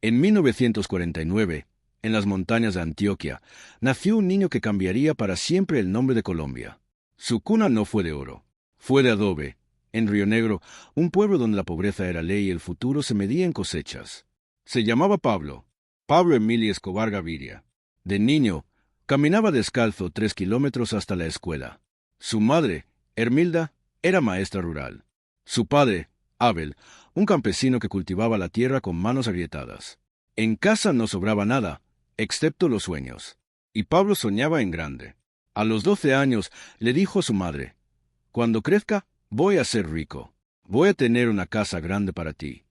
En 1949, en las montañas de Antioquia, nació un niño que cambiaría para siempre el nombre de Colombia. Su cuna no fue de oro, fue de adobe, en Río Negro, un pueblo donde la pobreza era ley y el futuro se medía en cosechas. Se llamaba Pablo Emilio Escobar Gaviria. De niño, caminaba descalzo 3 kilómetros hasta la escuela. Su madre, Hermilda, era maestra rural. Su padre, Abel, un campesino que cultivaba la tierra con manos agrietadas. En casa no sobraba nada, excepto los sueños. Y Pablo soñaba en grande. A los 12 años le dijo a su madre: «Cuando crezca, voy a ser rico. Voy a tener una casa grande para ti».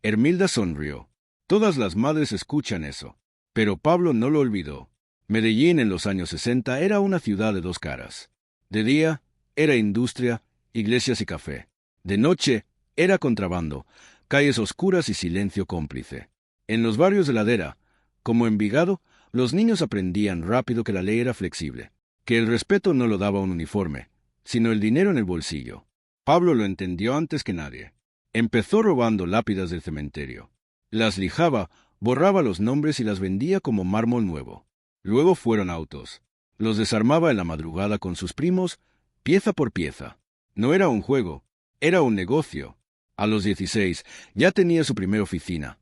Hermilda sonrió. Todas las madres escuchan eso. Pero Pablo no lo olvidó. Medellín en los años 60 era una ciudad de dos caras. De día, era industria, iglesias y café. De noche, era contrabando, calles oscuras y silencio cómplice. En los barrios de ladera, como Envigado, los niños aprendían rápido que la ley era flexible, que el respeto no lo daba un uniforme, sino el dinero en el bolsillo. Pablo lo entendió antes que nadie. Empezó robando lápidas del cementerio. Las lijaba, borraba los nombres y las vendía como mármol nuevo. Luego fueron autos. Los desarmaba en la madrugada con sus primos, pieza por pieza. No era un juego, era un negocio. A los 16 ya tenía su primera oficina,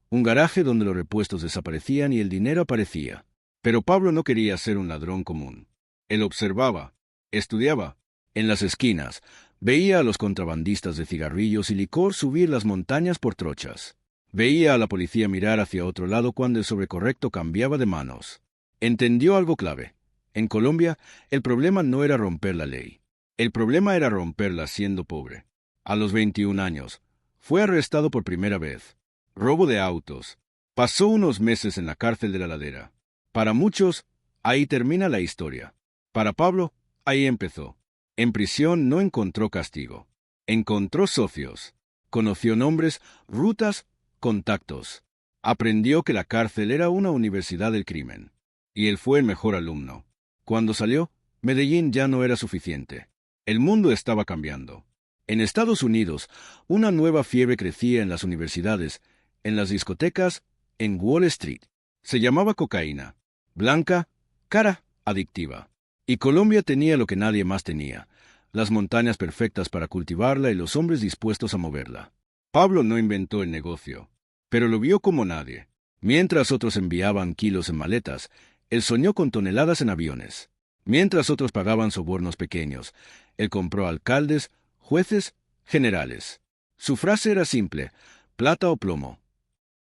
un garaje donde los repuestos desaparecían y el dinero aparecía. Pero Pablo no quería ser un ladrón común. Él observaba, estudiaba. En las esquinas, veía a los contrabandistas de cigarrillos y licor subir las montañas por trochas. Veía a la policía mirar hacia otro lado cuando el sobrecorrecto cambiaba de manos. Entendió algo clave. En Colombia, el problema no era romper la ley. El problema era romperla siendo pobre. A los 21 años, fue arrestado por primera vez. Robo de autos. Pasó unos meses en la cárcel de la Ladera. Para muchos, ahí termina la historia. Para Pablo, ahí empezó. En prisión no encontró castigo. Encontró socios. Conoció nombres, rutas, contactos. Aprendió que la cárcel era una universidad del crimen. Y él fue el mejor alumno. Cuando salió, Medellín ya no era suficiente. El mundo estaba cambiando. En Estados Unidos, una nueva fiebre crecía en las universidades, en las discotecas, en Wall Street. Se llamaba cocaína. Blanca, cara, adictiva. Y Colombia tenía lo que nadie más tenía: las montañas perfectas para cultivarla y los hombres dispuestos a moverla. Pablo no inventó el negocio, pero lo vio como nadie. Mientras otros enviaban kilos en maletas, él soñó con toneladas en aviones. Mientras otros pagaban sobornos pequeños, él compró alcaldes, jueces, generales. Su frase era simple: plata o plomo.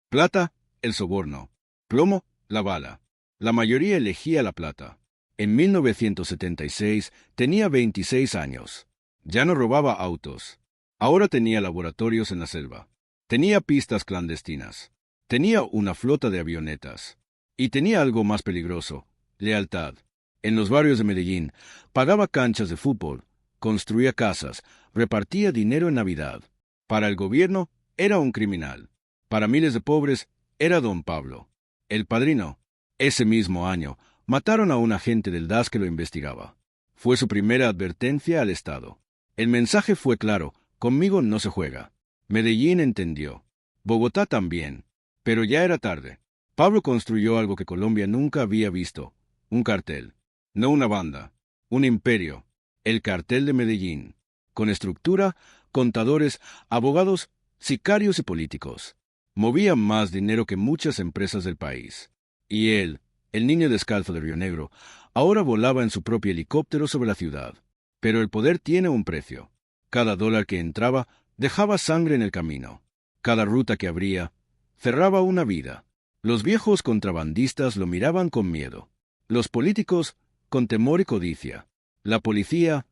Plata, el soborno. Plomo, la bala. La mayoría elegía la plata. En 1976 tenía 26 años. Ya no robaba autos. Ahora tenía laboratorios en la selva. Tenía pistas clandestinas. Tenía una flota de avionetas. Y tenía algo más peligroso: lealtad. En los barrios de Medellín, pagaba canchas de fútbol, construía casas, repartía dinero en Navidad. Para el gobierno, era un criminal. Para miles de pobres, era don Pablo, el padrino. Ese mismo año, mataron a un agente del DAS que lo investigaba. Fue su primera advertencia al Estado. El mensaje fue claro: conmigo no se juega. Medellín entendió. Bogotá también. Pero ya era tarde. Pablo construyó algo que Colombia nunca había visto: un cartel. No una banda, un imperio. El cartel de Medellín. Con estructura, contadores, abogados, sicarios y políticos. Movía más dinero que muchas empresas del país. Y él, el niño descalzo de Río Negro, ahora volaba en su propio helicóptero sobre la ciudad. Pero el poder tiene un precio. Cada dólar que entraba dejaba sangre en el camino. Cada ruta que abría cerraba una vida. Los viejos contrabandistas lo miraban con miedo. Los políticos, con temor y codicia. La policía,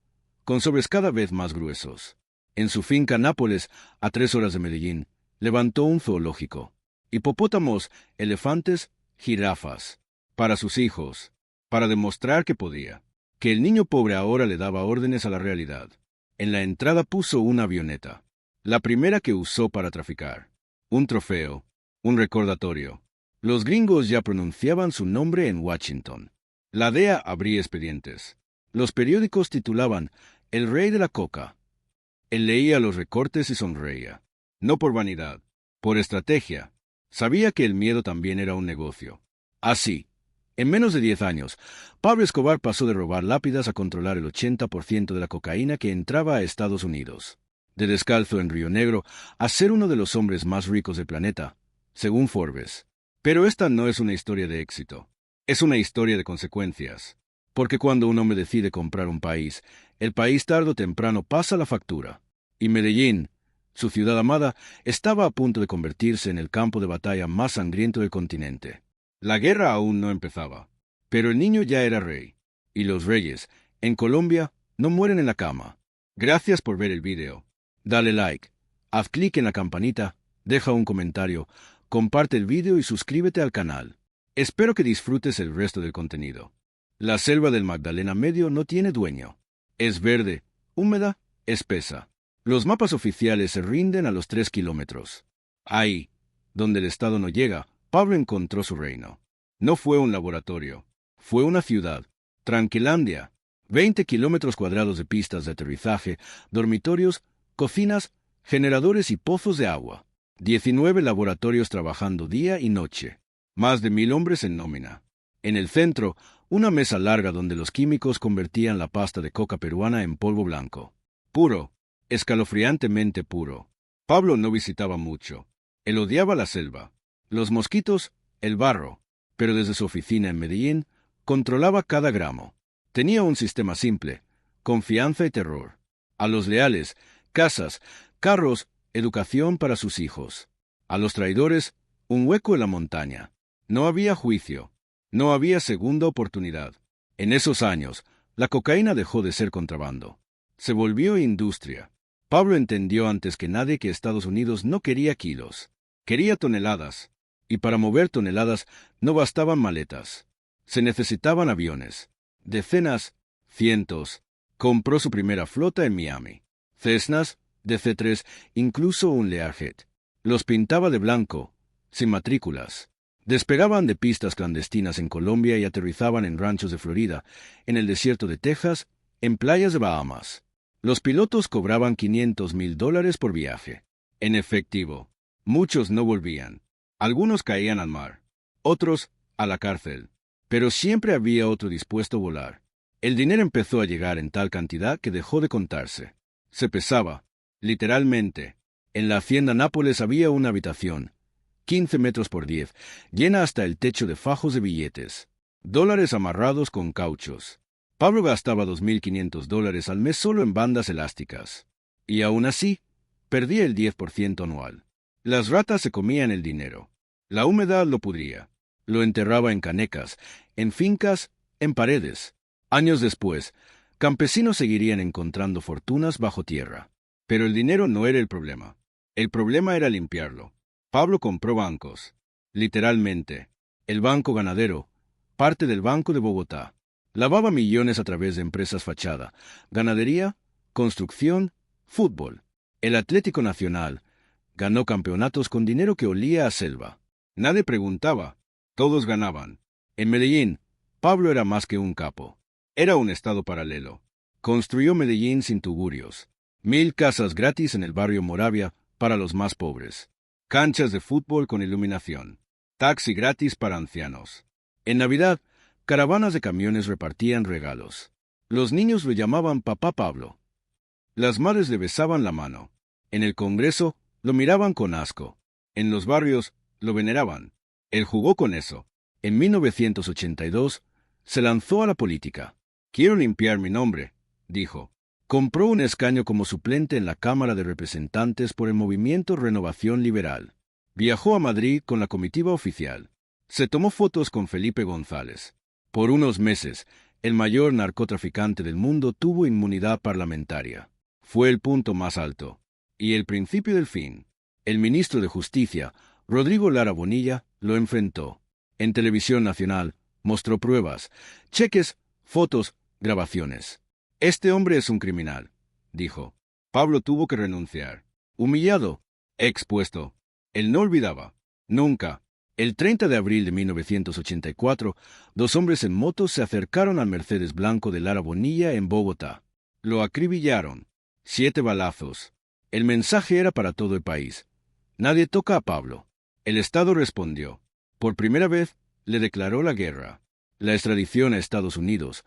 con sobres cada vez más gruesos. En su finca Nápoles, a 3 horas de Medellín, levantó un zoológico. Hipopótamos, elefantes, jirafas. Para sus hijos. Para demostrar que podía. Que el niño pobre ahora le daba órdenes a la realidad. En la entrada puso una avioneta. La primera que usó para traficar. Un trofeo. Un recordatorio. Los gringos ya pronunciaban su nombre en Washington. La DEA abría expedientes. Los periódicos titulaban «El rey de la coca». Él leía los recortes y sonreía. No por vanidad, por estrategia. Sabía que el miedo también era un negocio. Así, en menos de 10 años, Pablo Escobar pasó de robar lápidas a controlar el 80% de la cocaína que entraba a Estados Unidos. De descalzo en Río Negro a ser uno de los hombres más ricos del planeta, según Forbes. Pero esta no es una historia de éxito. Es una historia de consecuencias. Porque cuando un hombre decide comprar un país, el país tarde o temprano pasa la factura. Y Medellín, su ciudad amada, estaba a punto de convertirse en el campo de batalla más sangriento del continente. La guerra aún no empezaba, pero el niño ya era rey. Y los reyes, en Colombia, no mueren en la cama. Gracias por ver el video. Dale like, haz clic en la campanita, deja un comentario, comparte el video y suscríbete al canal. Espero que disfrutes el resto del contenido. La selva del Magdalena Medio no tiene dueño. Es verde, húmeda, espesa. Los mapas oficiales se rinden a los 3 kilómetros. Ahí, donde el Estado no llega, Pablo encontró su reino. No fue un laboratorio, fue una ciudad. Tranquilandia. 20 kilómetros cuadrados de pistas de aterrizaje, dormitorios, cocinas, generadores y pozos de agua. 19 laboratorios trabajando día y noche. Más de 1000 hombres en nómina. En el centro, una mesa larga donde los químicos convertían la pasta de coca peruana en polvo blanco. Puro, escalofriantemente puro. Pablo no visitaba mucho. Él odiaba la selva, los mosquitos, el barro, pero desde su oficina en Medellín, controlaba cada gramo. Tenía un sistema simple, confianza y terror. A los leales, casas, carros, educación para sus hijos. A los traidores, un hueco en la montaña. No había juicio. No había segunda oportunidad. En esos años, la cocaína dejó de ser contrabando. Se volvió industria. Pablo entendió antes que nadie que Estados Unidos no quería kilos. Quería toneladas. Y para mover toneladas no bastaban maletas. Se necesitaban aviones. Decenas, cientos. Compró su primera flota en Miami. Cessnas, DC-3, incluso un Learjet. Los pintaba de blanco, sin matrículas. Despegaban de pistas clandestinas en Colombia y aterrizaban en ranchos de Florida, en el desierto de Texas, en playas de Bahamas. Los pilotos cobraban $500,000 por viaje. En efectivo. Muchos no volvían. Algunos caían al mar. Otros, a la cárcel. Pero siempre había otro dispuesto a volar. El dinero empezó a llegar en tal cantidad que dejó de contarse. Se pesaba, literalmente. En la hacienda Nápoles había una habitación, 15 metros por 10, llena hasta el techo de fajos de billetes. Dólares amarrados con cauchos. Pablo gastaba $2,500 al mes solo en bandas elásticas. Y aún así, perdía el 10% anual. Las ratas se comían el dinero. La humedad lo pudría. Lo enterraba en canecas, en fincas, en paredes. Años después, campesinos seguirían encontrando fortunas bajo tierra. Pero el dinero no era el problema. El problema era limpiarlo. Pablo compró bancos. Literalmente. El Banco Ganadero, parte del Banco de Bogotá. Lavaba millones a través de empresas fachada, ganadería, construcción, fútbol. El Atlético Nacional ganó campeonatos con dinero que olía a selva. Nadie preguntaba. Todos ganaban. En Medellín, Pablo era más que un capo. Era un estado paralelo. Construyó Medellín sin tugurios. 1000 casas gratis en el barrio Moravia para los más pobres. Canchas de fútbol con iluminación. Taxi gratis para ancianos. En Navidad, caravanas de camiones repartían regalos. Los niños lo llamaban Papá Pablo. Las madres le besaban la mano. En el Congreso, lo miraban con asco. En los barrios, lo veneraban. Él jugó con eso. En 1982, se lanzó a la política. Quiero limpiar mi nombre, dijo. Compró un escaño como suplente en la Cámara de Representantes por el movimiento Renovación Liberal. Viajó a Madrid con la comitiva oficial. Se tomó fotos con Felipe González. Por unos meses, el mayor narcotraficante del mundo tuvo inmunidad parlamentaria. Fue el punto más alto. Y el principio del fin. El ministro de Justicia, Rodrigo Lara Bonilla, lo enfrentó. En televisión nacional, mostró pruebas, cheques, fotos, grabaciones. Este hombre es un criminal, dijo. Pablo tuvo que renunciar. Humillado, expuesto. Él no olvidaba. Nunca. El 30 de abril de 1984, 2 hombres en moto se acercaron al Mercedes blanco de Lara Bonilla en Bogotá. Lo acribillaron. 7 balazos. El mensaje era para todo el país. Nadie toca a Pablo. El Estado respondió. Por primera vez, le declaró la guerra. La extradición a Estados Unidos,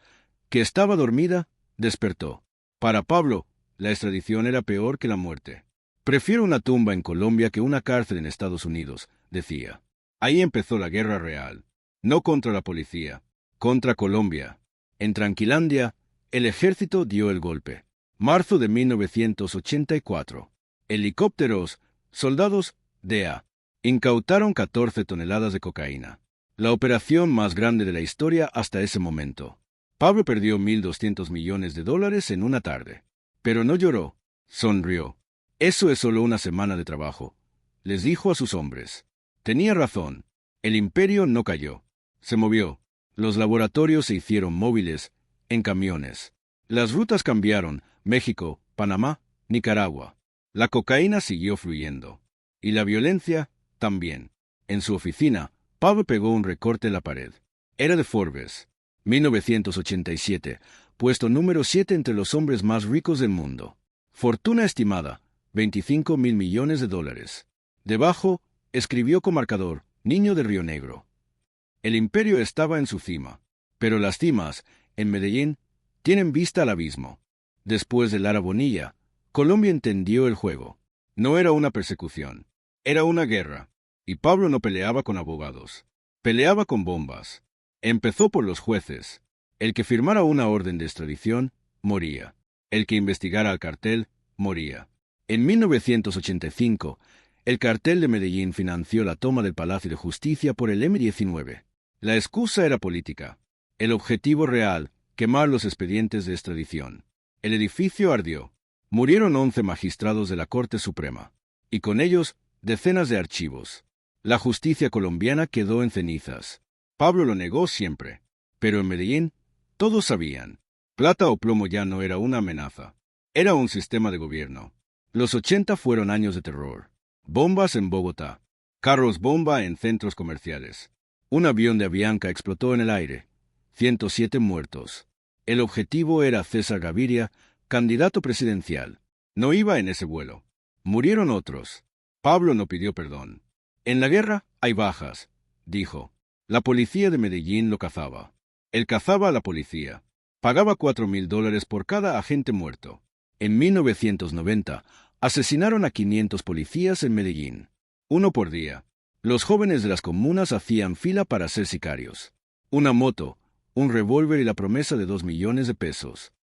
que estaba dormida, despertó. Para Pablo, la extradición era peor que la muerte. Prefiero una tumba en Colombia que una cárcel en Estados Unidos, decía. Ahí empezó la guerra real. No contra la policía, contra Colombia. En Tranquilandia, el ejército dio el golpe. Marzo de 1984. Helicópteros, soldados, DEA. Incautaron 14 toneladas de cocaína. La operación más grande de la historia hasta ese momento. Pablo perdió $1.200 millones en una tarde. Pero no lloró, sonrió. Eso es solo una semana de trabajo, les dijo a sus hombres. Tenía razón. El imperio no cayó. Se movió. Los laboratorios se hicieron móviles, en camiones. Las rutas cambiaron, México, Panamá, Nicaragua. La cocaína siguió fluyendo. Y la violencia, también. En su oficina, Pablo pegó un recorte en la pared. Era de Forbes. 1987, puesto número 7 entre los hombres más ricos del mundo. Fortuna estimada, $25.000 millones. Debajo, escribió con marcador, Niño de Río Negro. El imperio estaba en su cima, pero las cimas, en Medellín, tienen vista al abismo. Después de Lara Bonilla, Colombia entendió el juego. No era una persecución, era una guerra, y Pablo no peleaba con abogados, peleaba con bombas. Empezó por los jueces. El que firmara una orden de extradición, moría. El que investigara al cartel, moría. En 1985, el cartel de Medellín financió la toma del Palacio de Justicia por el M-19. La excusa era política. El objetivo real, quemar los expedientes de extradición. El edificio ardió. Murieron 11 magistrados de la Corte Suprema. Y con ellos, decenas de archivos. La justicia colombiana quedó en cenizas. Pablo lo negó siempre. Pero en Medellín, todos sabían. Plata o plomo ya no era una amenaza. Era un sistema de gobierno. Los 80 fueron años de terror. Bombas en Bogotá. Carros bomba en centros comerciales. Un avión de Avianca explotó en el aire. 107 muertos. El objetivo era César Gaviria, candidato presidencial. No iba en ese vuelo. Murieron otros. Pablo no pidió perdón. En la guerra hay bajas, dijo. La policía de Medellín lo cazaba. Él cazaba a la policía. Pagaba $4.000 por cada agente muerto. En 1990, asesinaron a 500 policías en Medellín. Uno por día. Los jóvenes de las comunas hacían fila para ser sicarios. Una moto, un revólver y la promesa de $2 millones.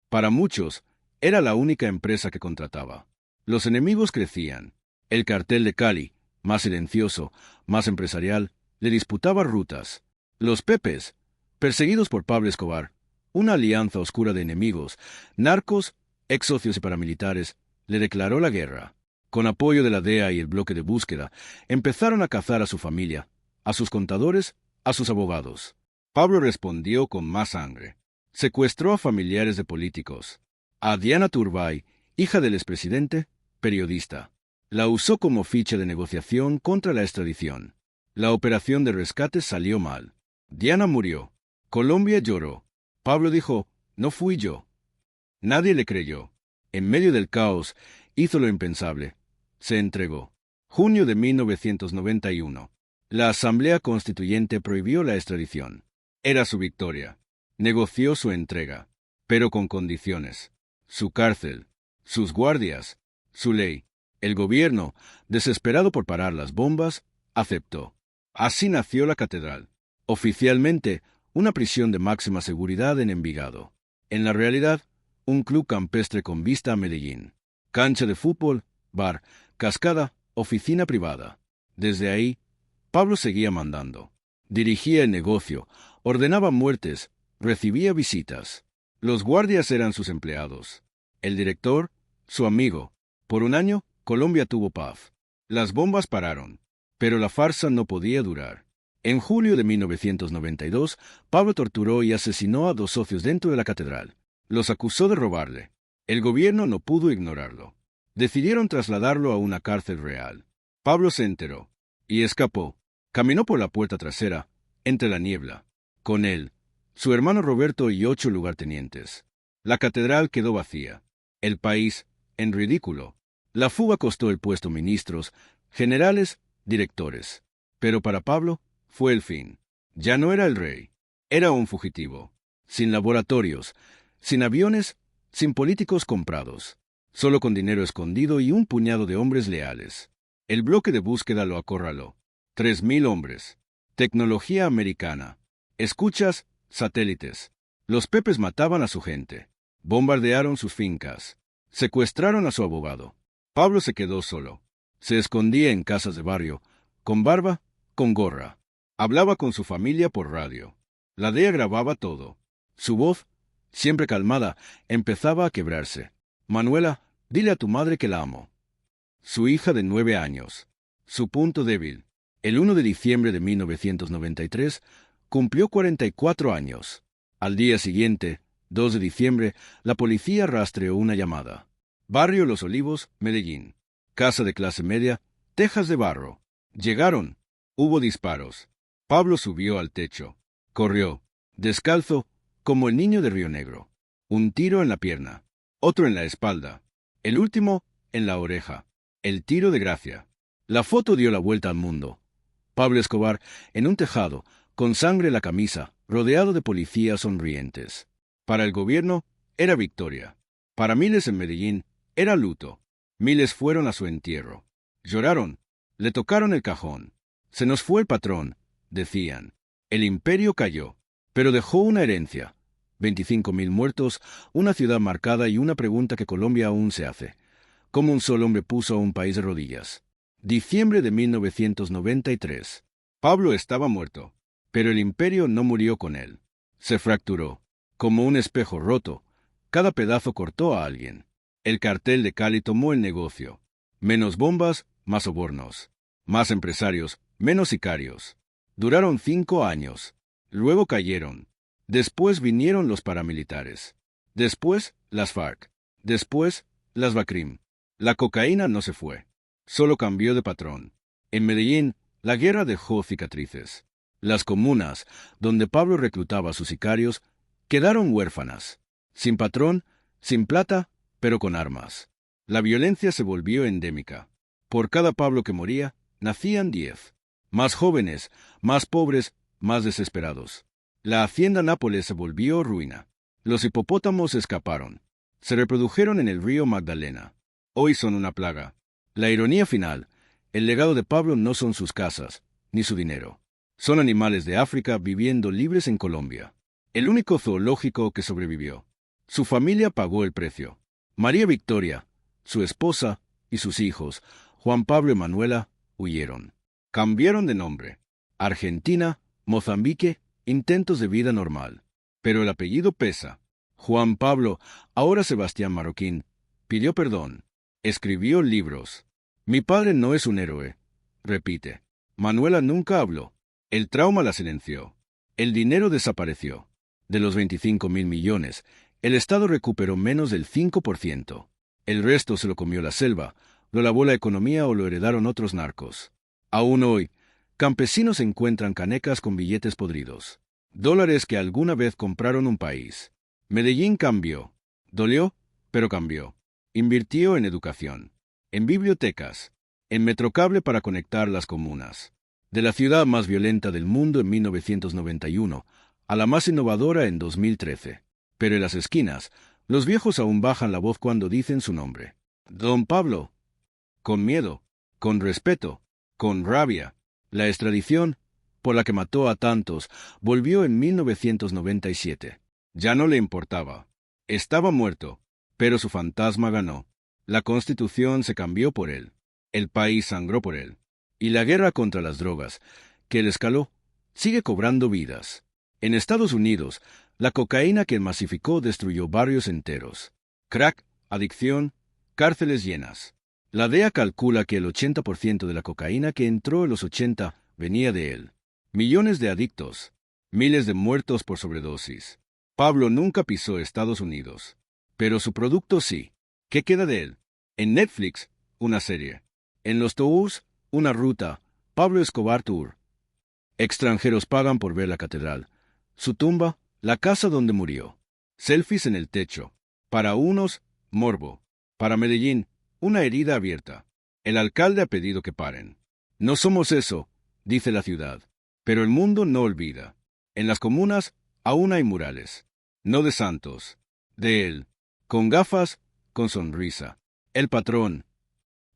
Para muchos, era la única empresa que contrataba. Los enemigos crecían. El cartel de Cali, más silencioso, más empresarial, le disputaba rutas. Los Pepes, perseguidos por Pablo Escobar, una alianza oscura de enemigos, narcos, ex socios y paramilitares, le declaró la guerra. Con apoyo de la DEA y el bloque de búsqueda, empezaron a cazar a su familia, a sus contadores, a sus abogados. Pablo respondió con más sangre. Secuestró a familiares de políticos. A Diana Turbay, hija del expresidente, periodista. La usó como ficha de negociación contra la extradición. La operación de rescate salió mal. Diana murió. Colombia lloró. Pablo dijo, no fui yo. Nadie le creyó. En medio del caos, hizo lo impensable. Se entregó. Junio de 1991. La Asamblea Constituyente prohibió la extradición. Era su victoria. Negoció su entrega, pero con condiciones. Su cárcel, sus guardias, su ley. El gobierno, desesperado por parar las bombas, aceptó. Así nació la catedral. Oficialmente, una prisión de máxima seguridad en Envigado. En la realidad, un club campestre con vista a Medellín. Cancha de fútbol, bar, cascada, oficina privada. Desde ahí, Pablo seguía mandando. Dirigía el negocio, ordenaba muertes, recibía visitas. Los guardias eran sus empleados. El director, su amigo. Por un año, Colombia tuvo paz. Las bombas pararon, pero la farsa no podía durar. En julio de 1992, Pablo torturó y asesinó a 2 socios dentro de la catedral. Los acusó de robarle. El gobierno no pudo ignorarlo. Decidieron trasladarlo a una cárcel real. Pablo se enteró y escapó. Caminó por la puerta trasera, entre la niebla. Con él, su hermano Roberto y 8 lugartenientes. La catedral quedó vacía. El país, en ridículo. La fuga costó el puesto ministros, generales, directores. Pero para Pablo fue el fin. Ya no era el rey. Era un fugitivo. Sin laboratorios, sin aviones, sin políticos comprados. Solo con dinero escondido y un puñado de hombres leales. El bloque de búsqueda lo acorraló. 3.000 hombres. Tecnología americana. Escuchas, satélites. Los Pepes mataban a su gente. Bombardearon sus fincas. Secuestraron a su abogado. Pablo se quedó solo. Se escondía en casas de barrio, con barba, con gorra. Hablaba con su familia por radio. La DEA grababa todo. Su voz, siempre calmada, empezaba a quebrarse. Manuela, dile a tu madre que la amo. Su hija de 9 años. Su punto débil. El 1 de diciembre de 1993, cumplió 44 años. Al día siguiente, 2 de diciembre, la policía rastreó una llamada. Barrio Los Olivos, Medellín. Casa de clase media, tejas de barro. Llegaron. Hubo disparos. Pablo subió al techo. Corrió, descalzo, como el niño de Río Negro. Un tiro en la pierna. Otro en la espalda. El último, en la oreja. El tiro de gracia. La foto dio la vuelta al mundo. Pablo Escobar, en un tejado, con sangre en la camisa, rodeado de policías sonrientes. Para el gobierno, era victoria. Para miles en Medellín, era luto. Miles fueron a su entierro. Lloraron. Le tocaron el cajón. Se nos fue el patrón, decían. El imperio cayó, pero dejó una herencia. 25.000 muertos, una ciudad marcada y una pregunta que Colombia aún se hace. ¿Cómo un solo hombre puso a un país de rodillas? Diciembre de 1993. Pablo estaba muerto, pero el imperio no murió con él. Se fracturó. Como un espejo roto, cada pedazo cortó a alguien. El cartel de Cali tomó el negocio. Menos bombas, más sobornos. Más empresarios, menos sicarios. Duraron 5 años. Luego cayeron. Después vinieron los paramilitares. Después, las FARC. Después, las BACRIM. La cocaína no se fue. Solo cambió de patrón. En Medellín, la guerra dejó cicatrices. Las comunas, donde Pablo reclutaba a sus sicarios, quedaron huérfanas. Sin patrón, sin plata, pero con armas. La violencia se volvió endémica. Por cada Pablo que moría, nacían 10. Más jóvenes, más pobres, más desesperados. La hacienda Nápoles se volvió ruina. Los hipopótamos escaparon. Se reprodujeron en el río Magdalena. Hoy son una plaga. La ironía final, el legado de Pablo no son sus casas, ni su dinero. Son animales de África viviendo libres en Colombia. El único zoológico que sobrevivió. Su familia pagó el precio. María Victoria, su esposa y sus hijos, Juan Pablo y Manuela, huyeron. Cambiaron de nombre. Argentina, Mozambique, intentos de vida normal. Pero el apellido pesa. Juan Pablo, ahora Sebastián Marroquín, pidió perdón. Escribió libros. Mi padre no es un héroe, repite. Manuela nunca habló. El trauma la silenció. El dinero desapareció. De los 25.000 millones, el Estado recuperó menos del 5%. El resto se lo comió la selva, lo lavó la economía o lo heredaron otros narcos. Aún hoy, campesinos encuentran canecas con billetes podridos. Dólares que alguna vez compraron un país. Medellín cambió. Dolió, pero cambió. Invirtió en educación, en bibliotecas, en Metrocable para conectar las comunas. De la ciudad más violenta del mundo en 1991 a la más innovadora en 2013. Pero en las esquinas, los viejos aún bajan la voz cuando dicen su nombre. Don Pablo. Con miedo, con respeto, con rabia. La extradición, por la que mató a tantos, volvió en 1997. Ya no le importaba. Estaba muerto. Pero su fantasma ganó. La Constitución se cambió por él. El país sangró por él. Y la guerra contra las drogas, que él escaló, sigue cobrando vidas. En Estados Unidos, la cocaína que masificó destruyó barrios enteros. Crack, adicción, cárceles llenas. La DEA calcula que el 80% de la cocaína que entró en los 80 venía de él. Millones de adictos. Miles de muertos por sobredosis. Pablo nunca pisó Estados Unidos. Pero su producto sí. ¿Qué queda de él? En Netflix, una serie. En los tours, una ruta. Pablo Escobar Tour. Extranjeros pagan por ver la catedral. Su tumba, la casa donde murió. Selfies en el techo. Para unos, morbo. Para Medellín, una herida abierta. El alcalde ha pedido que paren. No somos eso, dice la ciudad. Pero el mundo no olvida. En las comunas aún hay murales. No de Santos, de él, con gafas, con sonrisa. El patrón.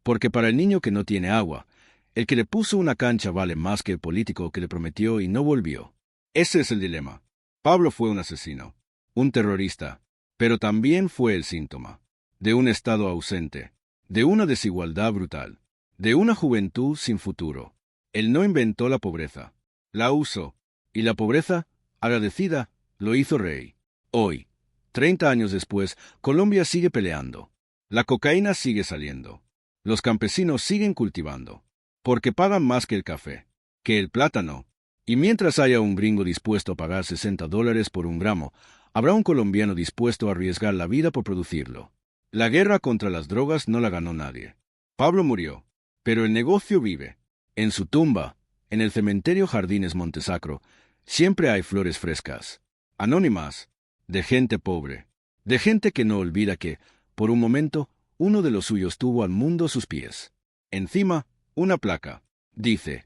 Porque para el niño que no tiene agua, el que le puso una cancha vale más que el político que le prometió y no volvió. Ese es el dilema. Pablo fue un asesino, un terrorista, pero también fue el síntoma de un Estado ausente, de una desigualdad brutal, de una juventud sin futuro. Él no inventó la pobreza, la usó, y la pobreza, agradecida, lo hizo rey. Hoy, 30 años después, Colombia sigue peleando. La cocaína sigue saliendo. Los campesinos siguen cultivando, porque pagan más que el café, que el plátano. Y mientras haya un gringo dispuesto a pagar $60 por un gramo, habrá un colombiano dispuesto a arriesgar la vida por producirlo. La guerra contra las drogas no la ganó nadie. Pablo murió, pero el negocio vive. En su tumba, en el cementerio Jardines Montesacro, siempre hay flores frescas, anónimas, de gente pobre, de gente que no olvida que, por un momento, uno de los suyos tuvo al mundo a sus pies. Encima, una placa. Dice: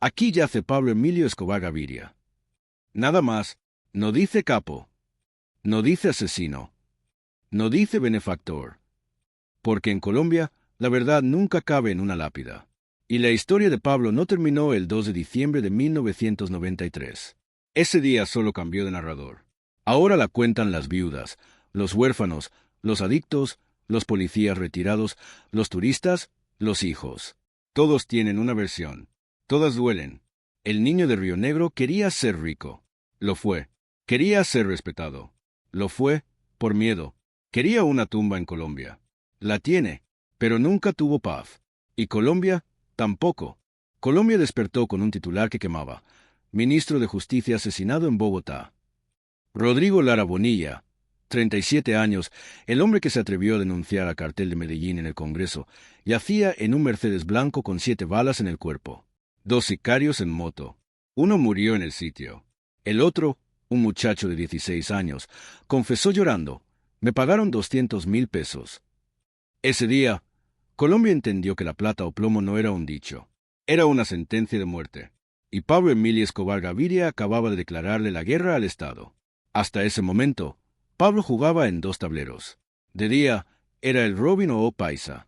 aquí yace Pablo Emilio Escobar Gaviria. Nada más, no dice capo, no dice asesino, no dice benefactor. Porque en Colombia, la verdad nunca cabe en una lápida. Y la historia de Pablo no terminó el 2 de diciembre de 1993. Ese día solo cambió de narrador. Ahora la cuentan las viudas, los huérfanos, los adictos, los policías retirados, los turistas, los hijos. Todos tienen una versión. Todas duelen. El niño de Río Negro quería ser rico. Lo fue. Quería ser respetado. Lo fue, por miedo. Quería una tumba en Colombia. La tiene, pero nunca tuvo paz. Y Colombia, tampoco. Colombia despertó con un titular que quemaba: Ministro de Justicia asesinado en Bogotá. Rodrigo Lara Bonilla, 37 años, el hombre que se atrevió a denunciar al cartel de Medellín en el Congreso, yacía en un Mercedes blanco con 7 balas en el cuerpo. 2 sicarios en moto. Uno murió en el sitio. El otro, un muchacho de 16 años, confesó llorando: me pagaron 200.000 pesos. Ese día, Colombia entendió que la plata o plomo no era un dicho, era una sentencia de muerte. Y Pablo Emilio Escobar Gaviria acababa de declararle la guerra al Estado. Hasta ese momento, Pablo jugaba en 2 tableros. De día, era el Robin o Paisa.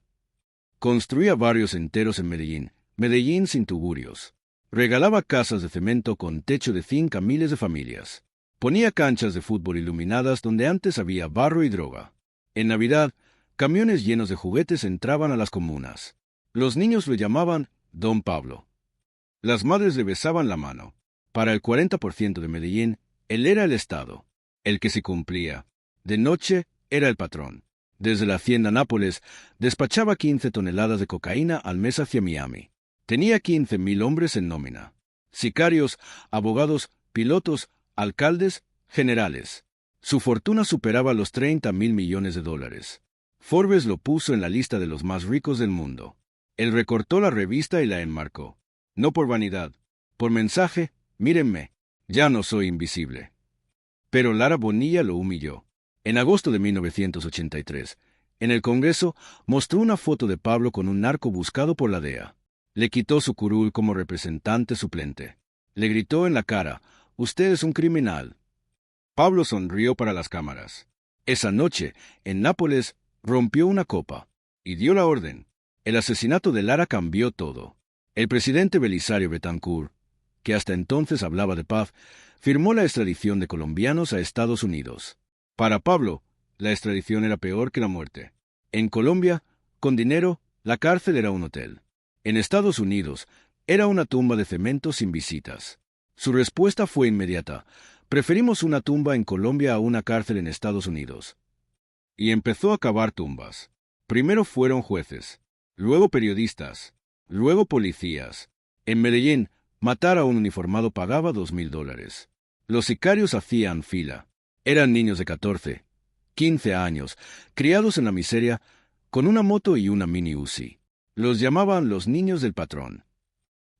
Construía barrios enteros en Medellín, Medellín sin tugurios. Regalaba casas de cemento con techo de zinc a miles de familias. Ponía canchas de fútbol iluminadas donde antes había barro y droga. En Navidad, camiones llenos de juguetes entraban a las comunas. Los niños lo llamaban Don Pablo. Las madres le besaban la mano. Para el 40% de Medellín, él era el Estado, el que se cumplía. De noche, era el patrón. Desde la hacienda Nápoles, despachaba 15 toneladas de cocaína al mes hacia Miami. Tenía 15.000 hombres en nómina. Sicarios, abogados, pilotos, alcaldes, generales. Su fortuna superaba los 30.000 millones de dólares. Forbes lo puso en la lista de los más ricos del mundo. Él recortó la revista y la enmarcó. No por vanidad, por mensaje: mírenme, ya no soy invisible. Pero Lara Bonilla lo humilló. En agosto de 1983, en el Congreso, mostró una foto de Pablo con un narco buscado por la DEA. Le quitó su curul como representante suplente. Le gritó en la cara: usted es un criminal. Pablo sonrió para las cámaras. Esa noche, en Nápoles, rompió una copa y dio la orden. El asesinato de Lara cambió todo. El presidente Belisario Betancourt, que hasta entonces hablaba de paz, firmó la extradición de colombianos a Estados Unidos. Para Pablo, la extradición era peor que la muerte. En Colombia, con dinero, la cárcel era un hotel. En Estados Unidos, era una tumba de cemento sin visitas. Su respuesta fue inmediata: preferimos una tumba en Colombia a una cárcel en Estados Unidos. Y empezó a cavar tumbas. Primero fueron jueces, luego periodistas, luego policías. En Medellín, matar a un uniformado pagaba $2.000. Los sicarios hacían fila. Eran niños de 14, 15 años, criados en la miseria, con una moto y una mini Uzi. Los llamaban los niños del patrón.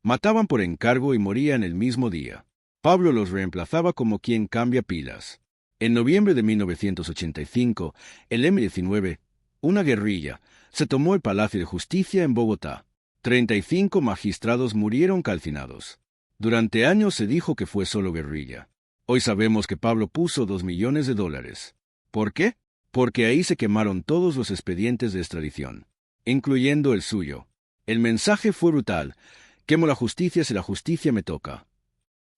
Mataban por encargo y morían el mismo día. Pablo los reemplazaba como quien cambia pilas. En noviembre de 1985, el M-19, una guerrilla, se tomó el Palacio de Justicia en Bogotá. 35 magistrados murieron calcinados. Durante años se dijo que fue solo guerrilla. Hoy sabemos que Pablo puso $2 millones. ¿Por qué? Porque ahí se quemaron todos los expedientes de extradición, incluyendo el suyo. El mensaje fue brutal: quemo la justicia si la justicia me toca.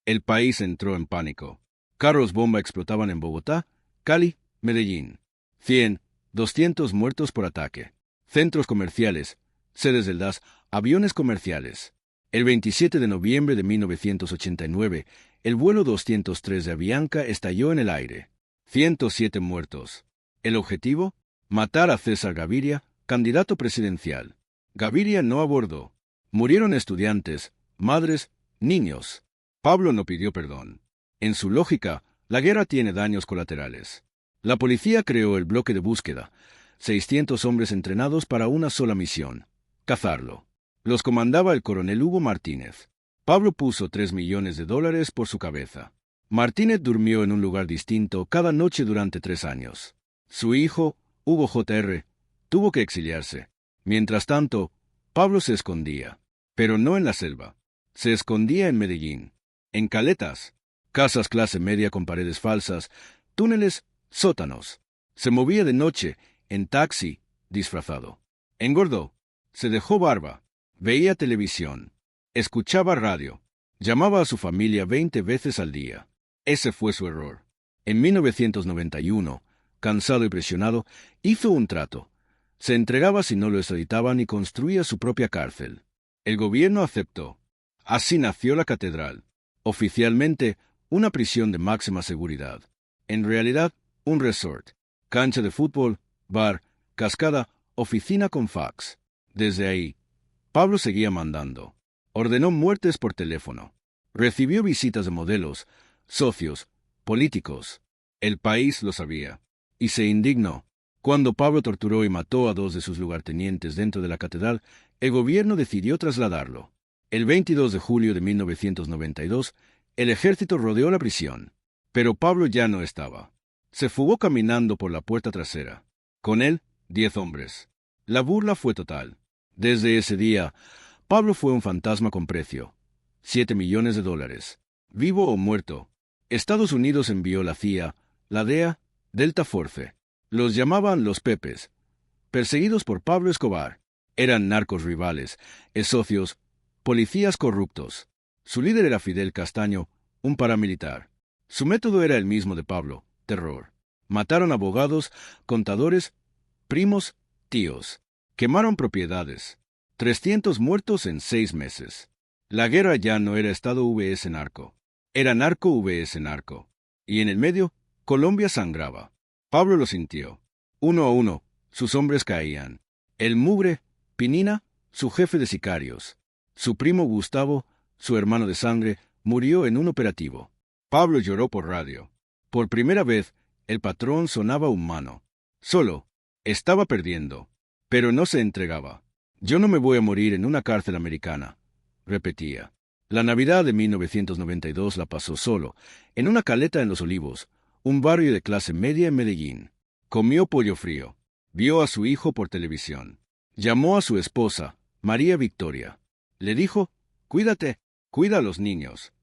El país entró en pánico. Carros bomba explotaban en Bogotá, Cali, Medellín. 100, 200 muertos por ataque. Centros comerciales, sedes del DAS, aviones comerciales. El 27 de noviembre de 1989, el vuelo 203 de Avianca estalló en el aire. 107 muertos. El objetivo: matar a César Gaviria, candidato presidencial. Gaviria no abordó. Murieron estudiantes, madres, niños. Pablo no pidió perdón. En su lógica, la guerra tiene daños colaterales. La policía creó el bloque de búsqueda, 600 hombres entrenados para una sola misión: cazarlo. Los comandaba el coronel Hugo Martínez. Pablo puso $3 millones por su cabeza. Martínez durmió en un lugar distinto cada noche durante 3 años. Su hijo, Hugo J.R., tuvo que exiliarse. Mientras tanto, Pablo se escondía. Pero no en la selva. Se escondía en Medellín. En caletas, casas clase media con paredes falsas, túneles, sótanos. Se movía de noche, en taxi, disfrazado. Engordó. Se dejó barba. Veía televisión. Escuchaba radio. Llamaba a su familia 20 veces al día. Ese fue su error. En 1991, cansado y presionado, hizo un trato. Se entregaba si no lo extraditaban y construía su propia cárcel. El gobierno aceptó. Así nació la catedral. Oficialmente, una prisión de máxima seguridad. En realidad, un resort. Cancha de fútbol, bar, cascada, oficina con fax. Desde ahí, Pablo seguía mandando. Ordenó muertes por teléfono. Recibió visitas de modelos, socios, políticos. El país lo sabía. Y se indignó. Cuando Pablo torturó y mató a 2 de sus lugartenientes dentro de la catedral, el gobierno decidió trasladarlo. El 22 de julio de 1992, el ejército rodeó la prisión. Pero Pablo ya no estaba. Se fugó caminando por la puerta trasera. Con él, 10 hombres. La burla fue total. Desde ese día, Pablo fue un fantasma con precio. $7 millones. Vivo o muerto. Estados Unidos envió la CIA, la DEA, Delta Force. Los llamaban los Pepes. Perseguidos por Pablo Escobar. Eran narcos rivales, socios, policías corruptos. Su líder era Fidel Castaño, un paramilitar. Su método era el mismo de Pablo: terror. Mataron abogados, contadores, primos, tíos. Quemaron propiedades. 300 muertos en 6 meses. La guerra ya no era Estado vs narco. Era narco vs narco. Y en el medio, Colombia sangraba. Pablo lo sintió. Uno a uno, sus hombres caían. El mugre, Pinina, su jefe de sicarios. Su primo Gustavo, su hermano de sangre, murió en un operativo. Pablo lloró por radio. Por primera vez, el patrón sonaba humano. Solo, estaba perdiendo. Pero no se entregaba. Yo no me voy a morir en una cárcel americana, repetía. La Navidad de 1992 la pasó solo, en una caleta en Los Olivos, un barrio de clase media en Medellín. Comió pollo frío. Vio a su hijo por televisión. Llamó a su esposa, María Victoria. Le dijo: cuídate, cuida a los niños.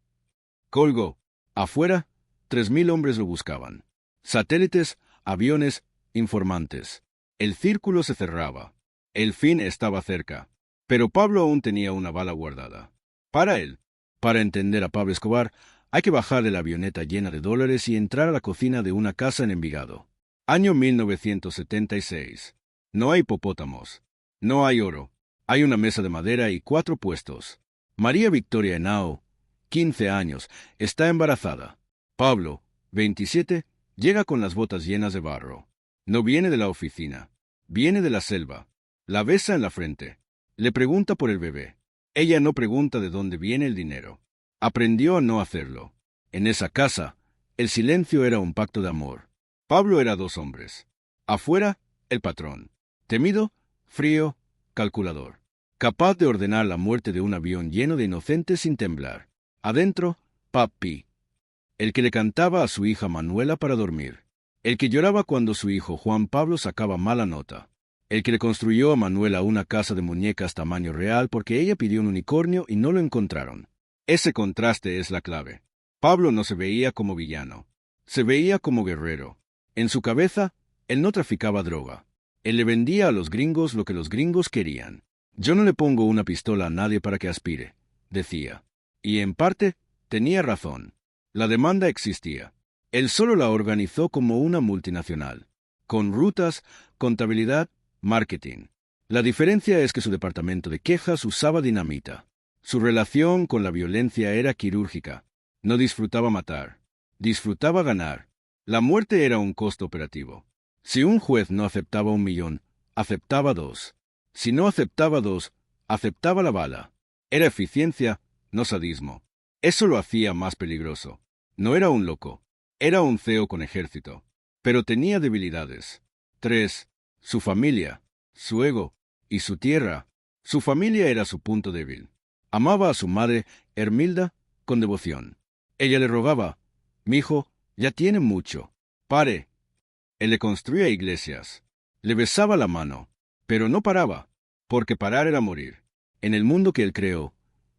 Colgó. Afuera, 3.000 hombres lo buscaban. Satélites, aviones, informantes. El círculo se cerraba. El fin estaba cerca. Pero Pablo aún tenía una bala guardada. Para él, para entender a Pablo Escobar, hay que bajar de la avioneta llena de dólares y entrar a la cocina de una casa en Envigado. Año 1976. No hay hipopótamos. No hay oro. Hay una mesa de madera y 4 puestos. María Victoria Henao, 15 años, está embarazada. Pablo, 27, llega con las botas llenas de barro. No viene de la oficina. Viene de la selva. La besa en la frente. Le pregunta por el bebé. Ella no pregunta de dónde viene el dinero. Aprendió a no hacerlo. En esa casa, el silencio era un pacto de amor. Pablo era 2 hombres. Afuera, el patrón. Temido, frío, calculador. Capaz de ordenar la muerte de un avión lleno de inocentes sin temblar. Adentro, papi. El que le cantaba a su hija Manuela para dormir. El que lloraba cuando su hijo Juan Pablo sacaba mala nota. el que le construyó a Manuela una casa de muñecas tamaño real porque ella pidió un unicornio y no lo encontraron. Ese contraste es la clave. Pablo no se veía como villano, se veía como guerrero. En su cabeza, él no traficaba droga. Él le vendía a los gringos lo que los gringos querían. Yo no le pongo una pistola a nadie para que aspire, decía. Y en parte, tenía razón. La demanda existía. Él solo la organizó como una multinacional, con rutas, contabilidad, marketing. La diferencia es que su departamento de quejas usaba dinamita. Su relación con la violencia era quirúrgica. No disfrutaba matar, disfrutaba ganar. La muerte era un costo operativo. Si un juez no aceptaba 1 millón, aceptaba 2. Si no aceptaba 2, aceptaba la bala. Era eficiencia, no sadismo. Eso lo hacía más peligroso. No era un loco, era un CEO con ejército. Pero tenía debilidades. 3. Su familia, su ego y su tierra. Su familia era su punto débil. Amaba a su madre, Hermilda, con devoción. Ella le rogaba, «Mijo, ya tiene mucho. Pare». Él le construía iglesias. Le besaba la mano. Pero no paraba, porque parar era morir. En el mundo que él creó,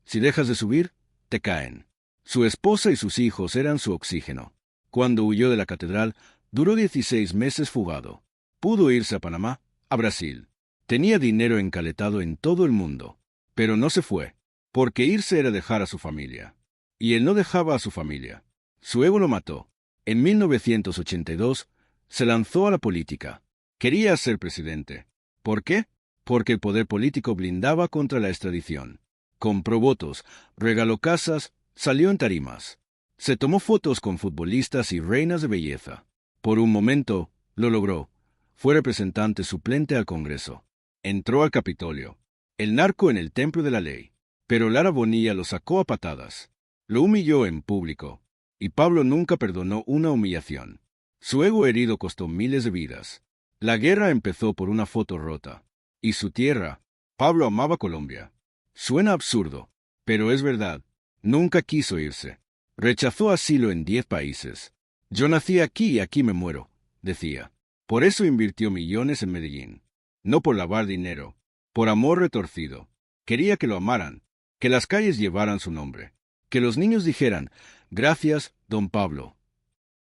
si dejas de subir, te caen. Su esposa y sus hijos eran su oxígeno. Cuando huyó de la catedral, duró 16 meses fugado. Pudo irse a Panamá, a Brasil. Tenía dinero encaletado en todo el mundo. Pero no se fue, porque irse era dejar a su familia. Y él no dejaba a su familia. Su ego lo mató. En 1982, se lanzó a la política. Quería ser presidente. ¿Por qué? Porque el poder político blindaba contra la extradición. Compró votos, regaló casas, salió en tarimas. Se tomó fotos con futbolistas y reinas de belleza. Por un momento, lo logró. Fue representante suplente al Congreso. Entró al Capitolio. El narco en el templo de la ley. Pero Lara Bonilla lo sacó a patadas. Lo humilló en público. Y Pablo nunca perdonó una humillación. Su ego herido costó miles de vidas. La guerra empezó por una foto rota. Y su tierra. Pablo amaba Colombia. Suena absurdo, pero es verdad. Nunca quiso irse. Rechazó asilo en 10 países. Yo nací aquí y aquí me muero, decía. Por eso invirtió millones en Medellín. No por lavar dinero, por amor retorcido. Quería que lo amaran, que las calles llevaran su nombre, que los niños dijeran, «Gracias, don Pablo».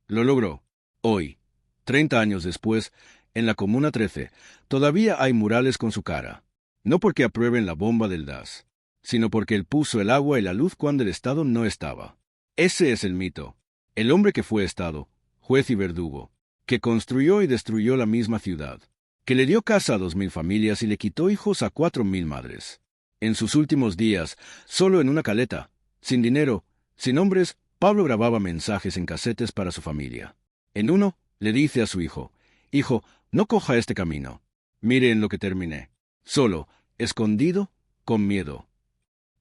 Lo logró. Hoy, 30 años después, en la Comuna 13, todavía hay murales con su cara. No porque aprueben la bomba del DAS, sino porque él puso el agua y la luz cuando el Estado no estaba. Ese es el mito. El hombre que fue Estado, juez y verdugo, que construyó y destruyó la misma ciudad, que le dio casa a 2.000 familias y le quitó hijos a 4.000 madres. En sus últimos días, solo en una caleta, sin dinero, sin hombres, Pablo grababa mensajes en casetes para su familia. En uno, le dice a su hijo, «Hijo, no coja este camino. Mire en lo que terminé. Solo, escondido, con miedo».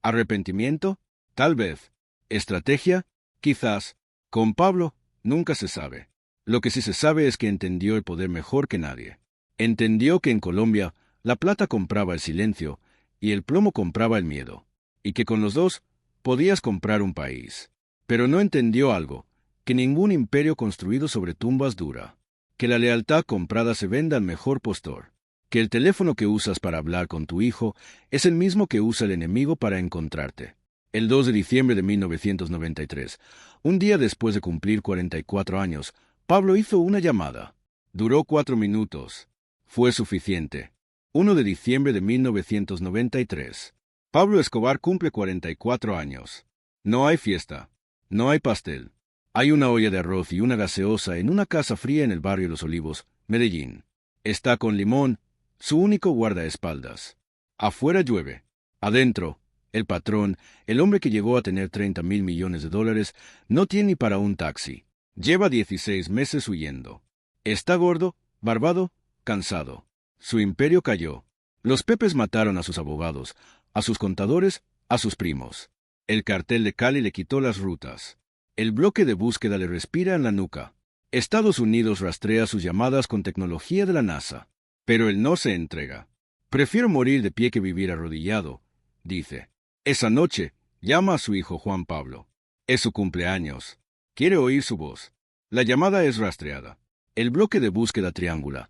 ¿Arrepentimiento? Tal vez. ¿Estrategia? Quizás. Con Pablo, nunca se sabe. Lo que sí se sabe es que entendió el poder mejor que nadie. Entendió que en Colombia, la plata compraba el silencio y el plomo compraba el miedo. Y que con los dos, podías comprar un país. Pero no entendió algo, que ningún imperio construido sobre tumbas dura. Que la lealtad comprada se venda al mejor postor. Que el teléfono que usas para hablar con tu hijo es el mismo que usa el enemigo para encontrarte. El 2 de diciembre de 1993, un día después de cumplir 44 años, Pablo hizo una llamada. Duró 4 minutos. Fue suficiente. 1 de diciembre de 1993. Pablo Escobar cumple 44 años. No hay fiesta. No hay pastel. Hay una olla de arroz y una gaseosa en una casa fría en el barrio Los Olivos, Medellín. Está con Limón, su único guardaespaldas. Afuera llueve. Adentro, el patrón, el hombre que llegó a tener 30.000 millones de dólares, no tiene ni para un taxi. Lleva 16 meses huyendo. Está gordo, barbado, cansado. Su imperio cayó. Los Pepes mataron a sus abogados, a sus contadores, a sus primos. El cartel de Cali le quitó las rutas. El bloque de búsqueda le respira en la nuca. Estados Unidos rastrea sus llamadas con tecnología de la NASA. Pero él no se entrega. Prefiero morir de pie que vivir arrodillado, dice. Esa noche, llama a su hijo Juan Pablo. Es su cumpleaños. Quiere oír su voz. La llamada es rastreada. El bloque de búsqueda triangula.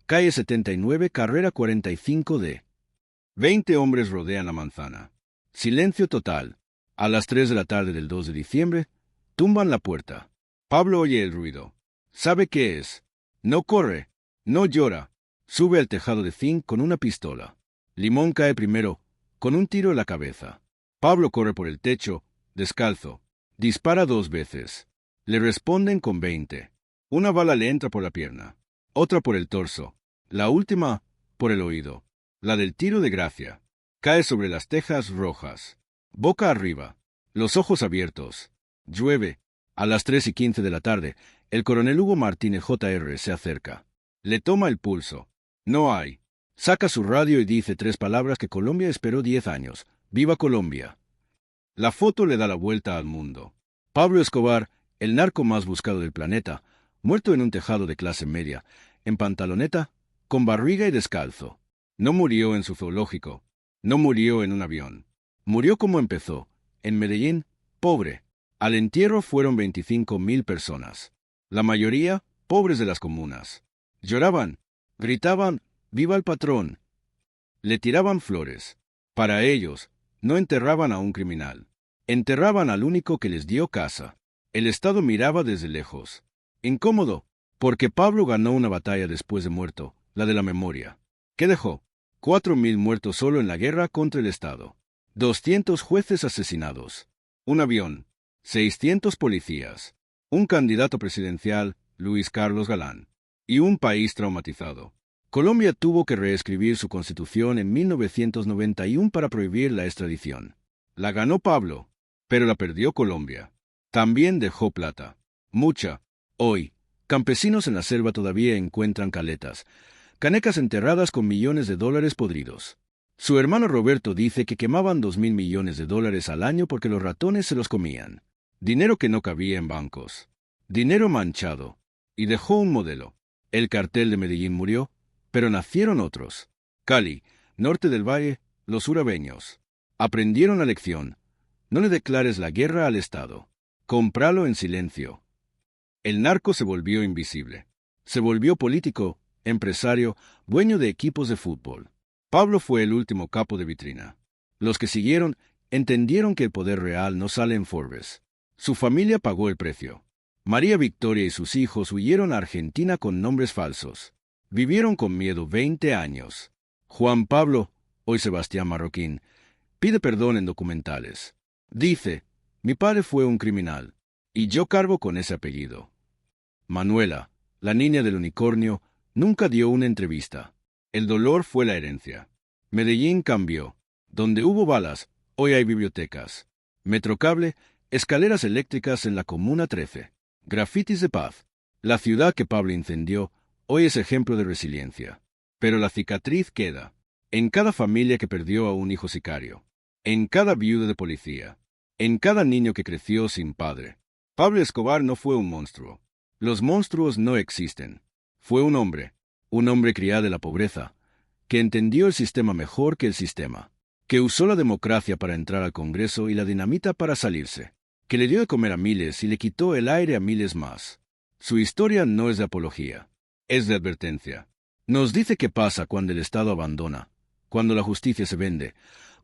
Calle 79, carrera 45D. 20 hombres rodean la manzana. Silencio total. A las 3 de la tarde del 2 de diciembre, tumban la puerta. Pablo oye el ruido. Sabe qué es. No corre, no llora. Sube al tejado de zinc con una pistola. Limón cae primero, con un tiro en la cabeza. Pablo corre por el techo, descalzo. Dispara 2 veces. Le responden con 20. Una bala le entra por la pierna, otra por el torso, la última por el oído. La del tiro de gracia. Cae sobre las tejas rojas. Boca arriba, los ojos abiertos. Llueve. A las 3:15 de la tarde, el coronel Hugo Martínez Jr. se acerca. Le toma el pulso. No hay. Saca su radio y dice 3 palabras que Colombia esperó 10 años. ¡Viva Colombia! La foto le da la vuelta al mundo. Pablo Escobar, el narco más buscado del planeta, muerto en un tejado de clase media, en pantaloneta, con barriga y descalzo. No murió en su zoológico. No murió en un avión. Murió como empezó, en Medellín, pobre. Al entierro fueron 25.000 personas. La mayoría, pobres de las comunas. Lloraban, gritaban, ¡viva el patrón! Le tiraban flores. Para ellos, no enterraban a un criminal. Enterraban al único que les dio casa. El Estado miraba desde lejos. Incómodo, porque Pablo ganó una batalla después de muerto, la de la memoria. ¿Qué dejó? 4.000 muertos solo en la guerra contra el Estado. 200 jueces asesinados. Un avión. 600 policías. Un candidato presidencial, Luis Carlos Galán. Y un país traumatizado. Colombia tuvo que reescribir su constitución en 1991 para prohibir la extradición. La ganó Pablo, pero la perdió Colombia. También dejó plata. Mucha. Hoy, campesinos en la selva todavía encuentran caletas, canecas enterradas con millones de dólares podridos. Su hermano Roberto dice que quemaban 2.000 millones de dólares al año porque los ratones se los comían. Dinero que no cabía en bancos. Dinero manchado. Y dejó un modelo. El cartel de Medellín murió, pero nacieron otros. Cali, norte del valle, los urabeños. Aprendieron la lección. No le declares la guerra al Estado. Cómpralo en silencio. El narco se volvió invisible. Se volvió político, empresario, dueño de equipos de fútbol. Pablo fue el último capo de vitrina. Los que siguieron entendieron que el poder real no sale en Forbes. Su familia pagó el precio. María Victoria y sus hijos huyeron a Argentina con nombres falsos. Vivieron con miedo 20 años. Juan Pablo, hoy Sebastián Marroquín, pide perdón en documentales. Dice, mi padre fue un criminal, y yo cargo con ese apellido. Manuela, la niña del unicornio, nunca dio una entrevista. El dolor fue la herencia. Medellín cambió. Donde hubo balas, hoy hay bibliotecas. Metrocable, escaleras eléctricas en la Comuna 13. Grafitis de paz. La ciudad que Pablo incendió, hoy es ejemplo de resiliencia. Pero la cicatriz queda. En cada familia que perdió a un hijo sicario. En cada viuda de policía. En cada niño que creció sin padre. Pablo Escobar no fue un monstruo. Los monstruos no existen. Fue un hombre criado de la pobreza, que entendió el sistema mejor que el sistema, que usó la democracia para entrar al Congreso y la dinamita para salirse, que le dio de comer a miles y le quitó el aire a miles más. Su historia no es de apología, es de advertencia. Nos dice qué pasa cuando el Estado abandona, cuando la justicia se vende,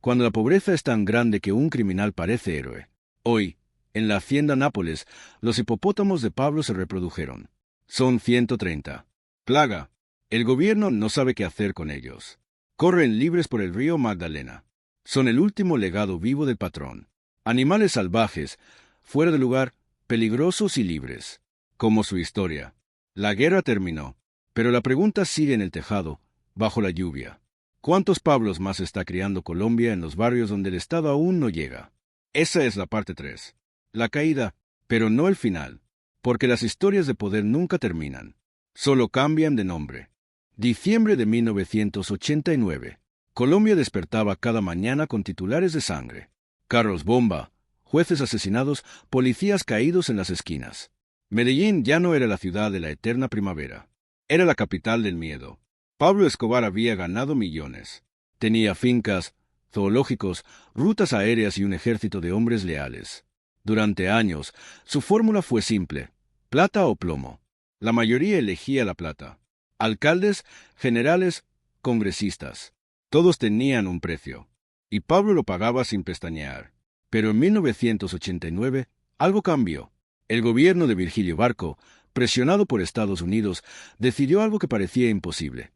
cuando la pobreza es tan grande que un criminal parece héroe. Hoy, en la hacienda Nápoles, los hipopótamos de Pablo se reprodujeron. Son 130. Plaga. El gobierno no sabe qué hacer con ellos. Corren libres por el río Magdalena. Son el último legado vivo del patrón. Animales salvajes, fuera de lugar, peligrosos y libres. Como su historia. La guerra terminó, pero la pregunta sigue en el tejado, bajo la lluvia. ¿Cuántos Pablos más está criando Colombia en los barrios donde el Estado aún no llega? Esa es la parte 3. La caída, pero no el final, porque las historias de poder nunca terminan. Solo cambian de nombre. Diciembre de 1989. Colombia despertaba cada mañana con titulares de sangre. Carros bomba, jueces asesinados, policías caídos en las esquinas. Medellín ya no era la ciudad de la eterna primavera. Era la capital del miedo. Pablo Escobar había ganado millones. Tenía fincas, zoológicos, rutas aéreas y un ejército de hombres leales. Durante años, su fórmula fue simple: plata o plomo. La mayoría elegía la plata. Alcaldes, generales, congresistas. Todos tenían un precio. Y Pablo lo pagaba sin pestañear. Pero en 1989 algo cambió. El gobierno de Virgilio Barco, presionado por Estados Unidos, decidió algo que parecía imposible: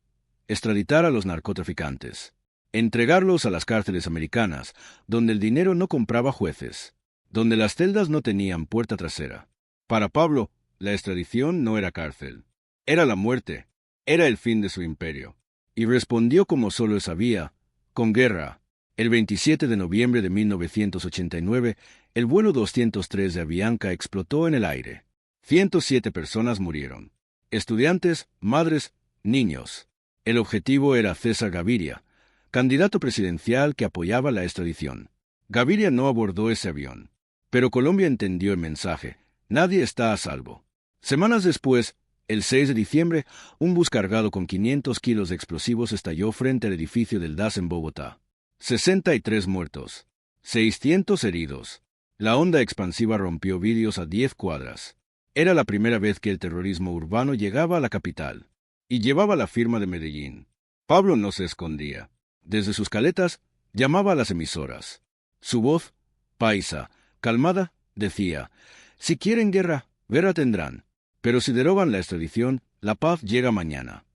extraditar a los narcotraficantes, entregarlos a las cárceles americanas, donde el dinero no compraba jueces, donde las celdas no tenían puerta trasera. Para Pablo, la extradición no era cárcel, era la muerte, era el fin de su imperio. Y respondió como solo sabía, con guerra. El 27 de noviembre de 1989, el vuelo 203 de Avianca explotó en el aire. 107 personas murieron. Estudiantes, madres, niños. El objetivo era César Gaviria, candidato presidencial que apoyaba la extradición. Gaviria no abordó ese avión. Pero Colombia entendió el mensaje: nadie está a salvo. Semanas después, el 6 de diciembre, un bus cargado con 500 kilos de explosivos estalló frente al edificio del DAS en Bogotá. 63 muertos. 600 heridos. La onda expansiva rompió vidrios a 10 cuadras. Era la primera vez que el terrorismo urbano llegaba a la capital. Y llevaba la firma de Medellín. Pablo no se escondía. Desde sus caletas, llamaba a las emisoras. Su voz, paisa, calmada, decía: si quieren guerra, guerra tendrán. Pero si derogan la extradición, la paz llega mañana.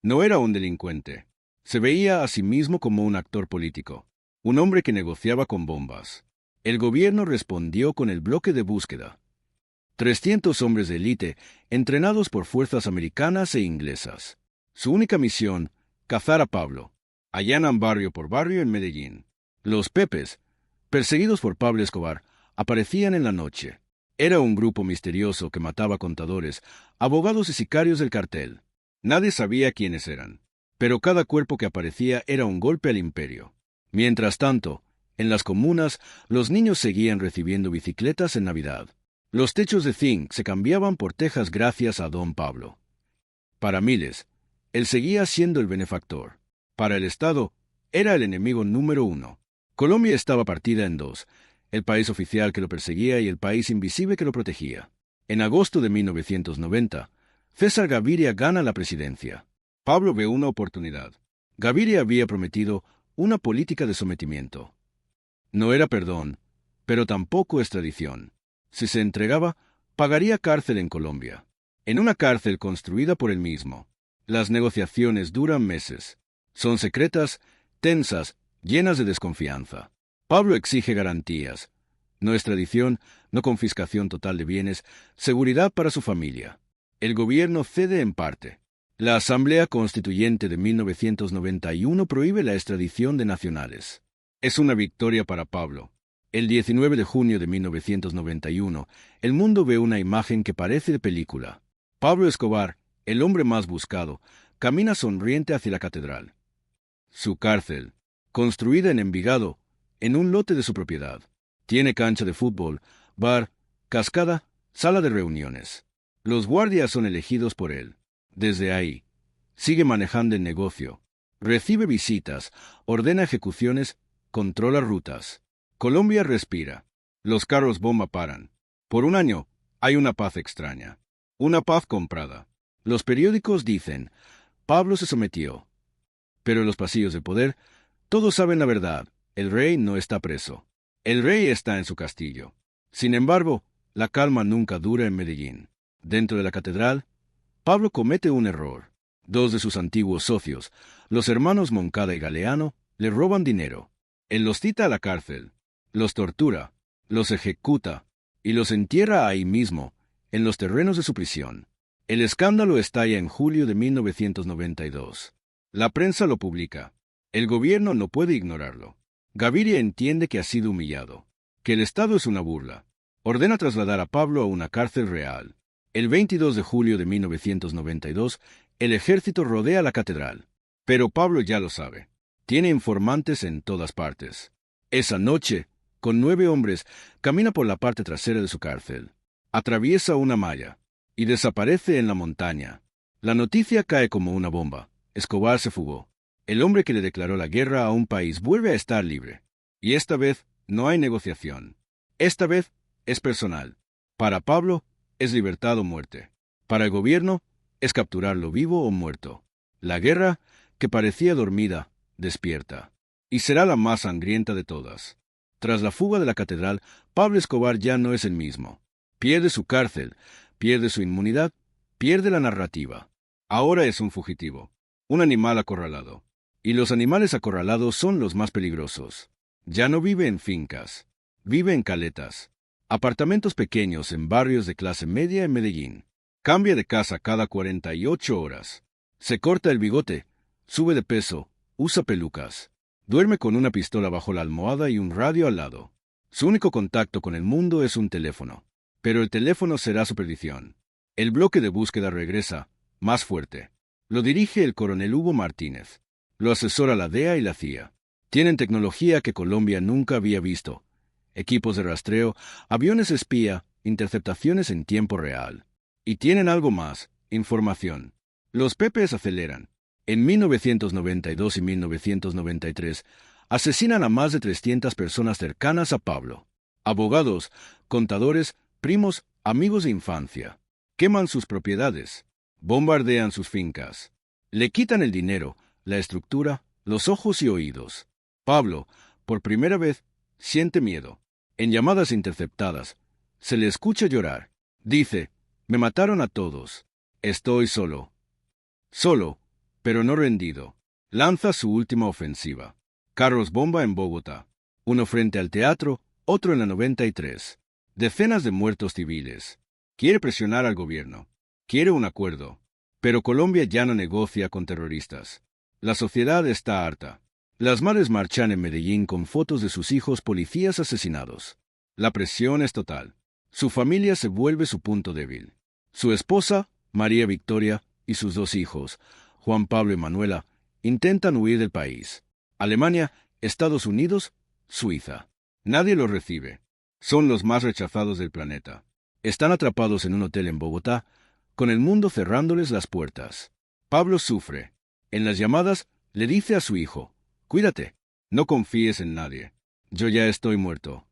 No era un delincuente. Se veía a sí mismo como un actor político, un hombre que negociaba con bombas. El gobierno respondió con el bloque de búsqueda. 300 hombres de élite, entrenados por fuerzas americanas e inglesas. Su única misión: cazar a Pablo. Allanan barrio por barrio en Medellín. Los Pepes, perseguidos por Pablo Escobar, aparecían en la noche. Era un grupo misterioso que mataba contadores, abogados y sicarios del cartel. Nadie sabía quiénes eran, pero cada cuerpo que aparecía era un golpe al imperio. Mientras tanto, en las comunas, los niños seguían recibiendo bicicletas en Navidad. Los techos de zinc se cambiaban por tejas gracias a don Pablo. Para miles, él seguía siendo el benefactor. Para el Estado, era el enemigo número uno. Colombia estaba partida en dos: el país oficial que lo perseguía y el país invisible que lo protegía. En agosto de 1990, César Gaviria gana la presidencia. Pablo ve una oportunidad. Gaviria había prometido una política de sometimiento. No era perdón, pero tampoco extradición. Si se entregaba, pagaría cárcel en Colombia, en una cárcel construida por él mismo. Las negociaciones duran meses. Son secretas, tensas, llenas de desconfianza. Pablo exige garantías: no extradición, no confiscación total de bienes, seguridad para su familia. El gobierno cede en parte. La Asamblea Constituyente de 1991 prohíbe la extradición de nacionales. Es una victoria para Pablo. El 19 de junio de 1991, el mundo ve una imagen que parece de película. Pablo Escobar, el hombre más buscado, camina sonriente hacia la catedral. Su cárcel, construida en Envigado, en un lote de su propiedad. Tiene cancha de fútbol, bar, cascada, sala de reuniones. Los guardias son elegidos por él. Desde ahí, sigue manejando el negocio. Recibe visitas, ordena ejecuciones, controla rutas. Colombia respira. Los carros bomba paran. Por un año, hay una paz extraña. Una paz comprada. Los periódicos dicen: Pablo se sometió. Pero en los pasillos del poder, todos saben la verdad: el rey no está preso. El rey está en su castillo. Sin embargo, la calma nunca dura en Medellín. Dentro de la catedral, Pablo comete un error. Dos de sus antiguos socios, los hermanos Moncada y Galeano, le roban dinero. Él los cita a la cárcel, los tortura, los ejecuta y los entierra ahí mismo, en los terrenos de su prisión. El escándalo estalla en julio de 1992. La prensa lo publica. El gobierno no puede ignorarlo. Gaviria entiende que ha sido humillado, que el Estado es una burla. Ordena trasladar a Pablo a una cárcel real. El 22 de julio de 1992, el ejército rodea la catedral. Pero Pablo ya lo sabe. Tiene informantes en todas partes. Esa noche, con 9 hombres, camina por la parte trasera de su cárcel. Atraviesa una malla y desaparece en la montaña. La noticia cae como una bomba. Escobar se fugó. El hombre que le declaró la guerra a un país vuelve a estar libre. Y esta vez no hay negociación. Esta vez es personal. Para Pablo, es libertad o muerte. Para el gobierno, es capturarlo vivo o muerto. La guerra, que parecía dormida, despierta. Y será la más sangrienta de todas. Tras la fuga de la catedral, Pablo Escobar ya no es el mismo. Pierde su cárcel, pierde su inmunidad, pierde la narrativa. Ahora es un fugitivo, un animal acorralado. Y los animales acorralados son los más peligrosos. Ya no vive en fincas, vive en caletas, apartamentos pequeños en barrios de clase media en Medellín. Cambia de casa cada 48 horas. Se corta el bigote, sube de peso, usa pelucas. Duerme con una pistola bajo la almohada y un radio al lado. Su único contacto con el mundo es un teléfono. Pero el teléfono será su perdición. El bloque de búsqueda regresa, más fuerte. Lo dirige el coronel Hugo Martínez. Lo asesora la DEA y la CIA. Tienen tecnología que Colombia nunca había visto. Equipos de rastreo, aviones espía, interceptaciones en tiempo real. Y tienen algo más, información. Los Pepes aceleran. En 1992 y 1993, asesinan a más de 300 personas cercanas a Pablo. Abogados, contadores, primos, amigos de infancia. Queman sus propiedades. Bombardean sus fincas. Le quitan el dinero, la estructura, los ojos y oídos. Pablo, por primera vez, siente miedo. En llamadas interceptadas, se le escucha llorar. Dice, me mataron a todos. Estoy solo. Solo, pero no rendido. Lanza su última ofensiva. Carros bomba en Bogotá. Uno frente al teatro, otro en la 93. Decenas de muertos civiles. Quiere presionar al gobierno. Quiere un acuerdo. Pero Colombia ya no negocia con terroristas. La sociedad está harta. Las madres marchan en Medellín con fotos de sus hijos policías asesinados. La presión es total. Su familia se vuelve su punto débil. Su esposa, María Victoria, y sus dos hijos, Juan Pablo y Manuela, intentan huir del país. Alemania, Estados Unidos, Suiza. Nadie los recibe. Son los más rechazados del planeta. Están atrapados en un hotel en Bogotá, con el mundo cerrándoles las puertas. Pablo sufre. En las llamadas, le dice a su hijo, cuídate, no confíes en nadie. Yo ya estoy muerto.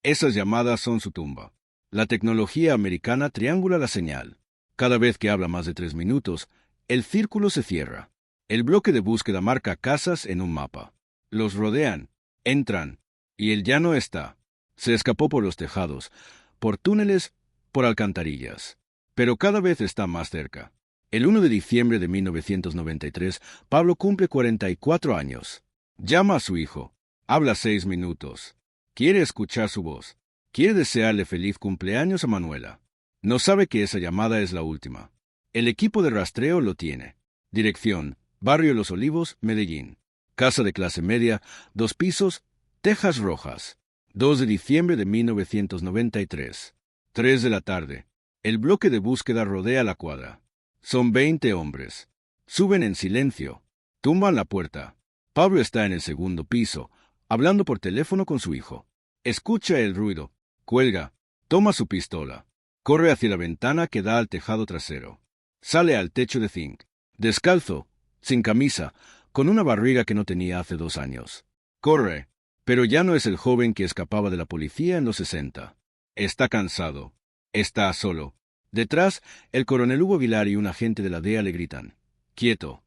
Esas llamadas son su tumba. La tecnología americana triangula la señal. Cada vez que habla más de 3 minutos, el círculo se cierra. El bloque de búsqueda marca casas en un mapa. Los rodean, entran, y él ya no está. Se escapó por los tejados, por túneles, por alcantarillas. Pero cada vez está más cerca. El 1 de diciembre de 1993, Pablo cumple 44 años. Llama a su hijo. Habla 6 minutos. Quiere escuchar su voz. Quiere desearle feliz cumpleaños a Manuela. No sabe que esa llamada es la última. El equipo de rastreo lo tiene. Dirección, Barrio Los Olivos, Medellín. Casa de clase media, 2 pisos, tejas rojas. 2 de diciembre de 1993. 3 de la tarde. El bloque de búsqueda rodea la cuadra. Son 20 hombres. Suben en silencio. Tumban la puerta. Pablo está en el segundo piso, hablando por teléfono con su hijo. Escucha el ruido. Cuelga. Toma su pistola. Corre hacia la ventana que da al tejado trasero. Sale al techo de zinc. Descalzo, sin camisa, con una barriga que no tenía hace 2 años. Corre. Pero ya no es el joven que escapaba de la policía en los 60. Está cansado. Está solo. Detrás, el coronel Hugo Aguilar y un agente de la DEA le gritan. ¡Quieto!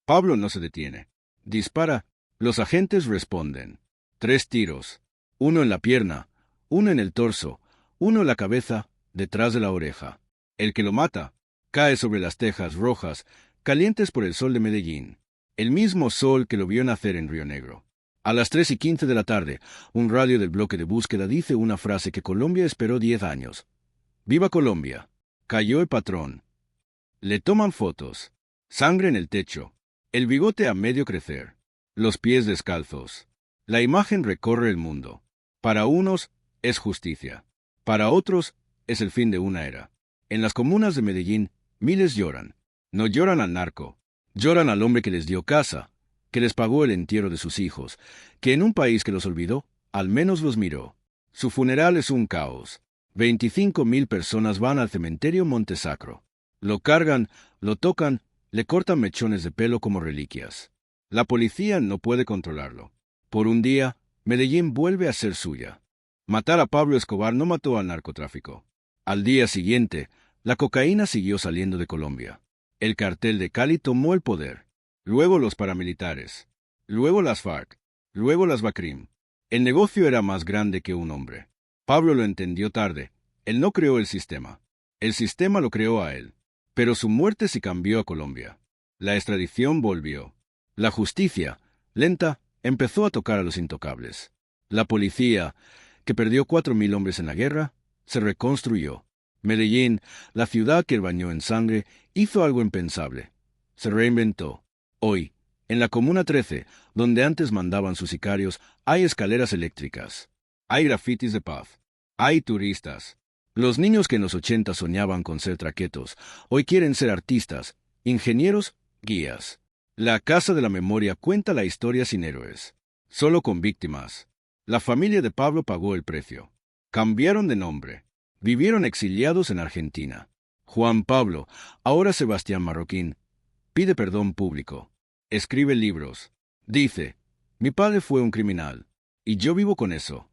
Pablo no se detiene. Dispara. Los agentes responden. 3 tiros. 1 en la pierna, 1 en el torso, 1 en la cabeza, detrás de la oreja. El que lo mata cae sobre las tejas rojas, calientes por el sol de Medellín. El mismo sol que lo vio nacer en Río Negro. A las 3:15 de la tarde, un radio del bloque de búsqueda dice una frase que Colombia esperó 10 años. ¡Viva Colombia! Cayó el patrón. Le toman fotos. Sangre en el techo. El bigote a medio crecer. Los pies descalzos. La imagen recorre el mundo. Para unos, es justicia. Para otros, es el fin de una era. En las comunas de Medellín, miles lloran. No lloran al narco. Lloran al hombre que les dio casa, que les pagó el entierro de sus hijos, que en un país que los olvidó, al menos los miró. Su funeral es un caos. 25.000 personas van al cementerio Montesacro. Lo cargan, lo tocan, le cortan mechones de pelo como reliquias. La policía no puede controlarlo. Por un día, Medellín vuelve a ser suya. Matar a Pablo Escobar no mató al narcotráfico. Al día siguiente, La cocaína siguió saliendo de Colombia. El cartel de Cali tomó el poder. Luego los paramilitares. Luego las FARC. Luego las BACRIM. El negocio era más grande que un hombre. Pablo lo entendió tarde. Él no creó el sistema. El sistema lo creó a él. Pero su muerte sí cambió a Colombia. La extradición volvió. La justicia, lenta, empezó a tocar a los intocables. La policía, que perdió 4.000 hombres en la guerra, se reconstruyó. Medellín, la ciudad que bañó en sangre, hizo algo impensable. Se reinventó. Hoy, en la Comuna 13, donde antes mandaban sus sicarios, hay escaleras eléctricas. Hay grafitis de paz. Hay turistas. Los niños que en los 80 soñaban con ser traquetos, hoy quieren ser artistas, ingenieros, guías. La Casa de la Memoria cuenta la historia sin héroes, solo con víctimas. La familia de Pablo pagó el precio. Cambiaron de nombre. Vivieron exiliados en Argentina. Juan Pablo, ahora Sebastián Marroquín, pide perdón público. Escribe libros. Dice, mi padre fue un criminal, y yo vivo con eso.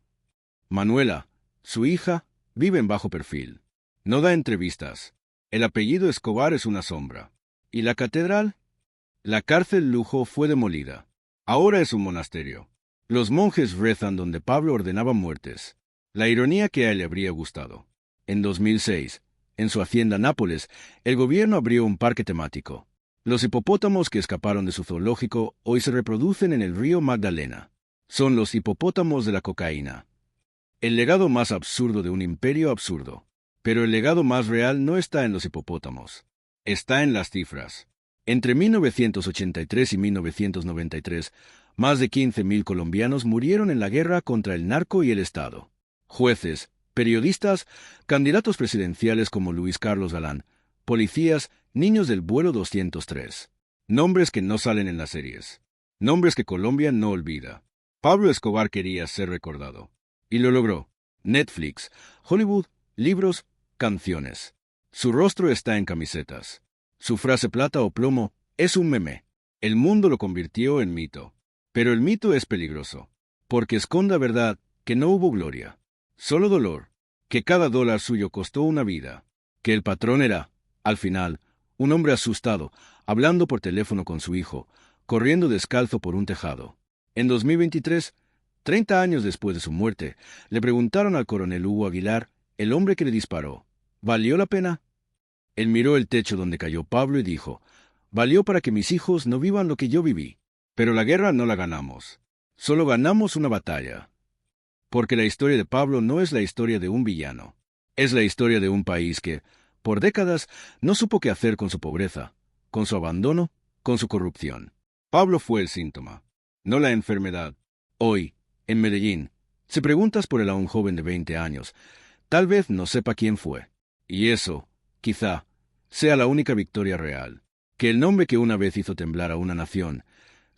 Manuela, su hija, vive en bajo perfil. No da entrevistas. El apellido Escobar es una sombra. ¿Y la catedral? La cárcel Lujo fue demolida. Ahora es un monasterio. Los monjes rezan donde Pablo ordenaba muertes. La ironía que a él le habría gustado. En 2006, en su hacienda Nápoles, el gobierno abrió un parque temático. Los hipopótamos que escaparon de su zoológico hoy se reproducen en el río Magdalena. Son los hipopótamos de la cocaína. El legado más absurdo de un imperio absurdo. Pero el legado más real no está en los hipopótamos. Está en las cifras. Entre 1983 y 1993, más de 15.000 colombianos murieron en la guerra contra el narco y el Estado. Jueces, periodistas, candidatos presidenciales como Luis Carlos Galán, policías, niños del vuelo 203. Nombres que no salen en las series. Nombres que Colombia no olvida. Pablo Escobar quería ser recordado. Y lo logró. Netflix, Hollywood, libros, canciones. Su rostro está en camisetas. Su frase plata o plomo es un meme. El mundo lo convirtió en mito. Pero el mito es peligroso, porque esconde verdad que no hubo gloria, solo dolor, que cada dólar suyo costó una vida, que el patrón era, al final, un hombre asustado, hablando por teléfono con su hijo, corriendo descalzo por un tejado. En 2023, 30 años después de su muerte, le preguntaron al coronel Hugo Aguilar, el hombre que le disparó, ¿valió la pena? Él miró el techo donde cayó Pablo y dijo, valió para que mis hijos no vivan lo que yo viví. Pero la guerra no la ganamos. Solo ganamos una batalla. Porque la historia de Pablo no es la historia de un villano. Es la historia de un país que, por décadas, no supo qué hacer con su pobreza, con su abandono, con su corrupción. Pablo fue el síntoma, no la enfermedad. Hoy, en Medellín, si preguntas por él a un joven de 20 años, tal vez no sepa quién fue. Y eso, quizá, sea la única victoria real. Que el nombre que una vez hizo temblar a una nación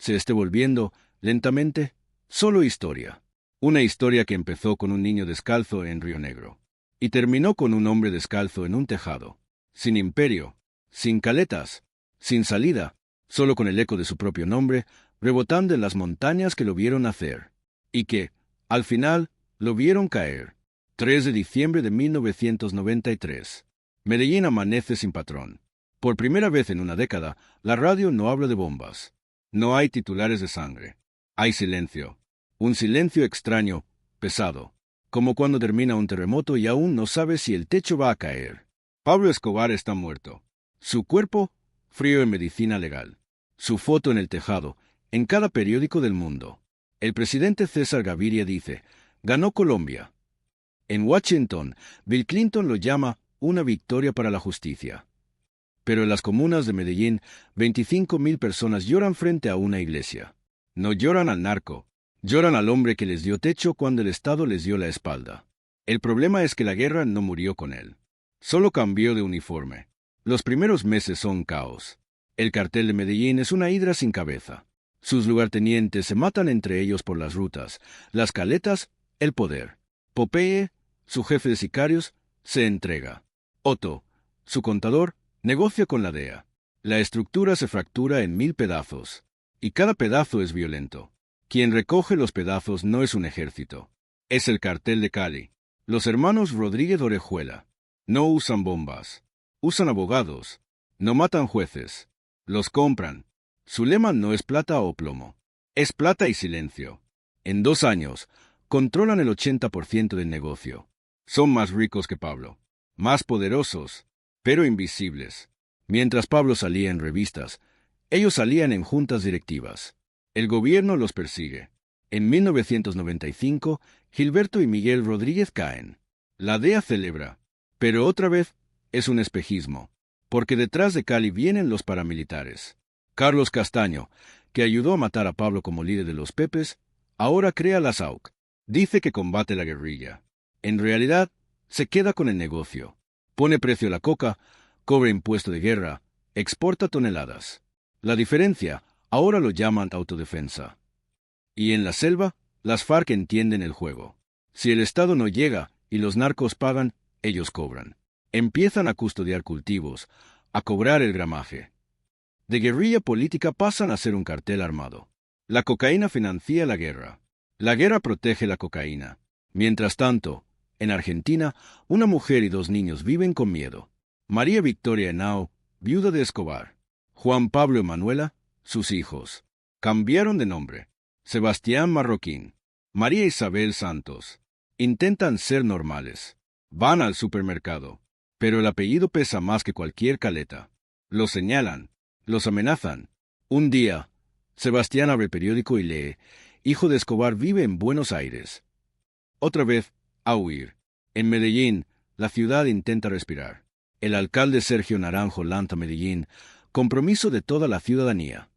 se esté volviendo, lentamente, solo historia. Una historia que empezó con un niño descalzo en Río Negro y terminó con un hombre descalzo en un tejado, sin imperio, sin caletas, sin salida, solo con el eco de su propio nombre, rebotando en las montañas que lo vieron nacer, y que, al final, lo vieron caer. 3 de diciembre de 1993. Medellín amanece sin patrón. Por primera vez en una década, la radio no habla de bombas. No hay titulares de sangre. Hay silencio. Un silencio extraño, pesado. Como cuando termina un terremoto y aún no sabe si el techo va a caer. Pablo Escobar está muerto. Su cuerpo, frío en medicina legal. Su foto en el tejado, en cada periódico del mundo. El presidente César Gaviria dice, ganó Colombia. En Washington, Bill Clinton lo llama una victoria para la justicia. Pero en las comunas de Medellín, 25.000 personas lloran frente a una iglesia. No lloran al narco, lloran al hombre que les dio techo cuando el Estado les dio la espalda. El problema es que la guerra no murió con él. Solo cambió de uniforme. Los primeros meses son caos. El cartel de Medellín es una hidra sin cabeza. Sus lugartenientes se matan entre ellos por las rutas, las caletas, el poder. Popeye, su jefe de sicarios, se entrega. Otto, su contador, negocia con la DEA. La estructura se fractura en 1000 pedazos. Y cada pedazo es violento. Quien recoge los pedazos no es un ejército. Es el cartel de Cali. Los hermanos Rodríguez Orejuela. No usan bombas. Usan abogados. No matan jueces. Los compran. Su lema no es plata o plomo. Es plata y silencio. En 2 años, controlan el 80% del negocio. Son más ricos que Pablo. Más poderosos, pero invisibles. Mientras Pablo salía en revistas, ellos salían en juntas directivas. El gobierno los persigue. En 1995, Gilberto y Miguel Rodríguez caen. La DEA celebra. Pero otra vez, es un espejismo. Porque detrás de Cali vienen los paramilitares. Carlos Castaño, que ayudó a matar a Pablo como líder de los Pepes, ahora crea la SAUC. Dice que combate la guerrilla. En realidad, se queda con el negocio. Pone precio a la coca, cobra impuesto de guerra, exporta toneladas. La diferencia, ahora lo llaman autodefensa. Y en la selva, las FARC entienden el juego. Si el Estado no llega y los narcos pagan, ellos cobran. Empiezan a custodiar cultivos, a cobrar el gramaje. De guerrilla política pasan a ser un cartel armado. La cocaína financia la guerra. La guerra protege la cocaína. Mientras tanto, en Argentina, una mujer y 2 niños viven con miedo. María Victoria Henao, viuda de Escobar. Juan Pablo y Manuela, sus hijos. Cambiaron de nombre. Sebastián Marroquín. María Isabel Santos. Intentan ser normales. Van al supermercado. Pero el apellido pesa más que cualquier caleta. Los señalan. Los amenazan. Un día, Sebastián abre el periódico y lee: hijo de Escobar vive en Buenos Aires. Otra vez, a huir. En Medellín, la ciudad intenta respirar. El alcalde Sergio Naranjo lanza Medellín, compromiso de toda la ciudadanía.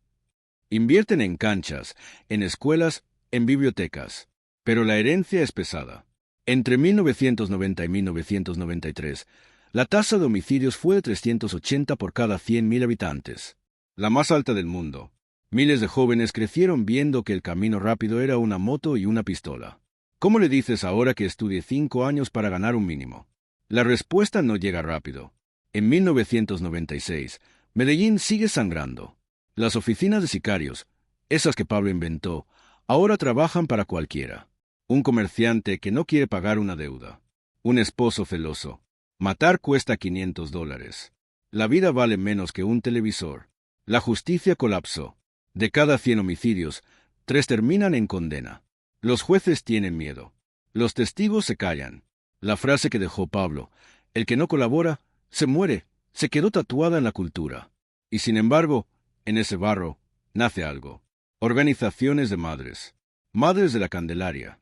Invierten en canchas, en escuelas, en bibliotecas. Pero la herencia es pesada. Entre 1990 y 1993, la tasa de homicidios fue de 380 por cada 100.000 habitantes. La más alta del mundo. Miles de jóvenes crecieron viendo que el camino rápido era una moto y una pistola. ¿Cómo le dices ahora que estudie 5 años para ganar un mínimo? La respuesta no llega rápido. En 1996, Medellín sigue sangrando. Las oficinas de sicarios, esas que Pablo inventó, ahora trabajan para cualquiera. Un comerciante que no quiere pagar una deuda. Un esposo celoso. Matar cuesta $500. La vida vale menos que un televisor. La justicia colapsó. De cada 100 homicidios, 3 terminan en condena. Los jueces tienen miedo. Los testigos se callan. La frase que dejó Pablo, el que no colabora, se muere, se quedó tatuada en la cultura. Y sin embargo, en ese barro, nace algo. Organizaciones de madres. Madres de la Candelaria.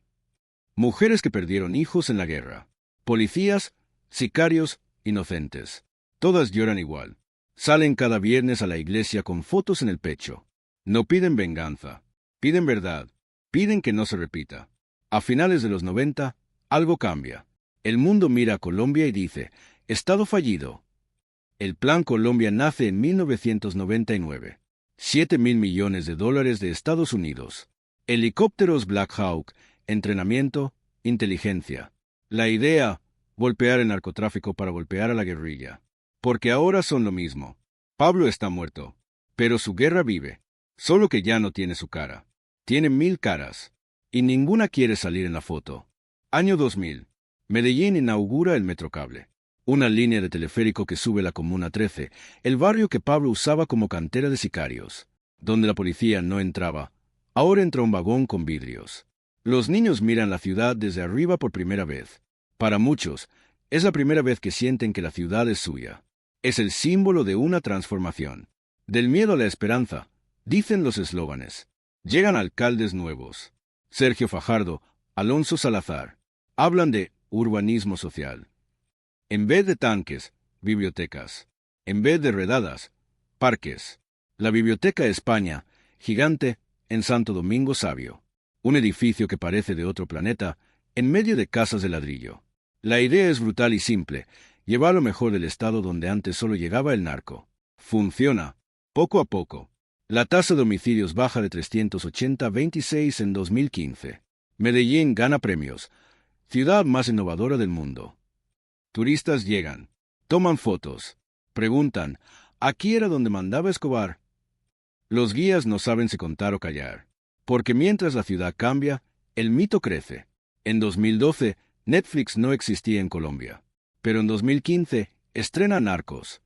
Mujeres que perdieron hijos en la guerra. Policías, sicarios, inocentes. Todas lloran igual. Salen cada viernes a la iglesia con fotos en el pecho. No piden venganza. Piden verdad. Piden que no se repita. A finales de los 90, algo cambia. El mundo mira a Colombia y dice: Estado fallido. El Plan Colombia nace en 1999. $7.000 millones de Estados Unidos. Helicópteros Black Hawk, entrenamiento, inteligencia. La idea: golpear el narcotráfico para golpear a la guerrilla. Porque ahora son lo mismo. Pablo está muerto. Pero su guerra vive. Solo que ya no tiene su cara. Tiene 1000 caras. Y ninguna quiere salir en la foto. Año 2000. Medellín inaugura el Metrocable. Una línea de teleférico que sube la Comuna 13, el barrio que Pablo usaba como cantera de sicarios. Donde la policía no entraba. Ahora entra un vagón con vidrios. Los niños miran la ciudad desde arriba por primera vez. Para muchos, es la primera vez que sienten que la ciudad es suya. Es el símbolo de una transformación. Del miedo a la esperanza, dicen los eslóganes. Llegan alcaldes nuevos. Sergio Fajardo, Alonso Salazar. Hablan de urbanismo social. En vez de tanques, bibliotecas. En vez de redadas, parques. La Biblioteca España, gigante, en Santo Domingo Sabio. Un edificio que parece de otro planeta, en medio de casas de ladrillo. La idea es brutal y simple: llevar lo mejor del estado donde antes solo llegaba el narco. Funciona. Poco a poco. La tasa de homicidios baja de 380 a 26 en 2015. Medellín gana premios. Ciudad más innovadora del mundo. Turistas llegan. Toman fotos. Preguntan: ¿aquí era donde mandaba Escobar? Los guías no saben si contar o callar. Porque mientras la ciudad cambia, el mito crece. En 2012, Netflix no existía en Colombia. Pero en 2015, estrena Narcos.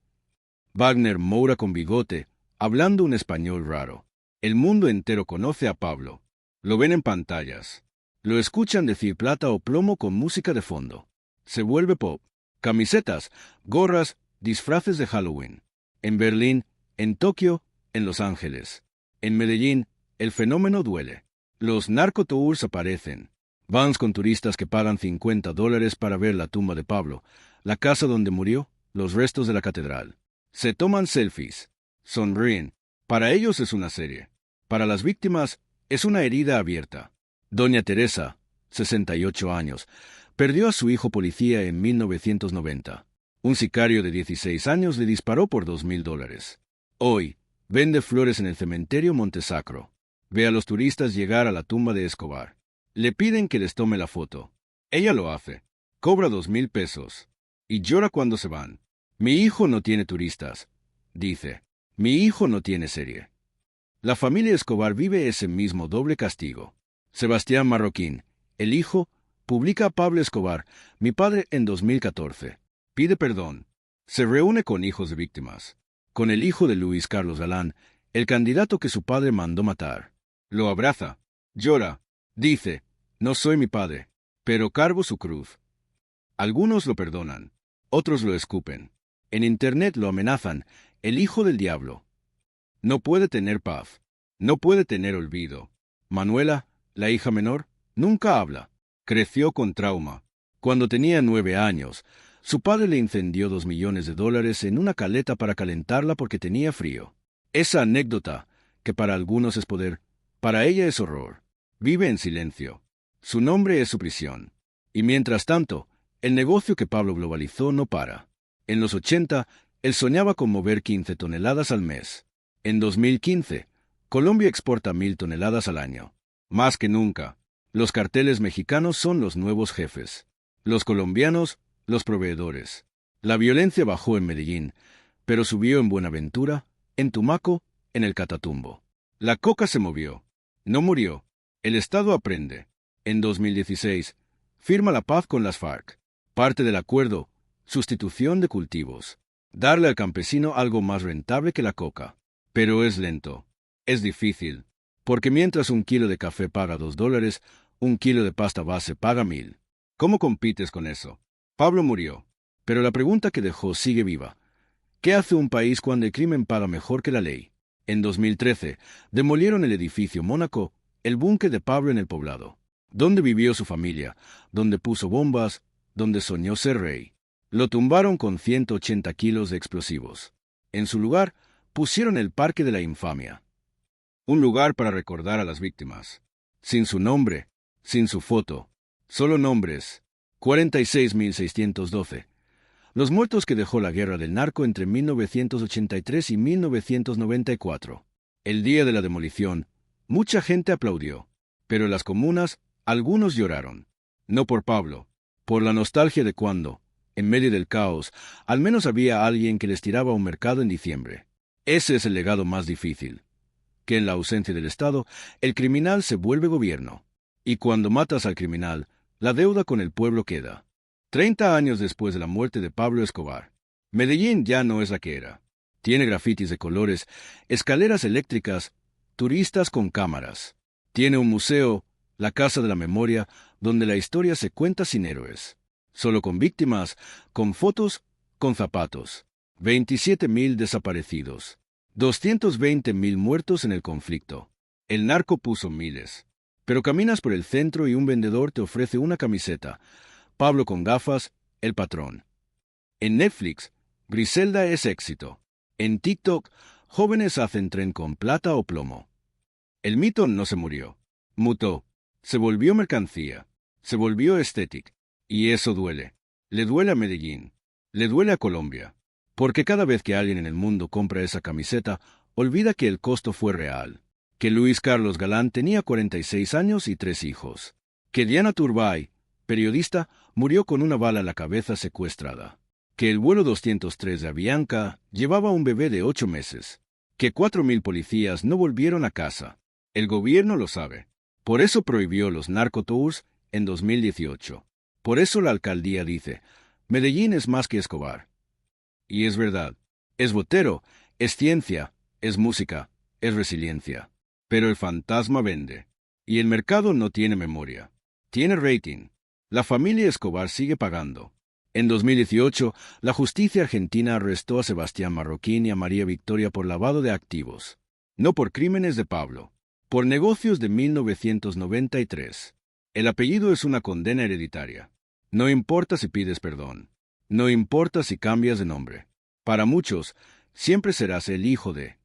Wagner Moura con bigote, hablando un español raro. El mundo entero conoce a Pablo. Lo ven en pantallas. Lo escuchan decir plata o plomo con música de fondo. Se vuelve pop. Camisetas, gorras, disfraces de Halloween. En Berlín, en Tokio, en Los Ángeles. En Medellín, el fenómeno duele. Los narcotours aparecen. Vans con turistas que pagan $50 para ver la tumba de Pablo, la casa donde murió, los restos de la catedral. Se toman selfies. Sonríen. Para ellos es una serie. Para las víctimas, es una herida abierta. Doña Teresa, 68 años, perdió a su hijo policía en 1990. Un sicario de 16 años le disparó por $2,000. Hoy, vende flores en el cementerio Montesacro. Ve a los turistas llegar a la tumba de Escobar. Le piden que les tome la foto. Ella lo hace. Cobra $2,000. Y llora cuando se van. Mi hijo no tiene turistas, dice. Mi hijo no tiene serie. La familia Escobar vive ese mismo doble castigo. Sebastián Marroquín, el hijo, publica a Pablo Escobar, mi padre, en 2014. Pide perdón. Se reúne con hijos de víctimas. Con el hijo de Luis Carlos Galán, el candidato que su padre mandó matar. Lo abraza. Llora. Dice, no soy mi padre, pero cargo su cruz. Algunos lo perdonan. Otros lo escupen. En Internet lo amenazan, el hijo del diablo. No puede tener paz. No puede tener olvido. Manuela, la hija menor, nunca habla. Creció con trauma. Cuando tenía 9 años, su padre le incendió $2 millones en una caleta para calentarla porque tenía frío. Esa anécdota, que para algunos es poder, para ella es horror. Vive en silencio. Su nombre es su prisión. Y mientras tanto, el negocio que Pablo globalizó no para. En los 80, él soñaba con mover 15 toneladas al mes. En 2015, Colombia exporta 1,000 toneladas al año. Más que nunca, los carteles mexicanos son los nuevos jefes. Los colombianos, los proveedores. La violencia bajó en Medellín, pero subió en Buenaventura, en Tumaco, en el Catatumbo. La coca se movió. No murió. El Estado aprende. En 2016, firma la paz con las FARC. Parte del acuerdo, sustitución de cultivos. Darle al campesino algo más rentable que la coca. Pero es lento. Es difícil. Porque mientras un kilo de café paga $2, un kilo de pasta base paga 1,000. ¿Cómo compites con eso? Pablo murió. Pero la pregunta que dejó sigue viva. ¿Qué hace un país cuando el crimen paga mejor que la ley? En 2013, demolieron el edificio Mónaco, el búnker de Pablo en el poblado. Donde vivió su familia, donde puso bombas, donde soñó ser rey. Lo tumbaron con 180 kilos de explosivos. En su lugar, pusieron el Parque de la Infamia. Un lugar para recordar a las víctimas. Sin su nombre, sin su foto. Solo nombres. 46.612. Los muertos que dejó la guerra del narco entre 1983 y 1994. El día de la demolición, mucha gente aplaudió. Pero en las comunas, algunos lloraron. No por Pablo. Por la nostalgia de cuando, en medio del caos, al menos había alguien que les tiraba un mercado en diciembre. Ese es el legado más difícil. Que en la ausencia del Estado, el criminal se vuelve gobierno. Y cuando matas al criminal, la deuda con el pueblo queda. 30 años después de la muerte de Pablo Escobar, Medellín ya no es la que era. Tiene grafitis de colores, escaleras eléctricas, turistas con cámaras. Tiene un museo, la Casa de la Memoria, donde la historia se cuenta sin héroes. Solo con víctimas, con fotos, con zapatos. 27,000 desaparecidos. 220,000 muertos en el conflicto. El narco puso miles. Pero caminas por el centro y un vendedor te ofrece una camiseta. Pablo con gafas, el patrón. En Netflix, Griselda es éxito. En TikTok, jóvenes hacen tren con plata o plomo. El mito no se murió. Mutó. Se volvió mercancía. Se volvió estética. Y eso duele. Le duele a Medellín. Le duele a Colombia. Porque cada vez que alguien en el mundo compra esa camiseta, olvida que el costo fue real. Que Luis Carlos Galán tenía 46 años y 3 hijos. Que Diana Turbay, periodista, murió con una bala en la cabeza secuestrada. Que el vuelo 203 de Avianca llevaba un bebé de 8 meses. Que 4,000 policías no volvieron a casa. El gobierno lo sabe. Por eso prohibió los narcotours en 2018. Por eso la alcaldía dice, Medellín es más que Escobar. Y es verdad. Es botero, es ciencia, es música, es resiliencia. Pero el fantasma vende. Y el mercado no tiene memoria. Tiene rating. La familia Escobar sigue pagando. En 2018, la justicia argentina arrestó a Sebastián Marroquín y a María Victoria por lavado de activos. No por crímenes de Pablo. Por negocios de 1993. El apellido es una condena hereditaria. No importa si pides perdón. No importa si cambias de nombre. Para muchos, siempre serás el hijo de.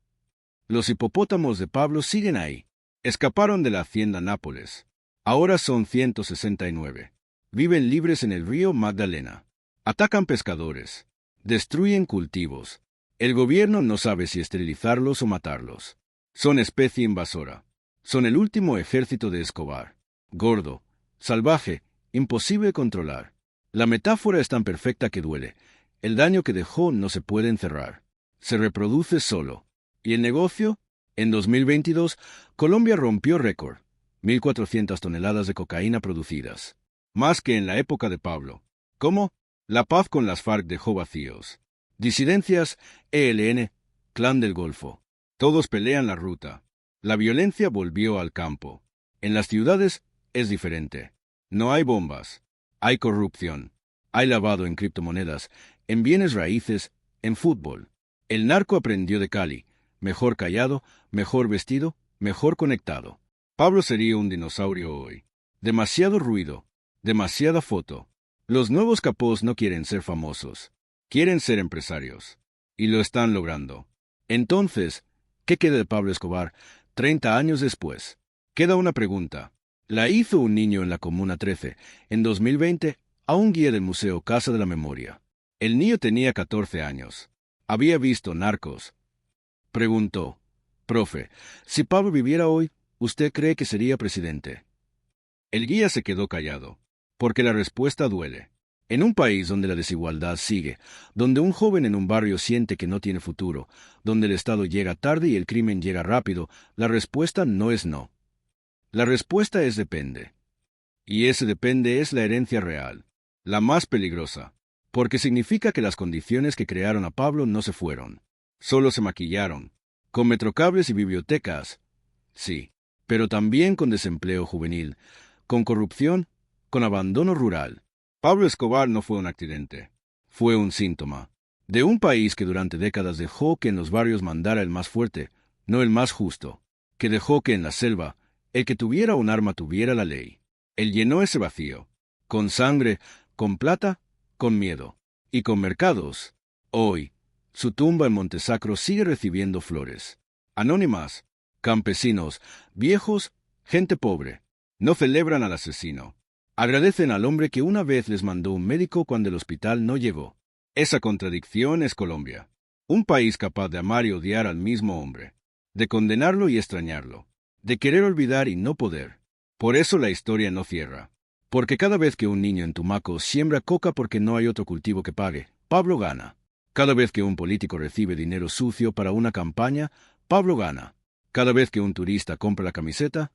Los hipopótamos de Pablo siguen ahí. Escaparon de la hacienda Nápoles. Ahora son 169. Viven libres en el río Magdalena. Atacan pescadores. Destruyen cultivos. El gobierno no sabe si esterilizarlos o matarlos. Son especie invasora. Son el último ejército de Escobar. Gordo, salvaje, imposible de controlar. La metáfora es tan perfecta que duele. El daño que dejó no se puede encerrar. Se reproduce solo. ¿Y el negocio? En 2022, Colombia rompió récord. 1.400 toneladas de cocaína producidas. Más que en la época de Pablo. ¿Cómo? La paz con las FARC dejó vacíos. Disidencias, ELN, Clan del Golfo. Todos pelean la ruta. La violencia volvió al campo. En las ciudades es diferente. No hay bombas. Hay corrupción. Hay lavado en criptomonedas, en bienes raíces, en fútbol. El narco aprendió de Cali. Mejor callado, mejor vestido, mejor conectado. Pablo sería un dinosaurio hoy. Demasiado ruido. Demasiada foto. Los nuevos capós no quieren ser famosos. Quieren ser empresarios. Y lo están logrando. Entonces, ¿qué queda de Pablo Escobar 30 años después? Queda una pregunta. La hizo un niño en la Comuna 13, en 2020, a un guía del Museo Casa de la Memoria. El niño tenía 14 años. Había visto Narcos. Preguntó, profe, si Pablo viviera hoy, ¿usted cree que sería presidente? El guía se quedó callado, porque la respuesta duele. En un país donde la desigualdad sigue, donde un joven en un barrio siente que no tiene futuro, donde el Estado llega tarde y el crimen llega rápido, la respuesta no es no. La respuesta es depende. Y ese depende es la herencia real, la más peligrosa, porque significa que las condiciones que crearon a Pablo no se fueron, solo se maquillaron, con metrocables y bibliotecas, sí, pero también con desempleo juvenil, con corrupción, con abandono rural. Pablo Escobar no fue un accidente, fue un síntoma de un país que durante décadas dejó que en los barrios mandara el más fuerte, no el más justo, que dejó que en la selva el que tuviera un arma tuviera la ley. Él llenó ese vacío, con sangre, con plata, con miedo, y con mercados. Hoy, su tumba en Montesacro sigue recibiendo flores. Anónimas, campesinos, viejos, gente pobre, no celebran al asesino. Agradecen al hombre que una vez les mandó un médico cuando el hospital no llegó. Esa contradicción es Colombia. Un país capaz de amar y odiar al mismo hombre, de condenarlo y extrañarlo, de querer olvidar y no poder. Por eso la historia no cierra. Porque cada vez que un niño en Tumaco siembra coca porque no hay otro cultivo que pague, Pablo gana. Cada vez que un político recibe dinero sucio para una campaña, Pablo gana. Cada vez que un turista compra la camiseta,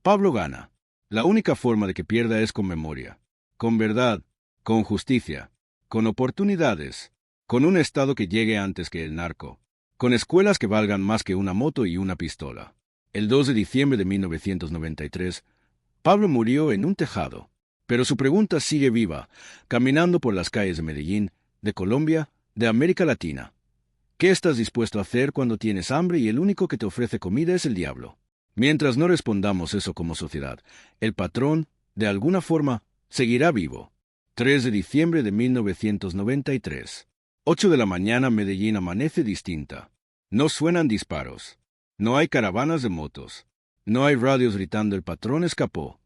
Pablo gana. La única forma de que pierda es con memoria, con verdad, con justicia, con oportunidades, con un Estado que llegue antes que el narco, con escuelas que valgan más que una moto y una pistola. El 2 de diciembre de 1993, Pablo murió en un tejado, pero su pregunta sigue viva, caminando por las calles de Medellín, de Colombia, de América Latina. ¿Qué estás dispuesto a hacer cuando tienes hambre y el único que te ofrece comida es el diablo? Mientras no respondamos eso como sociedad, el patrón, de alguna forma, seguirá vivo. 3 de diciembre de 1993. 8 de la mañana Medellín amanece distinta. No suenan disparos. No hay caravanas de motos. No hay radios gritando el patrón escapó.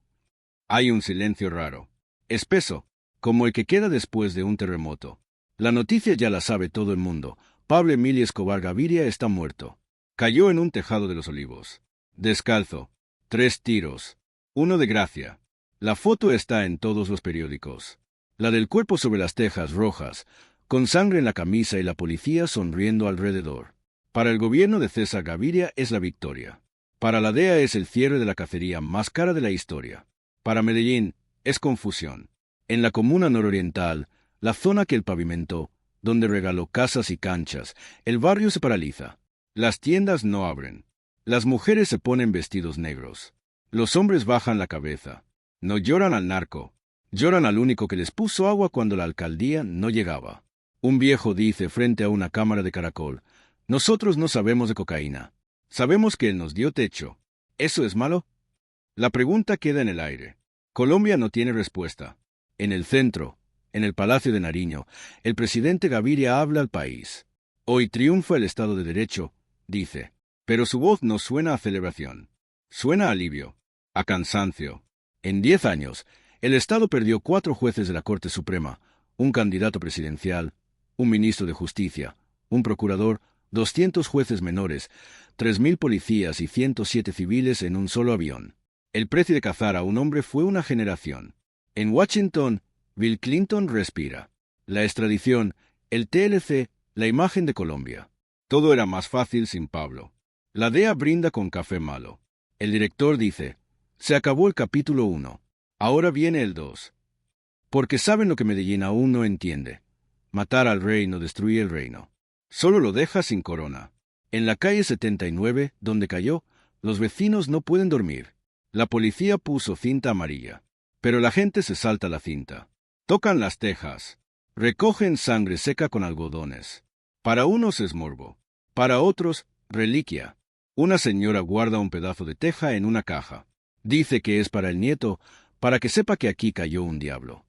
Hay un silencio raro, espeso, como el que queda después de un terremoto. La noticia ya la sabe todo el mundo. Pablo Emilio Escobar Gaviria está muerto. Cayó en un tejado de Los Olivos. Descalzo. 3 tiros. 1 de gracia. La foto está en todos los periódicos. La del cuerpo sobre las tejas rojas, con sangre en la camisa y la policía sonriendo alrededor. Para el gobierno de César Gaviria es la victoria. Para la DEA es el cierre de la cacería más cara de la historia. Para Medellín es confusión. En la comuna nororiental, la zona que él pavimentó, donde regaló casas y canchas, el barrio se paraliza. Las tiendas no abren. Las mujeres se ponen vestidos negros. Los hombres bajan la cabeza. No lloran al narco. Lloran al único que les puso agua cuando la alcaldía no llegaba. Un viejo dice frente a una cámara de caracol: nosotros no sabemos de cocaína. Sabemos que él nos dio techo. ¿Eso es malo? La pregunta queda en el aire. Colombia no tiene respuesta. En el centro, en el Palacio de Nariño, el presidente Gaviria habla al país. Hoy triunfa el Estado de Derecho, dice. Pero su voz no suena a celebración. Suena a alivio, a cansancio. En 10 años, el Estado perdió 4 jueces de la Corte Suprema, un candidato presidencial, un ministro de Justicia, un procurador, 200 jueces menores, 3.000 policías y 107 civiles en un solo avión. El precio de cazar a un hombre fue una generación. En Washington, Bill Clinton respira. La extradición, el TLC, la imagen de Colombia. Todo era más fácil sin Pablo. La DEA brinda con café malo. El director dice: se acabó el capítulo 1. Ahora viene el 2. Porque saben lo que Medellín aún no entiende. Matar al rey no destruye el reino. Solo lo deja sin corona. En la calle 79, donde cayó, los vecinos no pueden dormir. La policía puso cinta amarilla. Pero la gente se salta la cinta. Tocan las tejas. Recogen sangre seca con algodones. Para unos es morbo. Para otros, reliquia. Una señora guarda un pedazo de teja en una caja. Dice que es para el nieto, para que sepa que aquí cayó un diablo.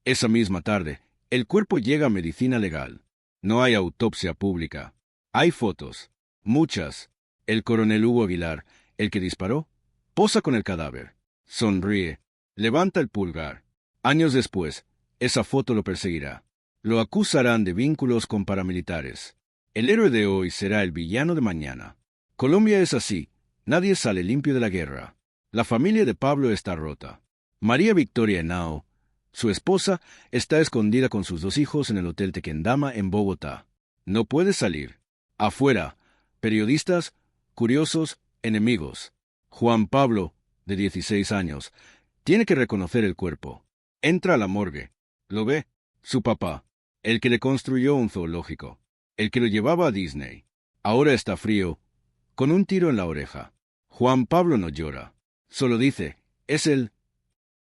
Esa misma tarde, el cuerpo llega a medicina legal. No hay autopsia pública. Hay fotos. Muchas. El coronel Hugo Aguilar, el que disparó, posa con el cadáver. Sonríe. Levanta el pulgar. Años después, esa foto lo perseguirá. Lo acusarán de vínculos con paramilitares. El héroe de hoy será el villano de mañana. Colombia es así. Nadie sale limpio de la guerra. La familia de Pablo está rota. María Victoria Henao, su esposa, está escondida con sus 2 hijos en el Hotel Tequendama en Bogotá. No puede salir. Afuera, periodistas, curiosos, enemigos. Juan Pablo, de 16 años, tiene que reconocer el cuerpo. Entra a la morgue. Lo ve. Su papá, el que le construyó un zoológico, el que lo llevaba a Disney. Ahora está frío, con un tiro en la oreja. Juan Pablo no llora. Solo dice: es él.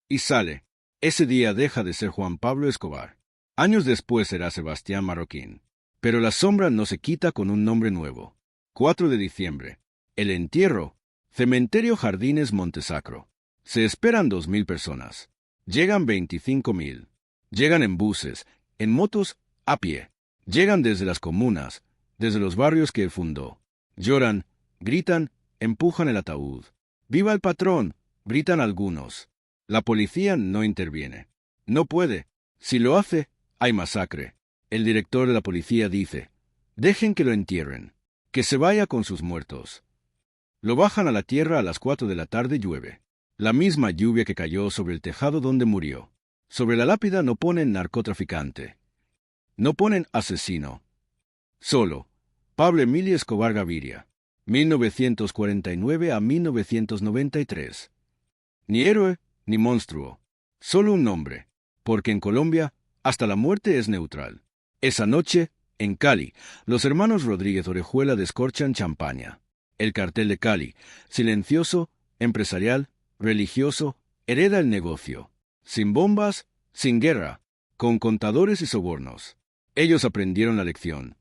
Y sale. Ese día deja de ser Juan Pablo Escobar. Años después será Sebastián Marroquín. Pero la sombra no se quita con un nombre nuevo. 4 de diciembre. El entierro. Cementerio Jardines Montesacro. Se esperan 2.000 personas. Llegan 25.000. Llegan en buses, en motos, a pie. Llegan desde las comunas, desde los barrios que él fundó. Lloran, gritan, empujan el ataúd. ¡Viva el patrón!, gritan algunos. La policía no interviene. No puede. Si lo hace, hay masacre. El director de la policía dice: dejen que lo entierren, que se vaya con sus muertos. Lo bajan a la tierra a las 4 de la tarde. Llueve. La misma lluvia que cayó sobre el tejado donde murió. Sobre la lápida no ponen narcotraficante. No ponen asesino. Solo Pablo Emilio Escobar Gaviria, 1949 a 1993. Ni héroe, ni monstruo. Solo un nombre. Porque en Colombia, hasta la muerte es neutral. Esa noche, en Cali, los hermanos Rodríguez Orejuela descorchan champaña. El cartel de Cali, silencioso, empresarial, religioso, hereda el negocio. Sin bombas, sin guerra, con contadores y sobornos. Ellos aprendieron la lección.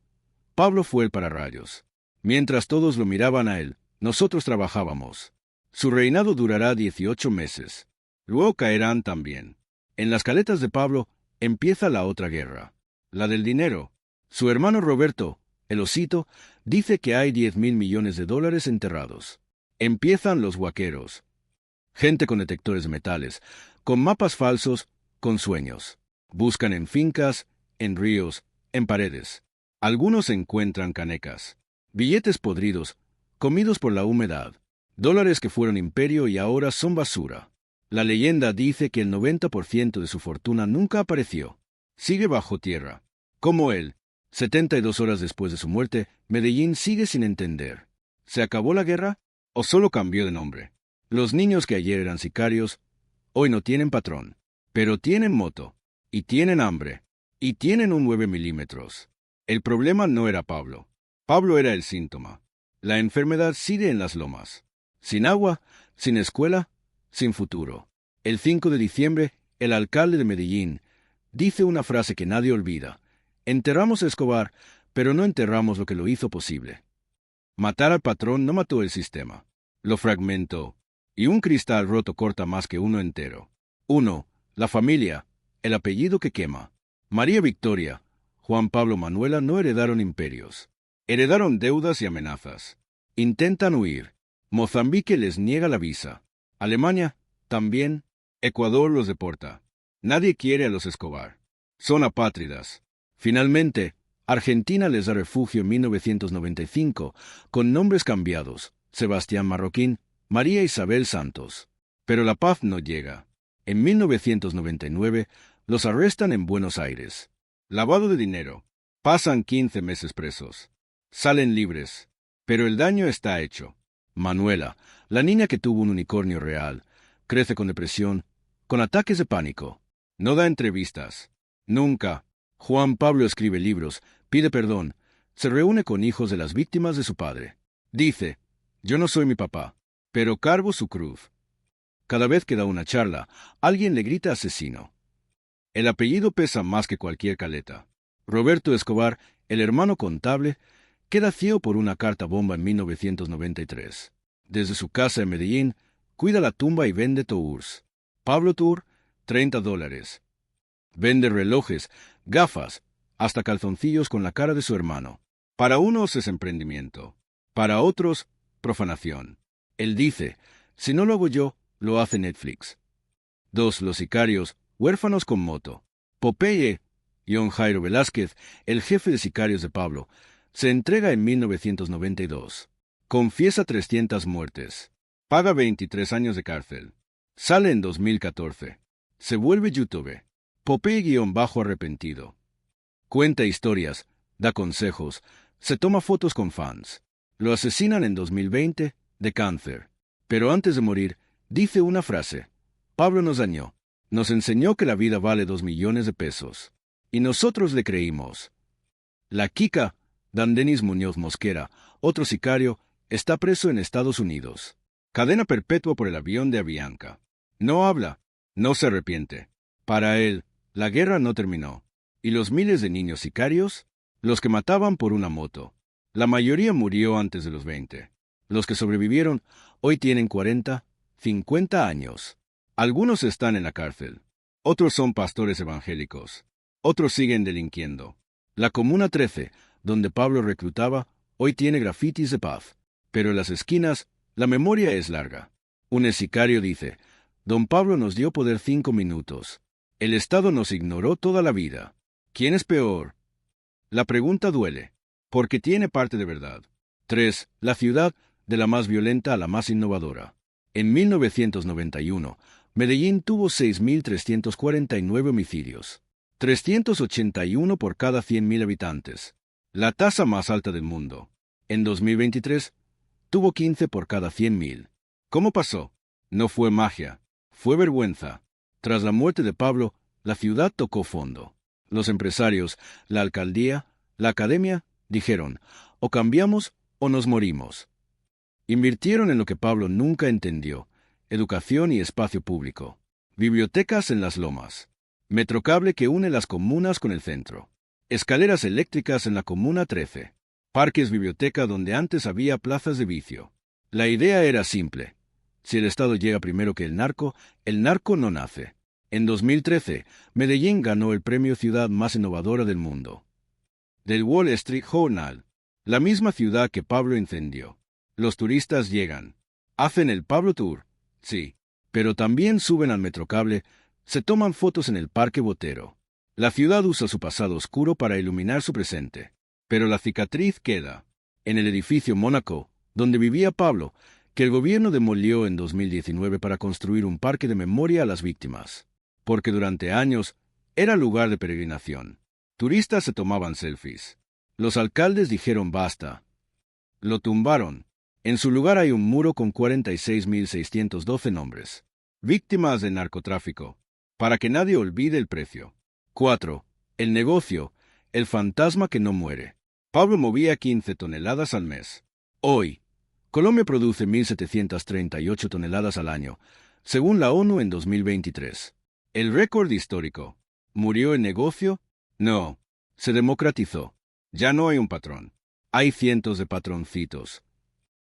Pablo fue el pararrayos. Mientras todos lo miraban a él, nosotros trabajábamos. Su reinado durará 18 meses. Luego caerán también. En las caletas de Pablo empieza la otra guerra. La del dinero. Su hermano Roberto, el osito, dice que hay 10.000 millones de dólares enterrados. Empiezan los huaqueros. Gente con detectores de metales, con mapas falsos, con sueños. Buscan en fincas, en ríos, en paredes. Algunos encuentran canecas, billetes podridos, comidos por la humedad, dólares que fueron imperio y ahora son basura. La leyenda dice que el 90% de su fortuna nunca apareció. Sigue bajo tierra. Como él, 72 horas después de su muerte, Medellín sigue sin entender. ¿Se acabó la guerra o solo cambió de nombre? Los niños que ayer eran sicarios, hoy no tienen patrón, pero tienen moto, y tienen hambre, Y tienen un 9 milímetros. El problema no era Pablo. Pablo era el síntoma. La enfermedad sigue en las lomas. Sin agua, sin escuela, sin futuro. El 5 de diciembre, el alcalde de Medellín dice una frase que nadie olvida. Enterramos a Escobar, pero no enterramos lo que lo hizo posible. Matar al patrón no mató el sistema. Lo fragmentó. Y un cristal roto corta más que uno entero. 1. La familia, el apellido que quema. María Victoria, Juan Pablo Manuela no heredaron imperios. Heredaron deudas y amenazas. Intentan huir. Mozambique les niega la visa. Alemania, también. Ecuador los deporta. Nadie quiere a los Escobar. Son apátridas. Finalmente, Argentina les da refugio en 1995, con nombres cambiados: Sebastián Marroquín, María Isabel Santos. Pero la paz no llega. En 1999, los arrestan en Buenos Aires. Lavado de dinero. Pasan 15 meses presos. Salen libres. Pero el daño está hecho. Manuela, la niña que tuvo un unicornio real, crece con depresión, con ataques de pánico. No da entrevistas. Nunca. Juan Pablo escribe libros, pide perdón, se reúne con hijos de las víctimas de su padre. Dice: yo no soy mi papá, pero cargo su cruz. Cada vez que da una charla, alguien le grita asesino. El apellido pesa más que cualquier caleta. Roberto Escobar, el hermano contable, queda ciego por una carta bomba en 1993. Desde su casa en Medellín, cuida la tumba y vende tours. Pablo Tour, $30. Vende relojes, gafas, hasta calzoncillos con la cara de su hermano. Para unos es emprendimiento, para otros, profanación. Él dice: si no lo hago yo, lo hace Netflix. 2. Los sicarios, huérfanos con moto. Popeye, John Jairo Velázquez, el jefe de sicarios de Pablo, se entrega en 1992. Confiesa 300 muertes. Paga 23 años de cárcel. Sale en 2014. Se vuelve youtuber. Popeye-arrepentido. Cuenta historias, da consejos, se toma fotos con fans. Lo asesinan en 2020 de cáncer. Pero antes de morir, dice una frase: Pablo nos dañó. Nos enseñó que la vida vale 2 millones de pesos. Y nosotros le creímos. La Kika, Dan Denis Muñoz Mosquera, otro sicario, está preso en Estados Unidos. Cadena perpetua por el avión de Avianca. No habla, no se arrepiente. Para él, la guerra no terminó. ¿Y los miles de niños sicarios? Los que mataban por una moto. La mayoría murió antes de los 20. Los que sobrevivieron hoy tienen 40, 50 años. Algunos están en la cárcel. Otros son pastores evangélicos. Otros siguen delinquiendo. La Comuna 13, donde Pablo reclutaba, hoy tiene grafitis de paz. Pero en las esquinas, la memoria es larga. Un sicario dice: don Pablo nos dio poder 5 minutos. El Estado nos ignoró toda la vida. ¿Quién es peor? La pregunta duele, porque tiene parte de verdad. 3. La ciudad, de la más violenta a la más innovadora. En 1991, Medellín tuvo 6.349 homicidios. 381 por cada 100.000 habitantes. La tasa más alta del mundo. En 2023, tuvo 15 por cada 100.000. ¿Cómo pasó? No fue magia, fue vergüenza. Tras la muerte de Pablo, la ciudad tocó fondo. Los empresarios, la alcaldía, la academia, dijeron: o cambiamos o nos morimos. Invirtieron en lo que Pablo nunca entendió: educación y espacio público. Bibliotecas en las lomas. Metrocable que une las comunas con el centro. Escaleras eléctricas en la Comuna 13. Parques biblioteca donde antes había plazas de vicio. La idea era simple: si el Estado llega primero que el narco no nace. En 2013, Medellín ganó el premio Ciudad Más Innovadora del Mundo. Del Wall Street Journal. La misma ciudad que Pablo incendió. Los turistas llegan. Hacen el Pablo Tour, sí, pero también suben al Metrocable, se toman fotos en el Parque Botero. La ciudad usa su pasado oscuro para iluminar su presente. Pero la cicatriz queda. En el edificio Mónaco, donde vivía Pablo, que el gobierno demolió en 2019 para construir un parque de memoria a las víctimas. Porque durante años era lugar de peregrinación. Turistas se tomaban selfies. Los alcaldes dijeron basta. Lo tumbaron. En su lugar hay un muro con 46.612 nombres. Víctimas de narcotráfico. Para que nadie olvide el precio. 4. El negocio, el fantasma que no muere. Pablo movía 15 toneladas al mes. Hoy, Colombia produce 1.738 toneladas al año, según la ONU en 2023. El récord histórico. ¿Murió el negocio? No. Se democratizó. Ya no hay un patrón. Hay cientos de patroncitos.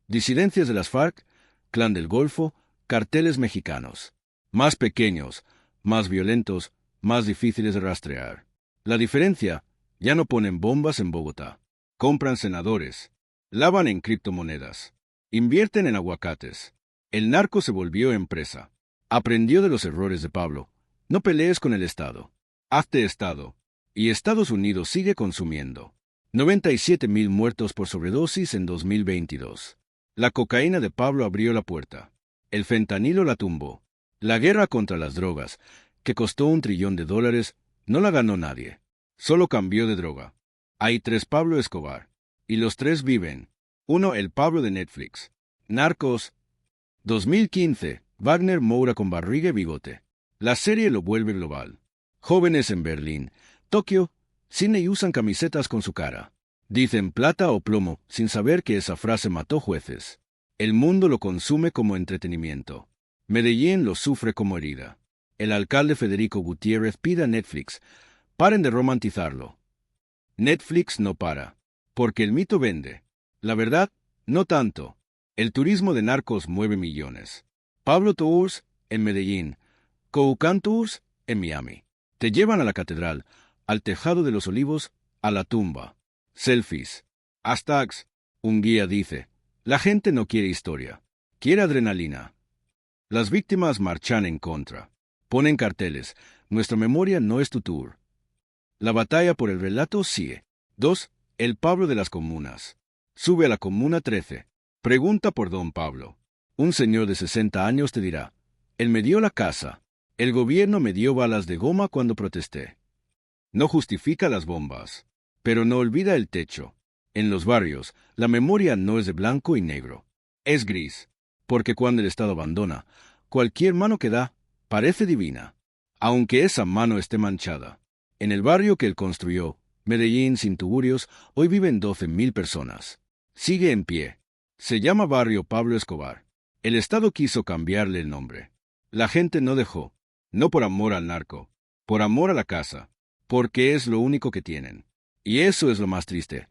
Disidencias de las FARC, Clan del Golfo, carteles mexicanos. Más pequeños, más violentos, más difíciles de rastrear. La diferencia, ya no ponen bombas en Bogotá. Compran senadores. Lavan en criptomonedas. Invierten en aguacates. El narco se volvió empresa. Aprendió de los errores de Pablo. No pelees con el Estado. Hazte Estado. Y Estados Unidos sigue consumiendo. 97.000 muertos por sobredosis en 2022. La cocaína de Pablo abrió la puerta. El fentanilo la tumbó. La guerra contra las drogas, que costó $1 trillón, no la ganó nadie. Solo cambió de droga. Hay 3 Pablo Escobar. Y los 3 viven. 1. El Pablo de Netflix. Narcos. 2015. Wagner Moura con barriga y bigote. La serie lo vuelve global. Jóvenes en Berlín, Tokio, cine y usan camisetas con su cara. Dicen plata o plomo, sin saber que esa frase mató jueces. El mundo lo consume como entretenimiento. Medellín lo sufre como herida. El alcalde Federico Gutiérrez pide a Netflix: paren de romantizarlo. Netflix no para. Porque el mito vende. La verdad, no tanto. El turismo de narcos mueve millones. Pablo Tours, en Medellín. Coucan Tours, en Miami. Te llevan a la catedral, al tejado de los olivos, a la tumba. Selfies. Hashtags. Un guía dice: la gente no quiere historia. Quiere adrenalina. Las víctimas marchan en contra. Ponen carteles: nuestra memoria no es tu tour. La batalla por el relato sigue. 2. El Pablo de las comunas. Sube a la comuna 13. Pregunta por don Pablo. Un señor de 60 años te dirá: él me dio la casa. El gobierno me dio balas de goma cuando protesté. No justifica las bombas, pero no olvida el techo. En los barrios, la memoria no es de blanco y negro. Es gris, porque cuando el Estado abandona, cualquier mano que da parece divina, aunque esa mano esté manchada. En el barrio que él construyó, Medellín sin tugurios, hoy viven 12.000 personas. Sigue en pie. Se llama Barrio Pablo Escobar. El Estado quiso cambiarle el nombre. La gente no dejó. No por amor al narco, por amor a la casa, porque es lo único que tienen. Y eso es lo más triste,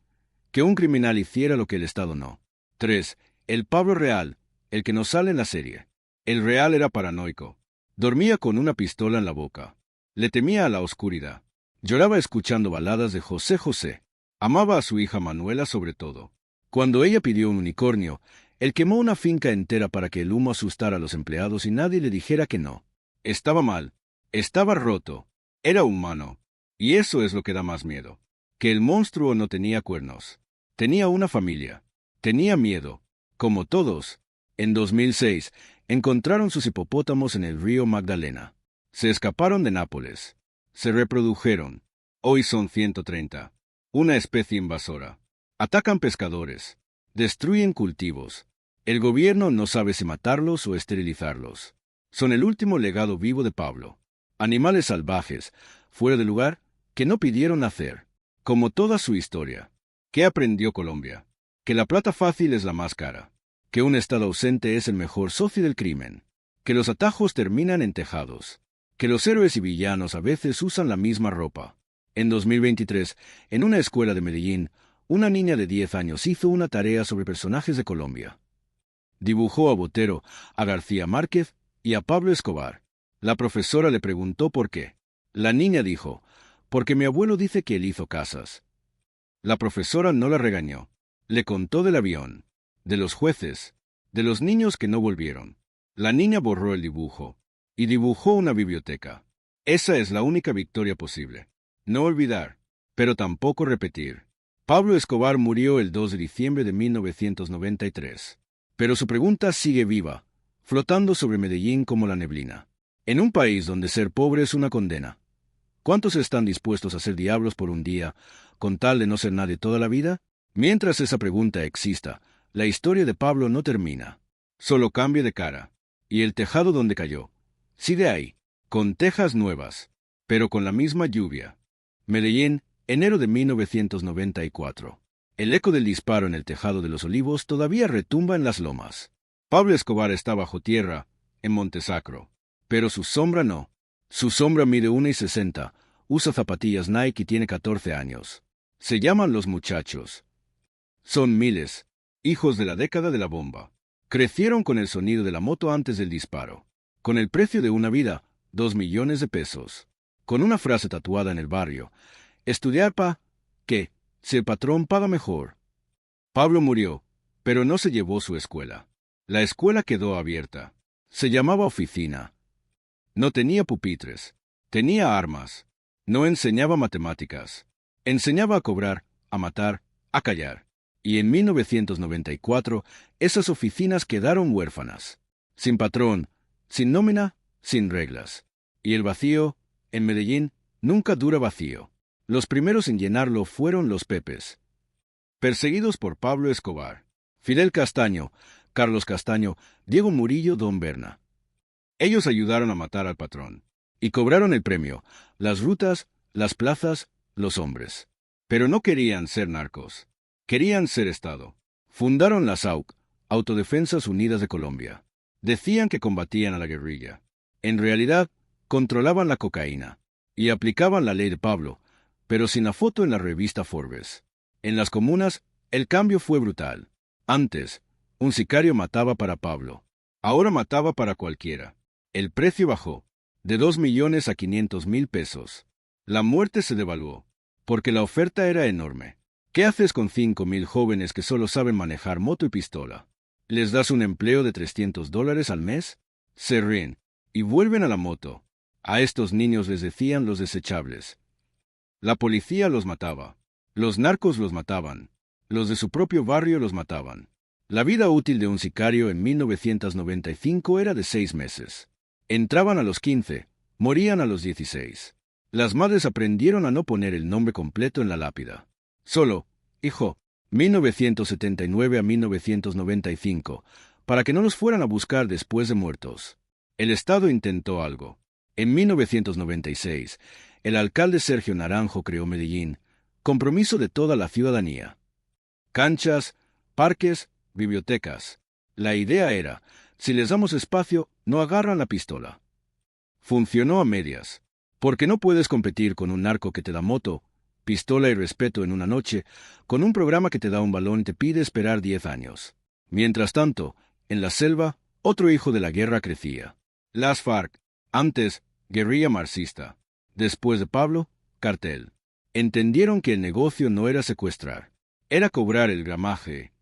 que un criminal hiciera lo que el Estado no. 3. El Pablo real, el que no sale en la serie. El real era paranoico. Dormía con una pistola en la boca. Le temía a la oscuridad. Lloraba escuchando baladas de José José. Amaba a su hija Manuela sobre todo. Cuando ella pidió un unicornio, él quemó una finca entera para que el humo asustara a los empleados y nadie le dijera que no. Estaba mal, estaba roto, era humano, y eso es lo que da más miedo, que el monstruo no tenía cuernos, tenía una familia, tenía miedo, como todos. En 2006, encontraron sus hipopótamos en el río Magdalena. Se escaparon de Nápoles, se reprodujeron, hoy son 130, una especie invasora. Atacan pescadores, destruyen cultivos. El gobierno no sabe si matarlos o esterilizarlos. Son el último legado vivo de Pablo. Animales salvajes, fuera de lugar, que no pidieron nacer. Como toda su historia. ¿Qué aprendió Colombia? Que la plata fácil es la más cara. Que un Estado ausente es el mejor socio del crimen. Que los atajos terminan en tejados. Que los héroes y villanos a veces usan la misma ropa. En 2023, en una escuela de Medellín, una niña de 10 años hizo una tarea sobre personajes de Colombia. Dibujó a Botero, a García Márquez y a Pablo Escobar. La profesora le preguntó por qué. La niña dijo: porque mi abuelo dice que él hizo casas. La profesora no la regañó. Le contó del avión, de los jueces, de los niños que no volvieron. La niña borró el dibujo y dibujó una biblioteca. Esa es la única victoria posible. No olvidar, pero tampoco repetir. Pablo Escobar murió el 2 de diciembre de 1993. Pero su pregunta sigue viva, flotando sobre Medellín como la neblina. En un país donde ser pobre es una condena, ¿cuántos están dispuestos a ser diablos por un día, con tal de no ser nadie toda la vida? Mientras esa pregunta exista, la historia de Pablo no termina. Solo cambia de cara. Y el tejado donde cayó sigue ahí, con tejas nuevas, pero con la misma lluvia. Medellín, enero de 1994. El eco del disparo en el Tejado de los Olivos todavía retumba en las lomas. Pablo Escobar está bajo tierra, en Montesacro. Pero su sombra no. Su sombra mide 1,60, usa zapatillas Nike y tiene 14 años. Se llaman Los Muchachos. Son miles, hijos de la década de la bomba. Crecieron con el sonido de la moto antes del disparo. Con el precio de una vida, 2 millones de pesos. Con una frase tatuada en el barrio: estudiar que, si el patrón paga mejor. Pablo murió, pero no se llevó su escuela. La escuela quedó abierta. Se llamaba oficina. No tenía pupitres. Tenía armas. No enseñaba matemáticas. Enseñaba a cobrar, a matar, a callar. Y en 1994, esas oficinas quedaron huérfanas. Sin patrón, sin nómina, sin reglas. Y el vacío, en Medellín, nunca dura vacío. Los primeros en llenarlo fueron los Pepes. Perseguidos por Pablo Escobar, Fidel Castaño, Carlos Castaño, Diego Murillo, Don Berna. Ellos ayudaron a matar al patrón. Y cobraron el premio, las rutas, las plazas, los hombres. Pero no querían ser narcos. Querían ser Estado. Fundaron las AUC, Autodefensas Unidas de Colombia. Decían que combatían a la guerrilla. En realidad, controlaban la cocaína. Y aplicaban la ley de Pablo, pero sin la foto en la revista Forbes. En las comunas, el cambio fue brutal. Antes, un sicario mataba para Pablo. Ahora mataba para cualquiera. El precio bajó, de 2 millones a 500,000 pesos. La muerte se devaluó, porque la oferta era enorme. ¿Qué haces con 5,000 jóvenes que solo saben manejar moto y pistola? ¿Les das un empleo de $300 al mes? Se ríen, y vuelven a la moto. A estos niños les decían los desechables. La policía los mataba. Los narcos los mataban. Los de su propio barrio los mataban. La vida útil de un sicario en 1995 era de 6 meses. Entraban a los 15, morían a los 16. Las madres aprendieron a no poner el nombre completo en la lápida. Solo, hijo, 1979 a 1995, para que no los fueran a buscar después de muertos. El Estado intentó algo. En 1996, el alcalde Sergio Naranjo creó Medellín, compromiso de toda la ciudadanía. Canchas, parques, bibliotecas. La idea era, si les damos espacio, no agarran la pistola. Funcionó a medias, porque no puedes competir con un narco que te da moto, pistola y respeto en una noche, con un programa que te da un balón y te pide esperar 10 años. Mientras tanto, en la selva, otro hijo de la guerra crecía. Las FARC, antes, guerrilla marxista. Después de Pablo, cartel. Entendieron que el negocio no era secuestrar, era cobrar el gramaje.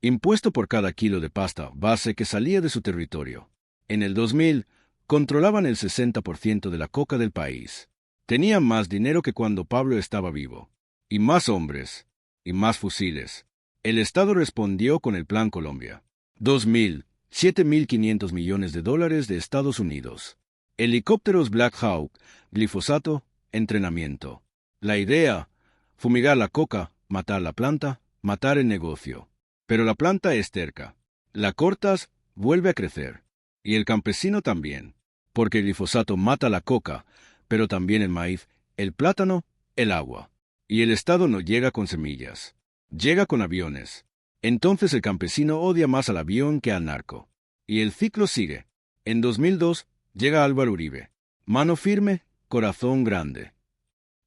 Impuesto por cada kilo de pasta base que salía de su territorio. En el 2000, controlaban el 60% de la coca del país. Tenían más dinero que cuando Pablo estaba vivo. Y más hombres. Y más fusiles. El Estado respondió con el Plan Colombia. 2000, 7.500 millones de dólares de Estados Unidos. Helicópteros Black Hawk, glifosato, entrenamiento. La idea, fumigar la coca, matar la planta, matar el negocio. Pero la planta es terca. La cortas, vuelve a crecer. Y el campesino también. Porque el glifosato mata la coca, pero también el maíz, el plátano, el agua. Y el Estado no llega con semillas. Llega con aviones. Entonces el campesino odia más al avión que al narco. Y el ciclo sigue. En 2002, llega Álvaro Uribe. Mano firme, corazón grande.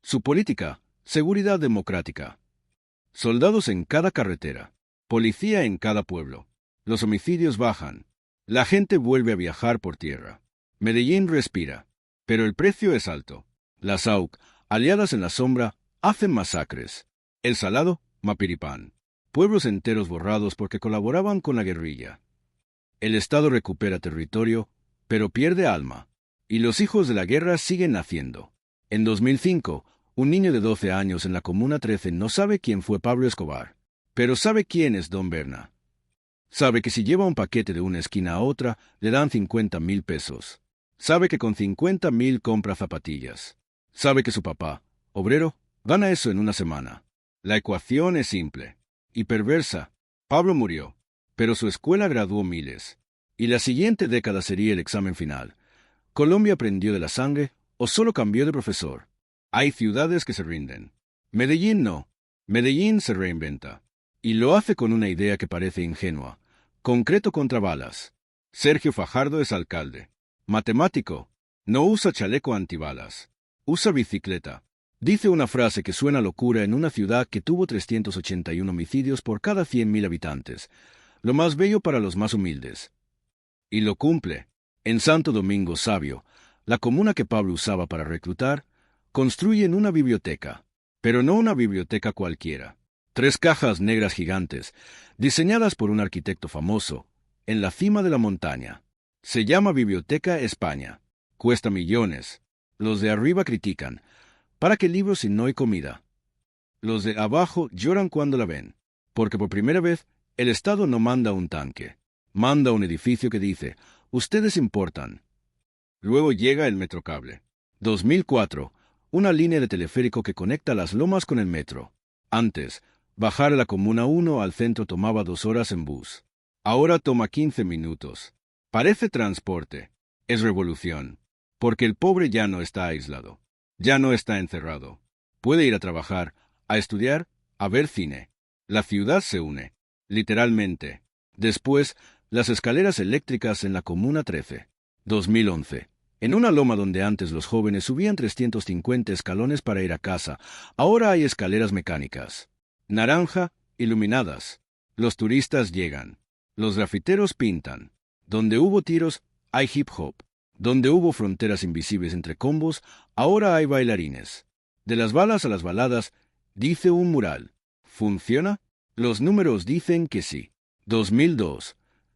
Su política, seguridad democrática. Soldados en cada carretera. Policía en cada pueblo. Los homicidios bajan. La gente vuelve a viajar por tierra. Medellín respira. Pero el precio es alto. Las AUC, aliadas en la sombra, hacen masacres. El Salado, Mapiripán. Pueblos enteros borrados porque colaboraban con la guerrilla. El Estado recupera territorio, pero pierde alma. Y los hijos de la guerra siguen naciendo. En 2005, un niño de 12 años en la Comuna 13 no sabe quién fue Pablo Escobar, pero sabe quién es Don Berna. Sabe que si lleva un paquete de una esquina a otra, le dan 50,000 pesos. Sabe que con 50,000 compra zapatillas. Sabe que su papá, obrero, gana eso en una semana. La ecuación es simple y perversa. Pablo murió, pero su escuela graduó miles. Y la siguiente década sería el examen final. ¿Colombia aprendió de la sangre o solo cambió de profesor? Hay ciudades que se rinden. Medellín no. Medellín se reinventa. Y lo hace con una idea que parece ingenua. Concreto contra balas. Sergio Fajardo es alcalde. Matemático. No usa chaleco antibalas. Usa bicicleta. Dice una frase que suena locura en una ciudad que tuvo 381 homicidios por cada 100.000 habitantes. Lo más bello para los más humildes. Y lo cumple. En Santo Domingo Sabio, la comuna que Pablo usaba para reclutar, construyen una biblioteca. Pero no una biblioteca cualquiera. 3 cajas negras gigantes, diseñadas por un arquitecto famoso, en la cima de la montaña. Se llama Biblioteca España. Cuesta millones. Los de arriba critican. ¿Para qué libros si no hay comida? Los de abajo lloran cuando la ven. Porque por primera vez, el Estado no manda un tanque. Manda un edificio que dice, ustedes importan. Luego llega el Metrocable. 2004. Una línea de teleférico que conecta las lomas con el metro. Antes, bajar a la Comuna 1 al centro tomaba 2 horas en bus. Ahora toma 15 minutos. Parece transporte. Es revolución. Porque el pobre ya no está aislado. Ya no está encerrado. Puede ir a trabajar, a estudiar, a ver cine. La ciudad se une. Literalmente. Después, las escaleras eléctricas en la Comuna 13. 2011. En una loma donde antes los jóvenes subían 350 escalones para ir a casa, ahora hay escaleras mecánicas. Naranja, iluminadas. Los turistas llegan. Los grafiteros pintan. Donde hubo tiros, hay hip hop. Donde hubo fronteras invisibles entre combos, ahora hay bailarines. De las balas a las baladas, dice un mural. ¿Funciona? Los números dicen que sí. 2002.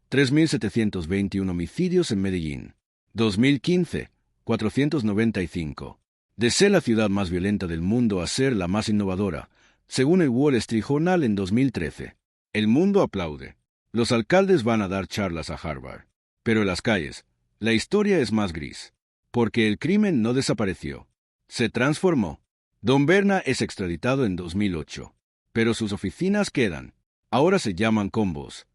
3.721 homicidios en Medellín. 2015. 495. De ser la ciudad más violenta del mundo a ser la más innovadora, según el Wall Street Journal en 2013. El mundo aplaude. Los alcaldes van a dar charlas a Harvard. Pero en las calles, la historia es más gris. Porque el crimen no desapareció. Se transformó. Don Berna es extraditado en 2008. Pero sus oficinas quedan. Ahora se llaman combos.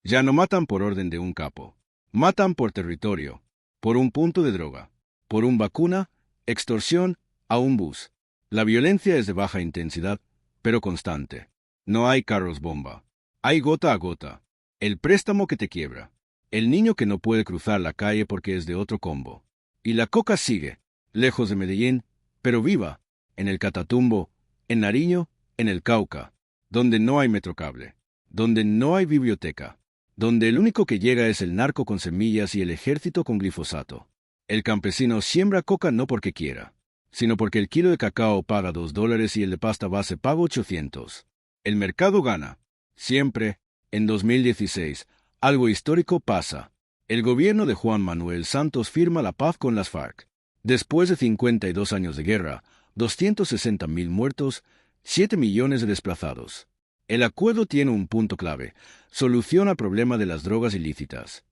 Ya no matan por orden de un capo. Matan por territorio. Por un punto de droga. Por un vacuna, extorsión, a un bus. La violencia es de baja intensidad, pero constante. No hay carros bomba. Hay gota a gota. El préstamo que te quiebra. El niño que no puede cruzar la calle porque es de otro combo. Y la coca sigue, lejos de Medellín, pero viva, en el Catatumbo, en Nariño, en el Cauca, donde no hay metrocable, donde no hay biblioteca, donde el único que llega es el narco con semillas y el ejército con glifosato. El campesino siembra coca no porque quiera, sino porque el kilo de cacao paga $2 y el de pasta base paga 800. El mercado gana. Siempre, en 2016, algo histórico pasa. El gobierno de Juan Manuel Santos firma la paz con las FARC. Después de 52 años de guerra, 260.000 muertos, 7 millones de desplazados. El acuerdo tiene un punto clave: soluciona el problema de las drogas ilícitas.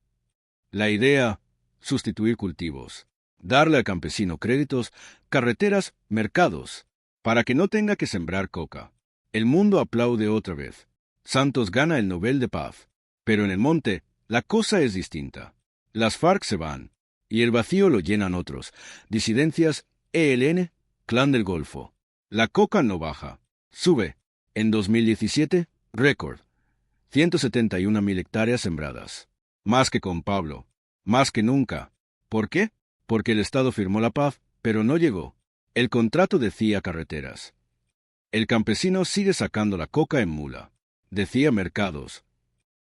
La idea: sustituir cultivos, darle al campesino créditos, carreteras, mercados, para que no tenga que sembrar coca. El mundo aplaude otra vez. Santos gana el Nobel de Paz. Pero en el monte, la cosa es distinta. Las FARC se van, y el vacío lo llenan otros. Disidencias, ELN, Clan del Golfo. La coca no baja. Sube. En 2017, récord. 171.000 hectáreas sembradas. Más que con Pablo. Más que nunca. ¿Por qué? Porque el Estado firmó la paz, pero no llegó. El contrato decía carreteras. El campesino sigue sacando la coca en mula. Decía mercados.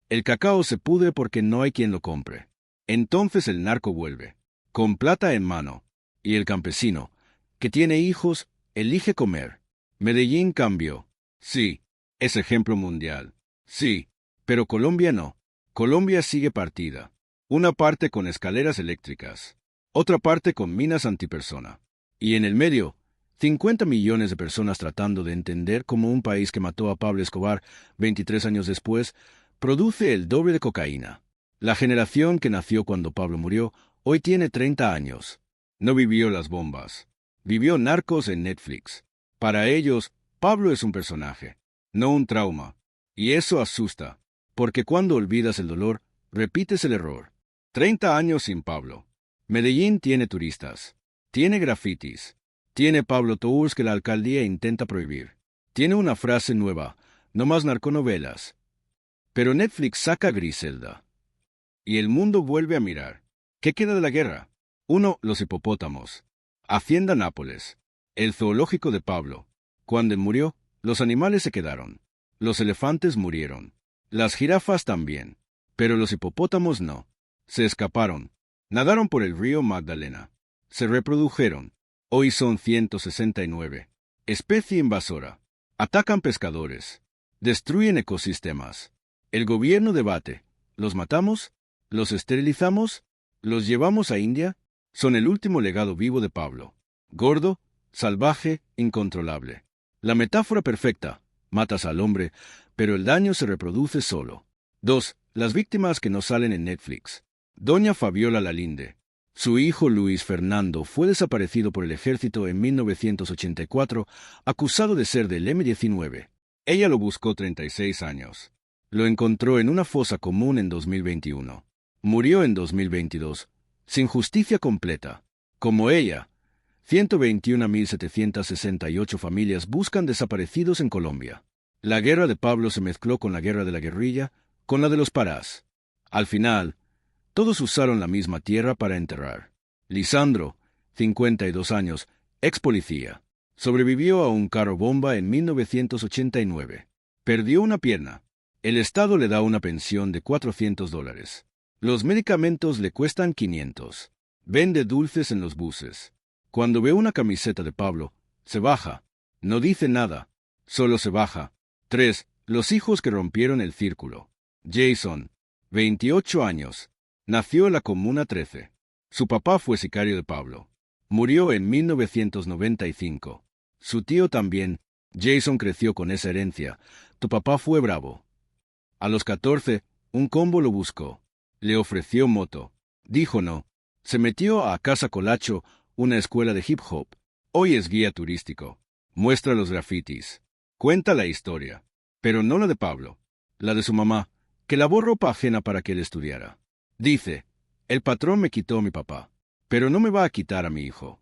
El cacao se pudre porque no hay quien lo compre. Entonces el narco vuelve, con plata en mano. Y el campesino, que tiene hijos, elige comer. Medellín cambió. Sí, es ejemplo mundial. Sí, pero Colombia no. Colombia sigue partida. Una parte con escaleras eléctricas. Otra parte con minas antipersona. Y en el medio, 50 millones de personas tratando de entender cómo un país que mató a Pablo Escobar 23 años después produce el doble de cocaína. La generación que nació cuando Pablo murió hoy tiene 30 años. No vivió las bombas. Vivió Narcos en Netflix. Para ellos, Pablo es un personaje, no un trauma. Y eso asusta, porque cuando olvidas el dolor, repites el error. 30 años sin Pablo. Medellín tiene turistas. Tiene grafitis. Tiene Pablo Tours que la alcaldía intenta prohibir. Tiene una frase nueva, no más narconovelas. Pero Netflix saca Griselda. Y el mundo vuelve a mirar. ¿Qué queda de la guerra? 1. Los hipopótamos. Hacienda Nápoles. El zoológico de Pablo. Cuando murió, los animales se quedaron. Los elefantes murieron. Las jirafas también. Pero los hipopótamos no. Se escaparon. Nadaron por el río Magdalena. Se reprodujeron. Hoy son 169. Especie invasora. Atacan pescadores. Destruyen ecosistemas. El gobierno debate. ¿Los matamos? ¿Los esterilizamos? ¿Los llevamos a India? Son el último legado vivo de Pablo. Gordo, salvaje, incontrolable. La metáfora perfecta. Matas al hombre, pero el daño se reproduce solo. 2. Las víctimas que no salen en Netflix. Doña Fabiola Lalinde. Su hijo Luis Fernando fue desaparecido por el ejército en 1984, acusado de ser del M-19. Ella lo buscó 36 años. Lo encontró en una fosa común en 2021. Murió en 2022, sin justicia completa. Como ella, 121.768 familias buscan desaparecidos en Colombia. La guerra de Pablo se mezcló con la guerra de la guerrilla, con la de los Parás. Al final, todos usaron la misma tierra para enterrar. Lisandro, 52 años, ex policía, sobrevivió a un carro bomba en 1989. Perdió una pierna. El Estado le da una pensión de $400. Los medicamentos le cuestan 500. Vende dulces en los buses. Cuando ve una camiseta de Pablo, se baja. No dice nada. Solo se baja. 3. Los hijos que rompieron el círculo. Jason, 28 años. Nació en la Comuna 13. Su papá fue sicario de Pablo. Murió en 1995. Su tío también. Jason creció con esa herencia. Tu papá fue bravo. A los 14, un combo lo buscó. Le ofreció moto. Dijo no. Se metió a Casa Colacho, una escuela de hip hop. Hoy es guía turístico. Muestra los grafitis. Cuenta la historia. Pero no la de Pablo. La de su mamá, que lavó ropa ajena para que él estudiara. Dice, el patrón me quitó a mi papá, pero no me va a quitar a mi hijo.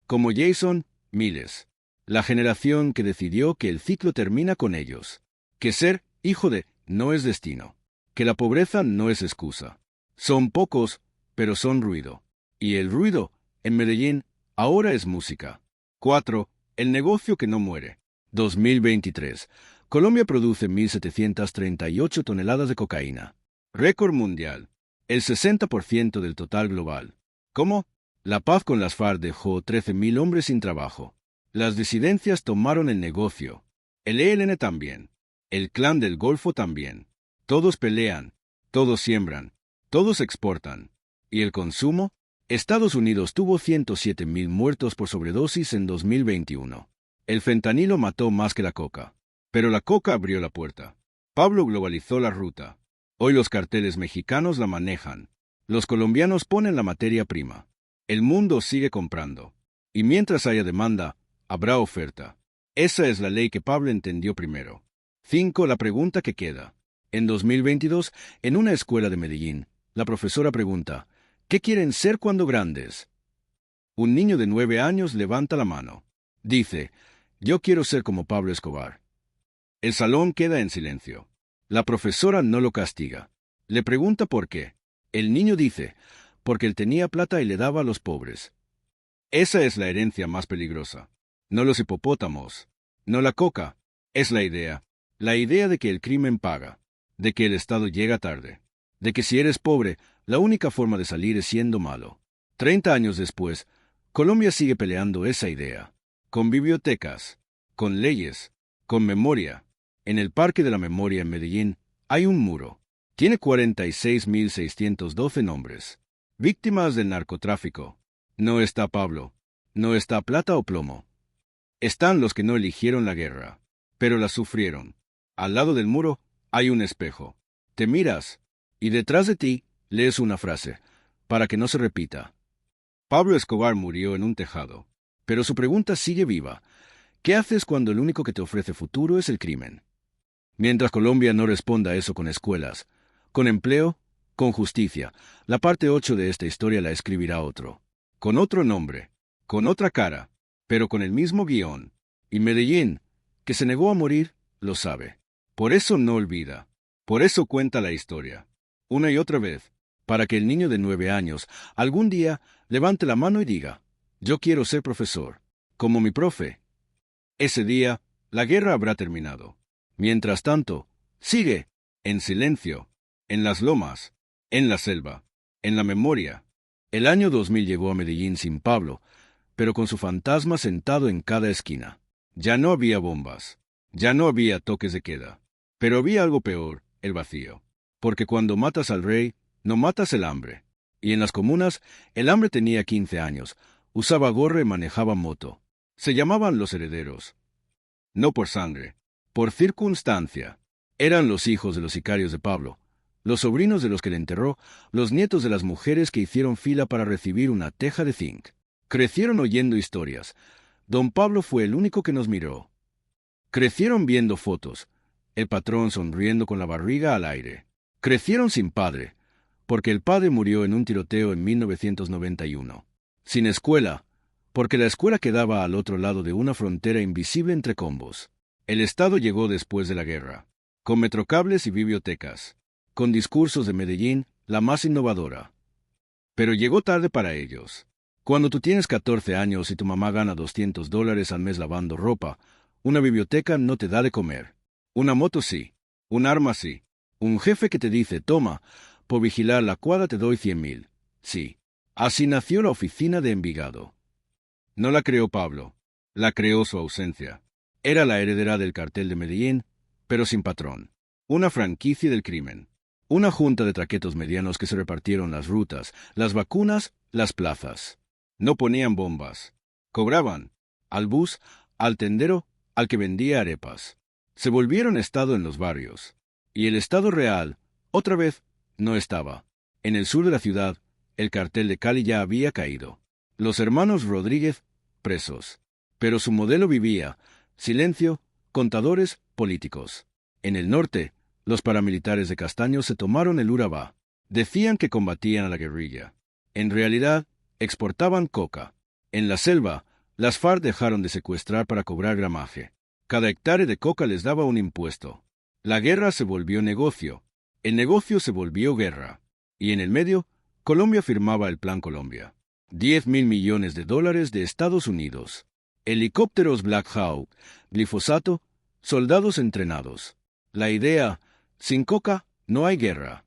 Como Jason, miles. La generación que decidió que el ciclo termina con ellos. Que ser hijo de no es destino. Que la pobreza no es excusa. Son pocos, pero son ruido. Y el ruido, en Medellín, ahora es música. 4. El negocio que no muere. 2023. Colombia produce 1.738 toneladas de cocaína. Récord mundial. El 60% del total global. ¿Cómo? La paz con las FARC dejó 13.000 hombres sin trabajo. Las disidencias tomaron el negocio. El ELN también. El Clan del Golfo también. Todos pelean, todos siembran, todos exportan. ¿Y el consumo? Estados Unidos tuvo 107.000 muertos por sobredosis en 2021. El fentanilo mató más que la coca. Pero la coca abrió la puerta. Pablo globalizó la ruta. Hoy los carteles mexicanos la manejan. Los colombianos ponen la materia prima. El mundo sigue comprando. Y mientras haya demanda, habrá oferta. Esa es la ley que Pablo entendió primero. 5. La pregunta que queda. En 2022, en una escuela de Medellín, la profesora pregunta, ¿qué quieren ser cuando grandes? Un niño de 9 años levanta la mano. Dice, yo quiero ser como Pablo Escobar. El salón queda en silencio. La profesora no lo castiga. Le pregunta por qué. El niño dice, porque él tenía plata y le daba a los pobres. Esa es la herencia más peligrosa. No los hipopótamos. No la coca. Es la idea. La idea de que el crimen paga. De que el Estado llega tarde. De que si eres pobre, la única forma de salir es siendo malo. 30 años después, Colombia sigue peleando esa idea. Con bibliotecas. Con leyes. Con memoria. En el Parque de la Memoria en Medellín hay un muro. Tiene 46.612 nombres. Víctimas del narcotráfico. No está Pablo. No está plata o plomo. Están los que no eligieron la guerra, pero la sufrieron. Al lado del muro hay un espejo. Te miras, y detrás de ti lees una frase, para que no se repita. Pablo Escobar murió en un tejado, pero su pregunta sigue viva. ¿Qué haces cuando el único que te ofrece futuro es el crimen? Mientras Colombia no responda a eso con escuelas, con empleo, con justicia, la parte 8 de esta historia la escribirá otro. Con otro nombre, con otra cara, pero con el mismo guión. Y Medellín, que se negó a morir, lo sabe. Por eso no olvida. Por eso cuenta la historia. Una y otra vez, para que el niño de 9 años algún día levante la mano y diga, yo quiero ser profesor, como mi profe. Ese día, la guerra habrá terminado. Mientras tanto, sigue, en silencio, en las lomas, en la selva, en la memoria. El año 2000 llegó a Medellín sin Pablo, pero con su fantasma sentado en cada esquina. Ya no había bombas, ya no había toques de queda, pero había algo peor, el vacío. Porque cuando matas al rey, no matas el hambre. Y en las comunas, el hambre tenía 15 años, usaba gorra y manejaba moto. Se llamaban los herederos. No por sangre, por circunstancia. Eran los hijos de los sicarios de Pablo, los sobrinos de los que le enterró, los nietos de las mujeres que hicieron fila para recibir una teja de zinc. Crecieron oyendo historias. Don Pablo fue el único que nos miró. Crecieron viendo fotos, el patrón sonriendo con la barriga al aire. Crecieron sin padre, porque el padre murió en un tiroteo en 1991. Sin escuela, porque la escuela quedaba al otro lado de una frontera invisible entre combos. El Estado llegó después de la guerra, con metrocables y bibliotecas, con discursos de Medellín, la más innovadora. Pero llegó tarde para ellos. Cuando tú tienes 14 años y tu mamá gana $200 al mes lavando ropa, una biblioteca no te da de comer. Una moto sí, un arma sí, un jefe que te dice, toma, por vigilar la cuadra te doy 100.000. Sí, así nació la oficina de Envigado. No la creó Pablo, la creó su ausencia. Era la heredera del cartel de Medellín, pero sin patrón. Una franquicia del crimen. Una junta de traquetos medianos que se repartieron las rutas, las vacunas, las plazas. No ponían bombas. Cobraban. Al bus, al tendero, al que vendía arepas. Se volvieron Estado en los barrios. Y el Estado real, otra vez, no estaba. En el sur de la ciudad, el cartel de Cali ya había caído. Los hermanos Rodríguez, presos. Pero su modelo vivía. Silencio, contadores, políticos. En el norte, los paramilitares de Castaño se tomaron el Urabá. Decían que combatían a la guerrilla. En realidad, exportaban coca. En la selva, las FARC dejaron de secuestrar para cobrar gramaje. Cada hectárea de coca les daba un impuesto. La guerra se volvió negocio. El negocio se volvió guerra. Y en el medio, Colombia firmaba el Plan Colombia. $10.000 millones de Estados Unidos. Helicópteros Black Hawk, glifosato, soldados entrenados. La idea, sin coca, no hay guerra.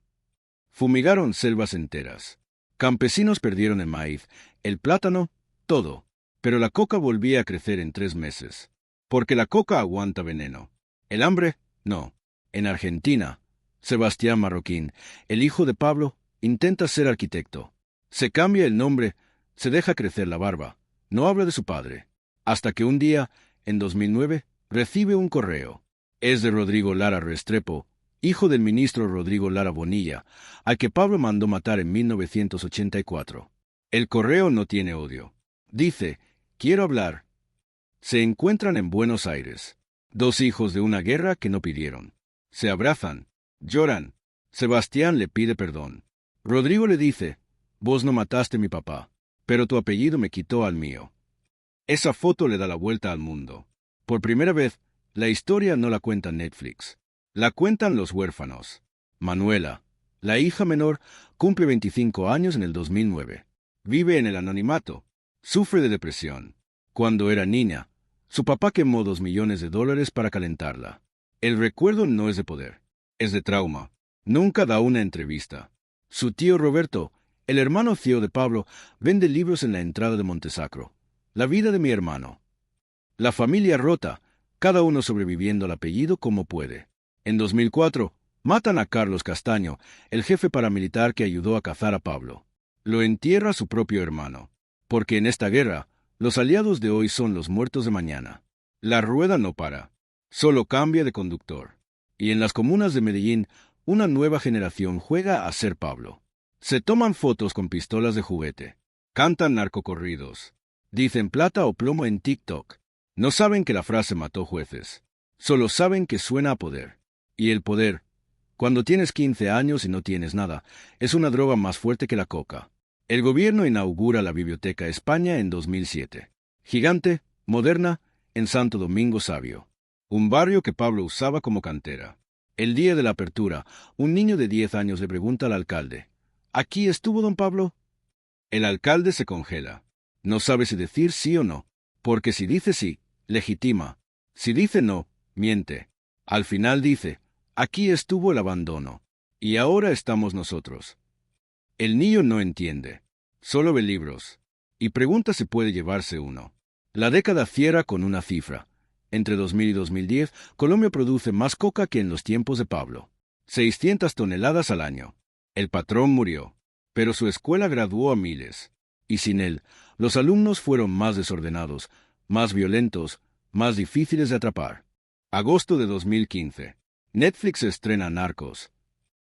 Fumigaron selvas enteras. Campesinos perdieron el maíz, el plátano, todo. Pero la coca volvía a crecer en 3 meses. Porque la coca aguanta veneno. El hambre, no. En Argentina, Sebastián Marroquín, el hijo de Pablo, intenta ser arquitecto. Se cambia el nombre, se deja crecer la barba. No habla de su padre. Hasta que un día, en 2009, recibe un correo. Es de Rodrigo Lara Restrepo, hijo del ministro Rodrigo Lara Bonilla, al que Pablo mandó matar en 1984. El correo no tiene odio. Dice, quiero hablar. Se encuentran en Buenos Aires. 2 hijos de una guerra que no pidieron. Se abrazan, lloran. Sebastián le pide perdón. Rodrigo le dice, vos no mataste a mi papá, pero tu apellido me quitó al mío. Esa foto le da la vuelta al mundo. Por primera vez, la historia no la cuenta Netflix. La cuentan los huérfanos. Manuela, la hija menor, cumple 25 años en el 2009. Vive en el anonimato. Sufre de depresión. Cuando era niña, su papá quemó $2 millones para calentarla. El recuerdo no es de poder, es de trauma. Nunca da una entrevista. Su tío Roberto, el hermano tío de Pablo, vende libros en la entrada de Montesacro. La vida de mi hermano. La familia rota, cada uno sobreviviendo al apellido como puede. En 2004, matan a Carlos Castaño, el jefe paramilitar que ayudó a cazar a Pablo. Lo entierra su propio hermano. Porque en esta guerra, los aliados de hoy son los muertos de mañana. La rueda no para. Solo cambia de conductor. Y en las comunas de Medellín, una nueva generación juega a ser Pablo. Se toman fotos con pistolas de juguete. Cantan narcocorridos. Dicen plata o plomo en TikTok. No saben que la frase mató jueces. Solo saben que suena a poder. Y el poder, cuando tienes 15 años y no tienes nada, es una droga más fuerte que la coca. El gobierno inaugura la Biblioteca España en 2007. Gigante, Moderna, en Santo Domingo Sabio. Un barrio que Pablo usaba como cantera. El día de la apertura, un niño de 10 años le pregunta al alcalde, ¿aquí estuvo don Pablo? El alcalde se congela. No sabe si decir sí o no, porque si dice sí, legitima. Si dice no, miente. Al final dice, aquí estuvo el abandono. Y ahora estamos nosotros. El niño no entiende. Solo ve libros. Y pregunta si puede llevarse uno. La década cierra con una cifra. Entre 2000 y 2010, Colombia produce más coca que en los tiempos de Pablo. 600 toneladas al año. El patrón murió, pero su escuela graduó a miles. Y sin él, los alumnos fueron más desordenados, más violentos, más difíciles de atrapar. Agosto de 2015. Netflix estrena Narcos.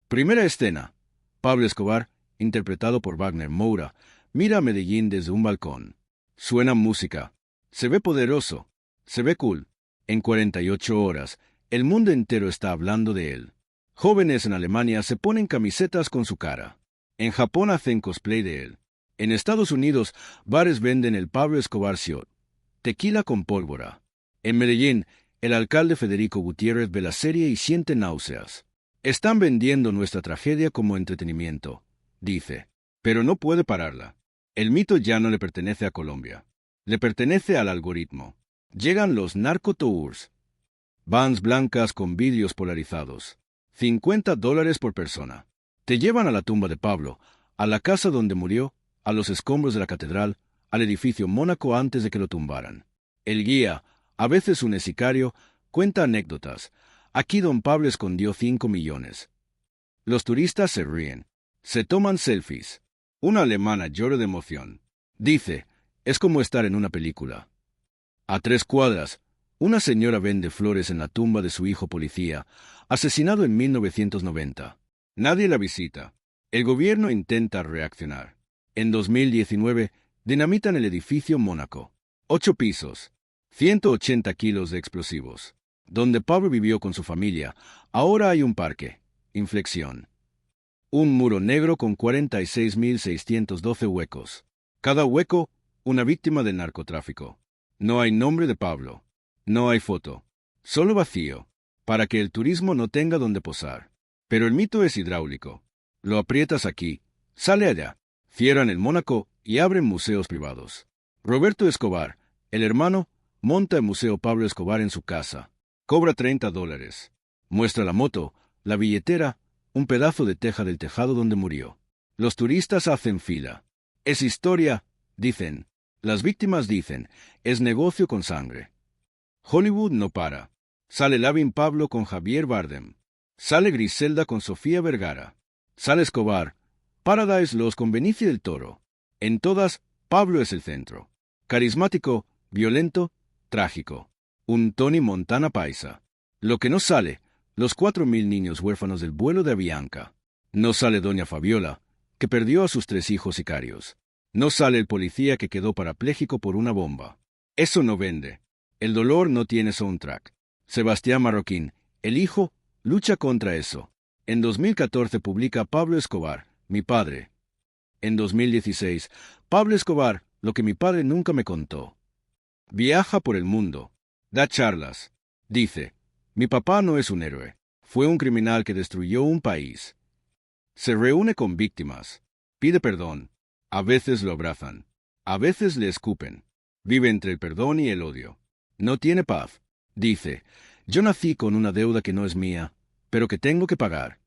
Primera escena. Pablo Escobar, interpretado por Wagner Moura, mira a Medellín desde un balcón. Suena música. Se ve poderoso. Se ve cool. En 48 horas, el mundo entero está hablando de él. Jóvenes en Alemania se ponen camisetas con su cara. En Japón hacen cosplay de él. En Estados Unidos, bares venden el Pablo Escobar Shot, tequila con pólvora. En Medellín, el alcalde Federico Gutiérrez ve la serie y siente náuseas. Están vendiendo nuestra tragedia como entretenimiento, dice. Pero no puede pararla. El mito ya no le pertenece a Colombia. Le pertenece al algoritmo. Llegan los narcotours. Vans blancas con vidrios polarizados. $50 por persona. Te llevan a la tumba de Pablo, a la casa donde murió, a los escombros de la catedral, al edificio Mónaco antes de que lo tumbaran. El guía, a veces un sicario, cuenta anécdotas. Aquí don Pablo escondió 5 millones. Los turistas se ríen. Se toman selfies. Una alemana llora de emoción. Dice, es como estar en una película. A 3 cuadras, una señora vende flores en la tumba de su hijo policía, asesinado en 1990. Nadie la visita. El gobierno intenta reaccionar. En 2019, dinamitan el edificio Mónaco. 8 pisos. 180 kilos de explosivos. Donde Pablo vivió con su familia, ahora hay un parque. Inflexión. Un muro negro con 46.612 huecos. Cada hueco, una víctima del narcotráfico. No hay nombre de Pablo. No hay foto. Solo vacío, para que el turismo no tenga donde posar. Pero el mito es hidráulico. Lo aprietas aquí, sale allá. Cierran el Mónaco y abren museos privados. Roberto Escobar, el hermano, monta el Museo Pablo Escobar en su casa. Cobra $30. Muestra la moto, la billetera, un pedazo de teja del tejado donde murió. Los turistas hacen fila. Es historia, dicen. Las víctimas dicen, es negocio con sangre. Hollywood no para. Sale Lavin Pablo con Javier Bardem. Sale Griselda con Sofía Vergara. Sale Escobar, Paradise Lost con Benicio del Toro. En todas, Pablo es el centro. Carismático, violento, trágico. Un Tony Montana paisa. Lo que no sale, los 4.000 niños huérfanos del vuelo de Avianca. No sale doña Fabiola, que perdió a sus 3 hijos sicarios. No sale el policía que quedó parapléjico por una bomba. Eso no vende. El dolor no tiene soundtrack. Sebastián Marroquín, el hijo, lucha contra eso. En 2014 publica Pablo Escobar, mi padre. En 2016, Pablo Escobar, lo que mi padre nunca me contó. Viaja por el mundo. Da charlas. Dice, mi papá no es un héroe. Fue un criminal que destruyó un país. Se reúne con víctimas. Pide perdón. A veces lo abrazan. A veces le escupen. Vive entre el perdón y el odio. No tiene paz. Dice, yo nací con una deuda que no es mía, pero que tengo que pagar.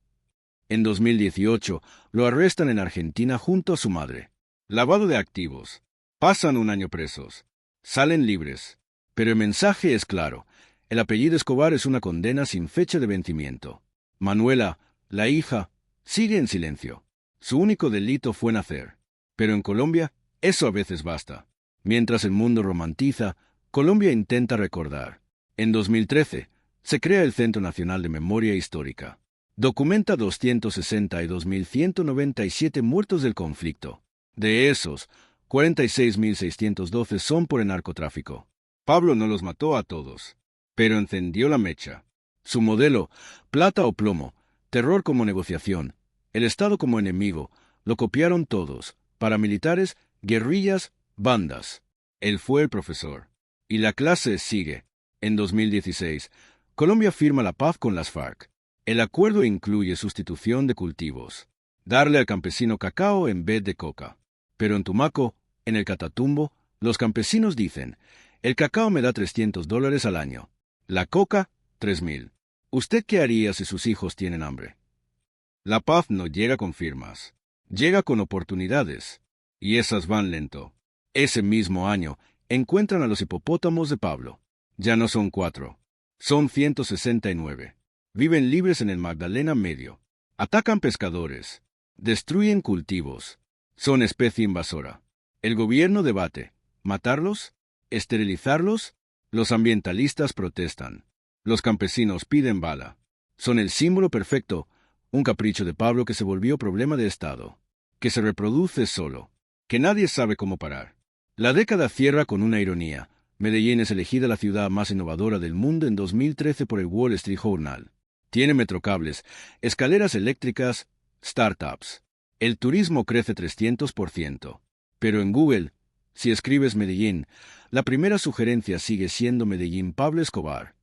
En 2018, lo arrestan en Argentina junto a su madre. Lavado de activos. Pasan un año presos. Salen libres. Pero el mensaje es claro. El apellido Escobar es una condena sin fecha de vencimiento. Manuela, la hija, sigue en silencio. Su único delito fue nacer. Pero en Colombia, eso a veces basta. Mientras el mundo romantiza, Colombia intenta recordar. En 2013, se crea el Centro Nacional de Memoria Histórica. Documenta 262.197 muertos del conflicto. De esos, 46.612 son por el narcotráfico. Pablo no los mató a todos, pero encendió la mecha. Su modelo, plata o plomo, terror como negociación, el Estado como enemigo, lo copiaron todos, paramilitares, guerrillas, bandas. Él fue el profesor. Y la clase sigue. En 2016, Colombia firma la paz con las FARC. El acuerdo incluye sustitución de cultivos. Darle al campesino cacao en vez de coca. Pero en Tumaco, en el Catatumbo, los campesinos dicen, el cacao me da $300 al año. La coca, 3,000. ¿Usted qué haría si sus hijos tienen hambre? La paz no llega con firmas. Llega con oportunidades. Y esas van lento. Ese mismo año, encuentran a los hipopótamos de Pablo. Ya no son 4. Son 169. Viven libres en el Magdalena Medio. Atacan pescadores. Destruyen cultivos. Son especie invasora. El gobierno debate. ¿Matarlos? ¿Esterilizarlos? Los ambientalistas protestan. Los campesinos piden bala. Son el símbolo perfecto, un capricho de Pablo que se volvió problema de Estado. Que se reproduce solo. Que nadie sabe cómo parar. La década cierra con una ironía. Medellín es elegida la ciudad más innovadora del mundo en 2013 por el Wall Street Journal. Tiene metrocables, escaleras eléctricas, startups. El turismo crece 300%. Pero en Google, si escribes Medellín, la primera sugerencia sigue siendo Medellín Pablo Escobar.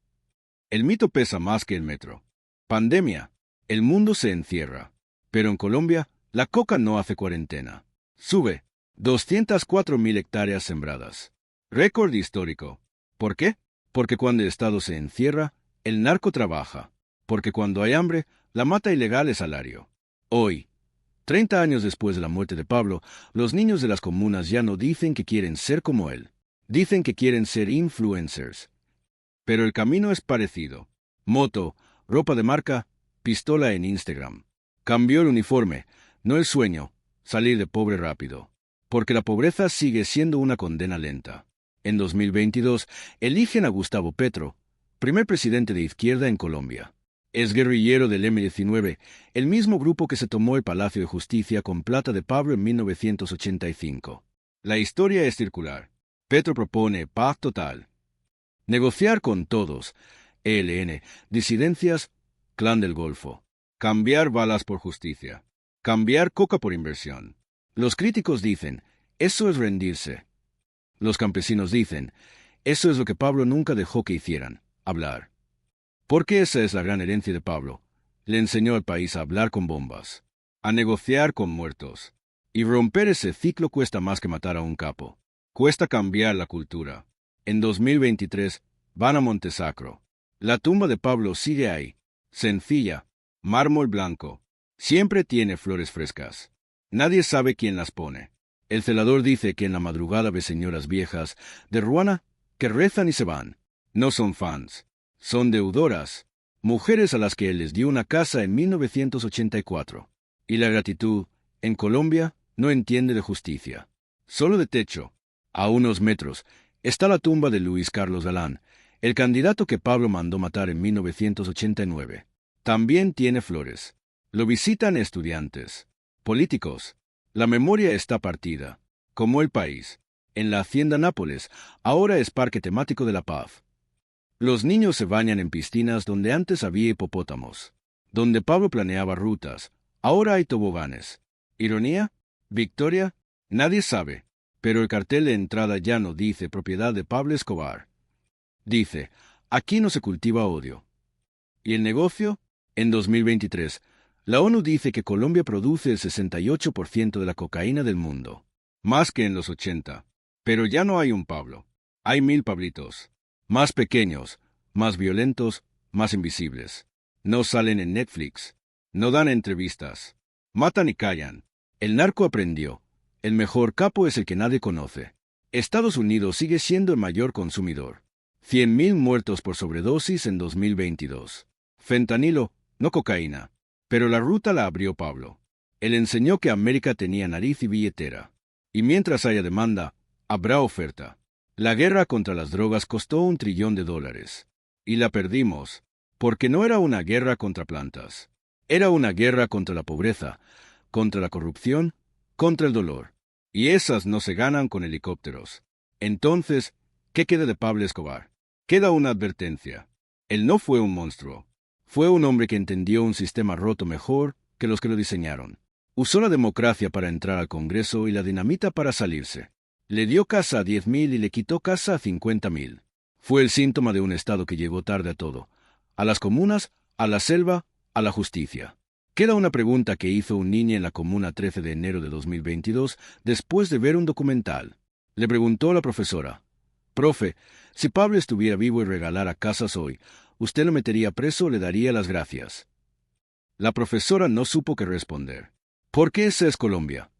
El mito pesa más que el metro. Pandemia. El mundo se encierra. Pero en Colombia, la coca no hace cuarentena. Sube. 204,000 hectáreas sembradas. Récord histórico. ¿Por qué? Porque cuando el Estado se encierra, el narco trabaja. Porque cuando hay hambre, la mata ilegal es salario. Hoy, 30 años después de la muerte de Pablo, los niños de las comunas ya no dicen que quieren ser como él. Dicen que quieren ser influencers. Pero el camino es parecido. Moto, ropa de marca, pistola en Instagram. Cambió el uniforme, no el sueño, salir de pobre rápido. Porque la pobreza sigue siendo una condena lenta. En 2022, eligen a Gustavo Petro, primer presidente de izquierda en Colombia. Es guerrillero del M-19, el mismo grupo que se tomó el Palacio de Justicia con plata de Pablo en 1985. La historia es circular. Petro propone paz total. Negociar con todos. ELN, disidencias, Clan del Golfo. Cambiar balas por justicia. Cambiar coca por inversión. Los críticos dicen, eso es rendirse. Los campesinos dicen, eso es lo que Pablo nunca dejó que hicieran, hablar. Porque esa es la gran herencia de Pablo. Le enseñó al país a hablar con bombas, a negociar con muertos. Y romper ese ciclo cuesta más que matar a un capo. Cuesta cambiar la cultura. En 2023, van a Montesacro. La tumba de Pablo sigue ahí. Sencilla, mármol blanco. Siempre tiene flores frescas. Nadie sabe quién las pone. El celador dice que en la madrugada ve señoras viejas de Ruana que rezan y se van. No son fans. Son deudoras. Mujeres a las que él les dio una casa en 1984. Y la gratitud, en Colombia, no entiende de justicia. Solo de techo. A unos metros, está la tumba de Luis Carlos Galán, el candidato que Pablo mandó matar en 1989. También tiene flores. Lo visitan estudiantes. Políticos. La memoria está partida. Como el país. En la Hacienda Nápoles, ahora es parque temático de la paz. Los niños se bañan en piscinas donde antes había hipopótamos. Donde Pablo planeaba rutas, ahora hay toboganes. ¿Ironía? ¿Victoria? Nadie sabe. Pero el cartel de entrada ya no dice propiedad de Pablo Escobar. Dice, aquí no se cultiva odio. ¿Y el negocio? En 2023, la ONU dice que Colombia produce el 68% de la cocaína del mundo. Más que en los 80. Pero ya no hay un Pablo. Hay 1,000 Pablitos. Más pequeños, más violentos, más invisibles. No salen en Netflix. No dan entrevistas. Matan y callan. El narco aprendió. El mejor capo es el que nadie conoce. Estados Unidos sigue siendo el mayor consumidor. 100,000 muertos por sobredosis en 2022. Fentanilo, no cocaína. Pero la ruta la abrió Pablo. Él enseñó que América tenía nariz y billetera. Y mientras haya demanda, habrá oferta. La guerra contra las drogas costó $1 trillón. Y la perdimos, porque no era una guerra contra plantas. Era una guerra contra la pobreza, contra la corrupción, contra el dolor. Y esas no se ganan con helicópteros. Entonces, ¿qué queda de Pablo Escobar? Queda una advertencia. Él no fue un monstruo. Fue un hombre que entendió un sistema roto mejor que los que lo diseñaron. Usó la democracia para entrar al Congreso y la dinamita para salirse. Le dio casa a 10.000 y le quitó casa a 50.000. Fue el síntoma de un Estado que llegó tarde a todo. A las comunas, a la selva, a la justicia. Queda una pregunta que hizo un niño en la Comuna 13 de enero de 2022 después de ver un documental. Le preguntó a la profesora: «Profe, si Pablo estuviera vivo y regalara casas hoy, ¿usted lo metería preso o le daría las gracias?». La profesora no supo qué responder. Porque esa es Colombia.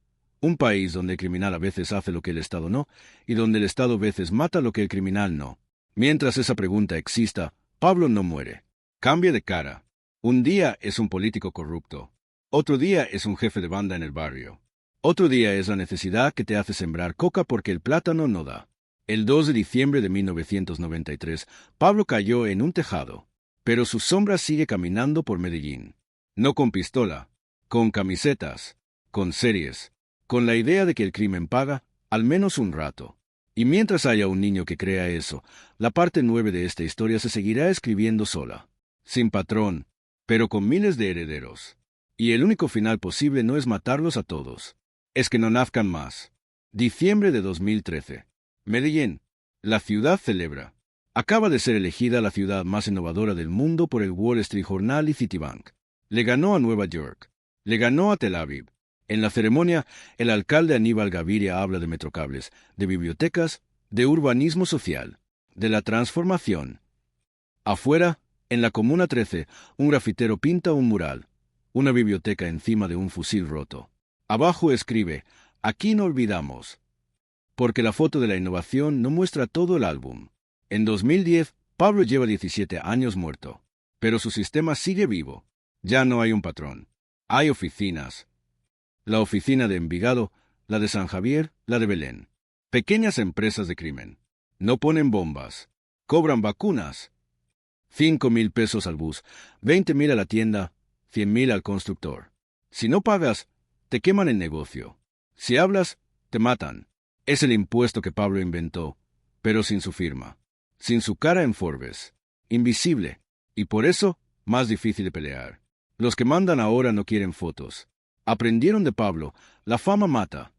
Un país donde el criminal a veces hace lo que el Estado no, y donde el Estado a veces mata lo que el criminal no. Mientras esa pregunta exista, Pablo no muere. Cambia de cara. Un día es un político corrupto. Otro día es un jefe de banda en el barrio. Otro día es la necesidad que te hace sembrar coca porque el plátano no da. El 2 de diciembre de 1993, Pablo cayó en un tejado. Pero su sombra sigue caminando por Medellín. No con pistola, con camisetas, con series, con la idea de que el crimen paga, al menos un rato. Y mientras haya un niño que crea eso, la parte 9 de esta historia se seguirá escribiendo sola. Sin patrón, pero con miles de herederos. Y el único final posible no es matarlos a todos. Es que no nazcan más. Diciembre de 2013. Medellín. La ciudad celebra. Acaba de ser elegida la ciudad más innovadora del mundo por el Wall Street Journal y Citibank. Le ganó a Nueva York. Le ganó a Tel Aviv. En la ceremonia, el alcalde Aníbal Gaviria habla de metrocables, de bibliotecas, de urbanismo social, de la transformación. Afuera, en la Comuna 13, un grafitero pinta un mural, una biblioteca encima de un fusil roto. Abajo escribe: «Aquí no olvidamos». Porque la foto de la innovación no muestra todo el álbum. En 2010, Pablo lleva 17 años muerto. Pero su sistema sigue vivo. Ya no hay un patrón. Hay oficinas. La oficina de Envigado, la de San Javier, la de Belén. Pequeñas empresas de crimen. No ponen bombas. Cobran vacunas. 5.000 pesos al bus, 20.000 a la tienda, 100.000 al constructor. Si no pagas, te queman el negocio. Si hablas, te matan. Es el impuesto que Pablo inventó, pero sin su firma. Sin su cara en Forbes. Invisible. Y por eso, más difícil de pelear. Los que mandan ahora no quieren fotos. Aprendieron de Pablo: la fama mata.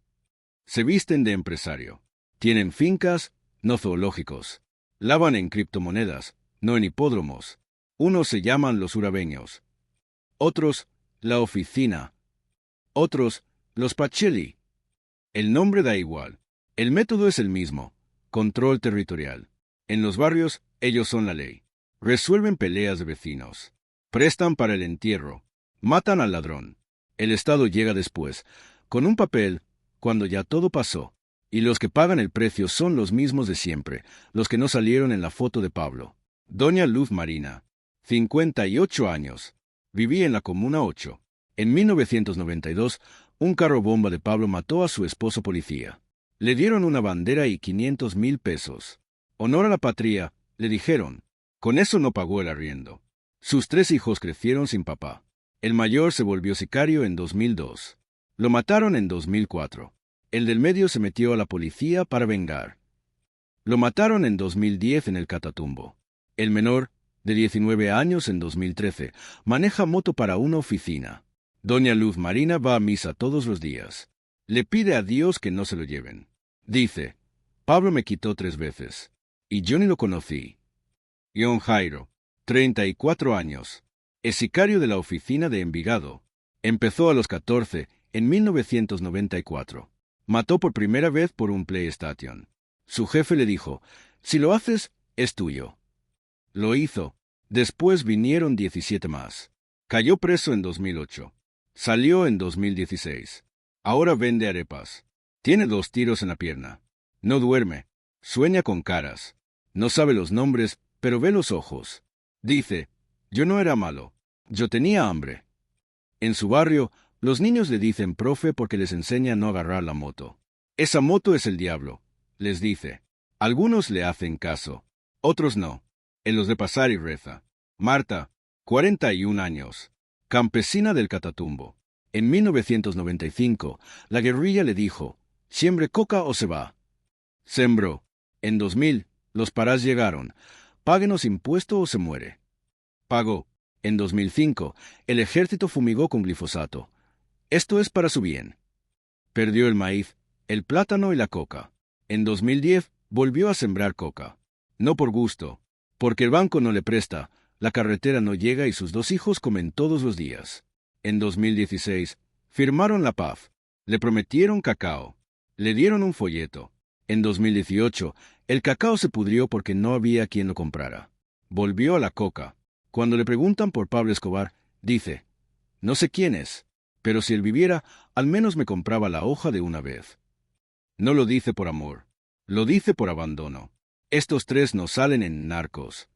Se visten de empresario. Tienen fincas, no zoológicos. Lavan en criptomonedas, no en hipódromos. Unos se llaman los urabeños. Otros, la oficina. Otros, los Pacelli. El nombre da igual. El método es el mismo. Control territorial. En los barrios, ellos son la ley. Resuelven peleas de vecinos. Prestan para el entierro. Matan al ladrón. El Estado llega después, con un papel, cuando ya todo pasó. Y los que pagan el precio son los mismos de siempre, los que no salieron en la foto de Pablo. Doña Luz Marina, 58 años. Vivía en la Comuna 8. En 1992, un carro bomba de Pablo mató a su esposo policía. Le dieron una bandera y 500.000 pesos. Honor a la patria, le dijeron. Con eso no pagó el arriendo. Sus 3 hijos crecieron sin papá. El mayor se volvió sicario en 2002. Lo mataron en 2004. El del medio se metió a la policía para vengar. Lo mataron en 2010 en el Catatumbo. El menor, de 19 años en 2013, maneja moto para una oficina. Doña Luz Marina va a misa todos los días. Le pide a Dios que no se lo lleven. Dice: «Pablo me quitó 3 veces. Y yo ni lo conocí». John Jairo, 34 años. Es sicario de la oficina de Envigado. Empezó a los 14, en 1994. Mató por primera vez por un PlayStation. Su jefe le dijo: «Si lo haces, es tuyo». Lo hizo. Después vinieron 17 más. Cayó preso en 2008. Salió en 2016. Ahora vende arepas. Tiene 2 tiros en la pierna. No duerme. Sueña con caras. No sabe los nombres, pero ve los ojos. Dice: «Yo no era malo. Yo tenía hambre». En su barrio, los niños le dicen profe porque les enseña a no agarrar la moto. «Esa moto es el diablo», les dice. Algunos le hacen caso. Otros no. En los de pasar y reza. Marta, 41 años. Campesina del Catatumbo. En 1995, la guerrilla le dijo: «Siembre coca o se va». Sembró. En 2000, los parás llegaron: «Páguenos impuesto o se muere». Pagó. En 2005, el ejército fumigó con glifosato. Esto es para su bien. Perdió el maíz, el plátano y la coca. En 2010 volvió a sembrar coca. No por gusto, porque el banco no le presta, la carretera no llega y sus 2 hijos comen todos los días. En 2016 firmaron la paz, le prometieron cacao, le dieron un folleto. En 2018 el cacao se pudrió porque no había quien lo comprara. Volvió a la coca. Cuando le preguntan por Pablo Escobar, dice: no sé quién es, pero si él viviera, al menos me compraba la hoja de una vez. No lo dice por amor, lo dice por abandono. Estos 3 no salen en Narcos.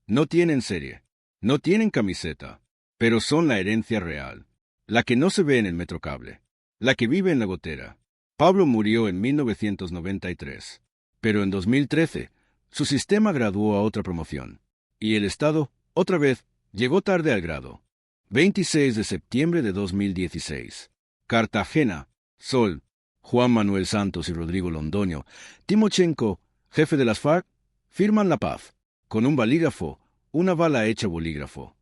No tienen serie, no tienen camiseta, pero son la herencia real, la que no se ve en el Metrocable, la que vive en la gotera. Pablo murió en 1993, pero en 2013 su sistema graduó a otra promoción, y el Estado, otra vez, llegó tarde al grado. 26 de septiembre de 2016. Cartagena, Sol, Juan Manuel Santos y Rodrigo Londoño, Timochenko, jefe de las FARC, firman la paz, con un balígrafo, una bala hecha bolígrafo.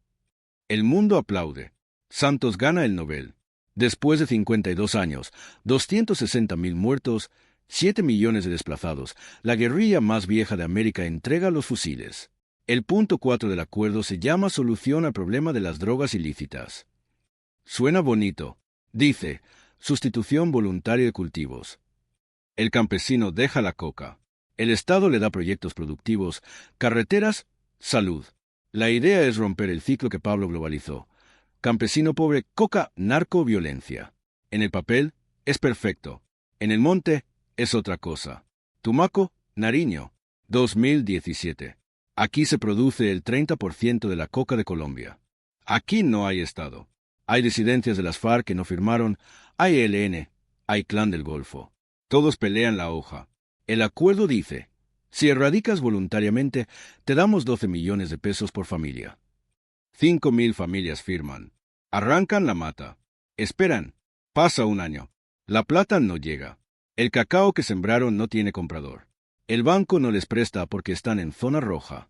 El mundo aplaude. Santos gana el Nobel. Después de 52 años, 260.000 muertos, 7 millones de desplazados, la guerrilla más vieja de América entrega los fusiles. El punto 4 del acuerdo se llama Solución al problema de las drogas ilícitas. Suena bonito. Dice: sustitución voluntaria de cultivos. El campesino deja la coca. El Estado le da proyectos productivos, carreteras, salud. La idea es romper el ciclo que Pablo globalizó. Campesino pobre, coca, narco, violencia. En el papel, es perfecto. En el monte, es otra cosa. Tumaco, Nariño, 2017. Aquí se produce el 30% de la coca de Colombia. Aquí no hay Estado. Hay disidencias de las FARC que no firmaron, hay ELN, hay Clan del Golfo. Todos pelean la hoja. El acuerdo dice: si erradicas voluntariamente, te damos 12 millones de pesos por familia. 5.000 familias firman. Arrancan la mata. Esperan. Pasa un año. La plata no llega. El cacao que sembraron no tiene comprador. El banco no les presta porque están en zona roja.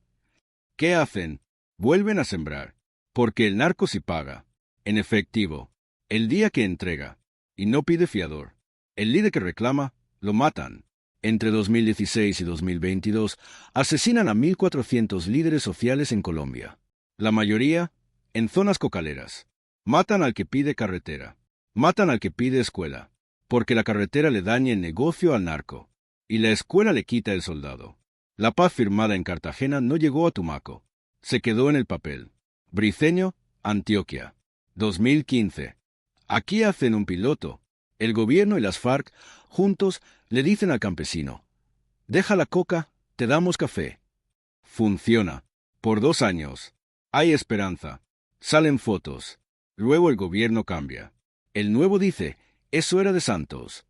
¿Qué hacen? Vuelven a sembrar. Porque el narco sí paga. En efectivo. El día que entrega. Y no pide fiador. El líder que reclama, lo matan. Entre 2016 y 2022, asesinan a 1.400 líderes sociales en Colombia. La mayoría, en zonas cocaleras. Matan al que pide carretera. Matan al que pide escuela. Porque la carretera le daña el negocio al narco. Y la escuela le quita el soldado. La paz firmada en Cartagena no llegó a Tumaco. Se quedó en el papel. Briceño, Antioquia. 2015. Aquí hacen un piloto. El gobierno y las FARC, juntos, le dicen al campesino: deja la coca, te damos café. Funciona. Por 2 años. Hay esperanza. Salen fotos. Luego el gobierno cambia. El nuevo dice: eso era de Santos.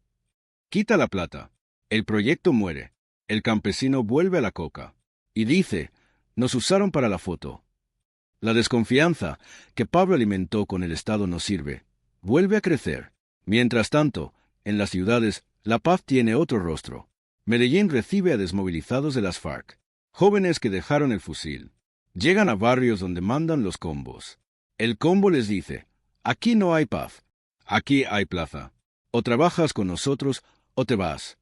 Quita la plata. El proyecto muere. El campesino vuelve a la coca. Y dice: nos usaron para la foto. La desconfianza que Pablo alimentó con el Estado no sirve. Vuelve a crecer. Mientras tanto, en las ciudades, la paz tiene otro rostro. Medellín recibe a desmovilizados de las FARC. Jóvenes que dejaron el fusil. Llegan a barrios donde mandan los combos. El combo les dice: aquí no hay paz. Aquí hay plaza. O trabajas con nosotros o te vas.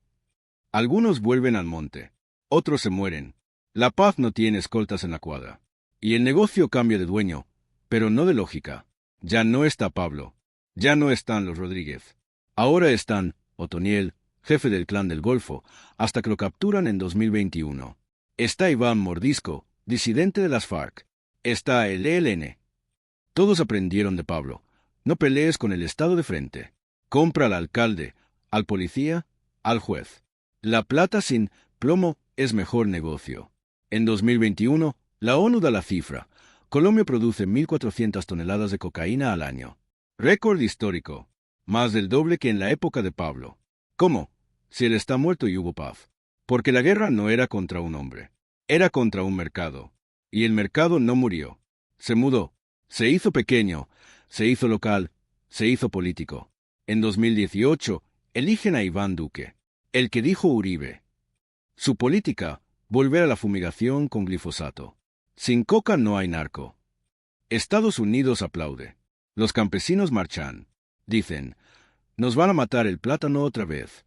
Algunos vuelven al monte. Otros se mueren. La paz no tiene escoltas en la cuadra. Y el negocio cambia de dueño, pero no de lógica. Ya no está Pablo. Ya no están los Rodríguez. Ahora están Otoniel, jefe del Clan del Golfo, hasta que lo capturan en 2021. Está Iván Mordisco, disidente de las FARC. Está el ELN. Todos aprendieron de Pablo: no pelees con el Estado de frente. Compra al alcalde, al policía, al juez. La plata sin plomo es mejor negocio. En 2021, la ONU da la cifra. Colombia produce 1.400 toneladas de cocaína al año. Récord histórico. Más del doble que en la época de Pablo. ¿Cómo? Si él está muerto y hubo paz. Porque la guerra no era contra un hombre. Era contra un mercado. Y el mercado no murió. Se mudó. Se hizo pequeño. Se hizo local. Se hizo político. En 2018, eligen a Iván Duque. El que dijo Uribe. Su política: volver a la fumigación con glifosato. Sin coca no hay narco. Estados Unidos aplaude. Los campesinos marchan. Dicen: nos van a matar el plátano otra vez.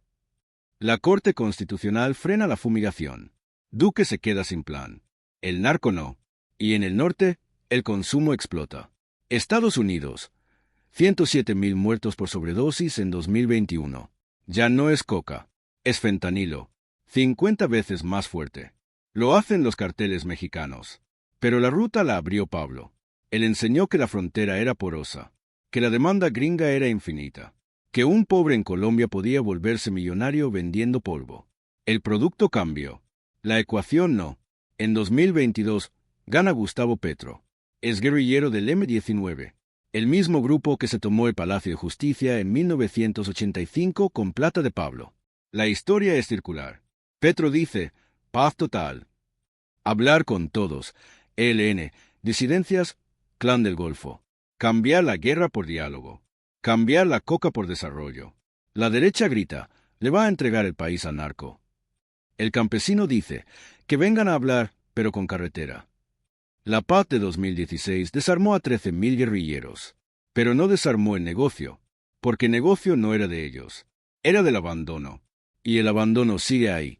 La Corte Constitucional frena la fumigación. Duque se queda sin plan. El narco no. Y en el norte, el consumo explota. Estados Unidos. 107.000 muertos por sobredosis en 2021. Ya no es coca. Es fentanilo. 50 veces más fuerte. Lo hacen los carteles mexicanos. Pero la ruta la abrió Pablo. Él enseñó que la frontera era porosa, que la demanda gringa era infinita, que un pobre en Colombia podía volverse millonario vendiendo polvo. El producto cambió. La ecuación no. En 2022, gana Gustavo Petro. Es guerrillero del M-19, el mismo grupo que se tomó el Palacio de Justicia en 1985 con plata de Pablo. La historia es circular. Petro dice, paz total. Hablar con todos. ELN, disidencias, Clan del Golfo. Cambiar la guerra por diálogo. Cambiar la coca por desarrollo. La derecha grita, le va a entregar el país al narco. El campesino dice, que vengan a hablar, pero con carretera. La paz de 2016 desarmó a 13.000 guerrilleros. Pero no desarmó el negocio, porque negocio no era de ellos. Era del abandono. Y el abandono sigue ahí,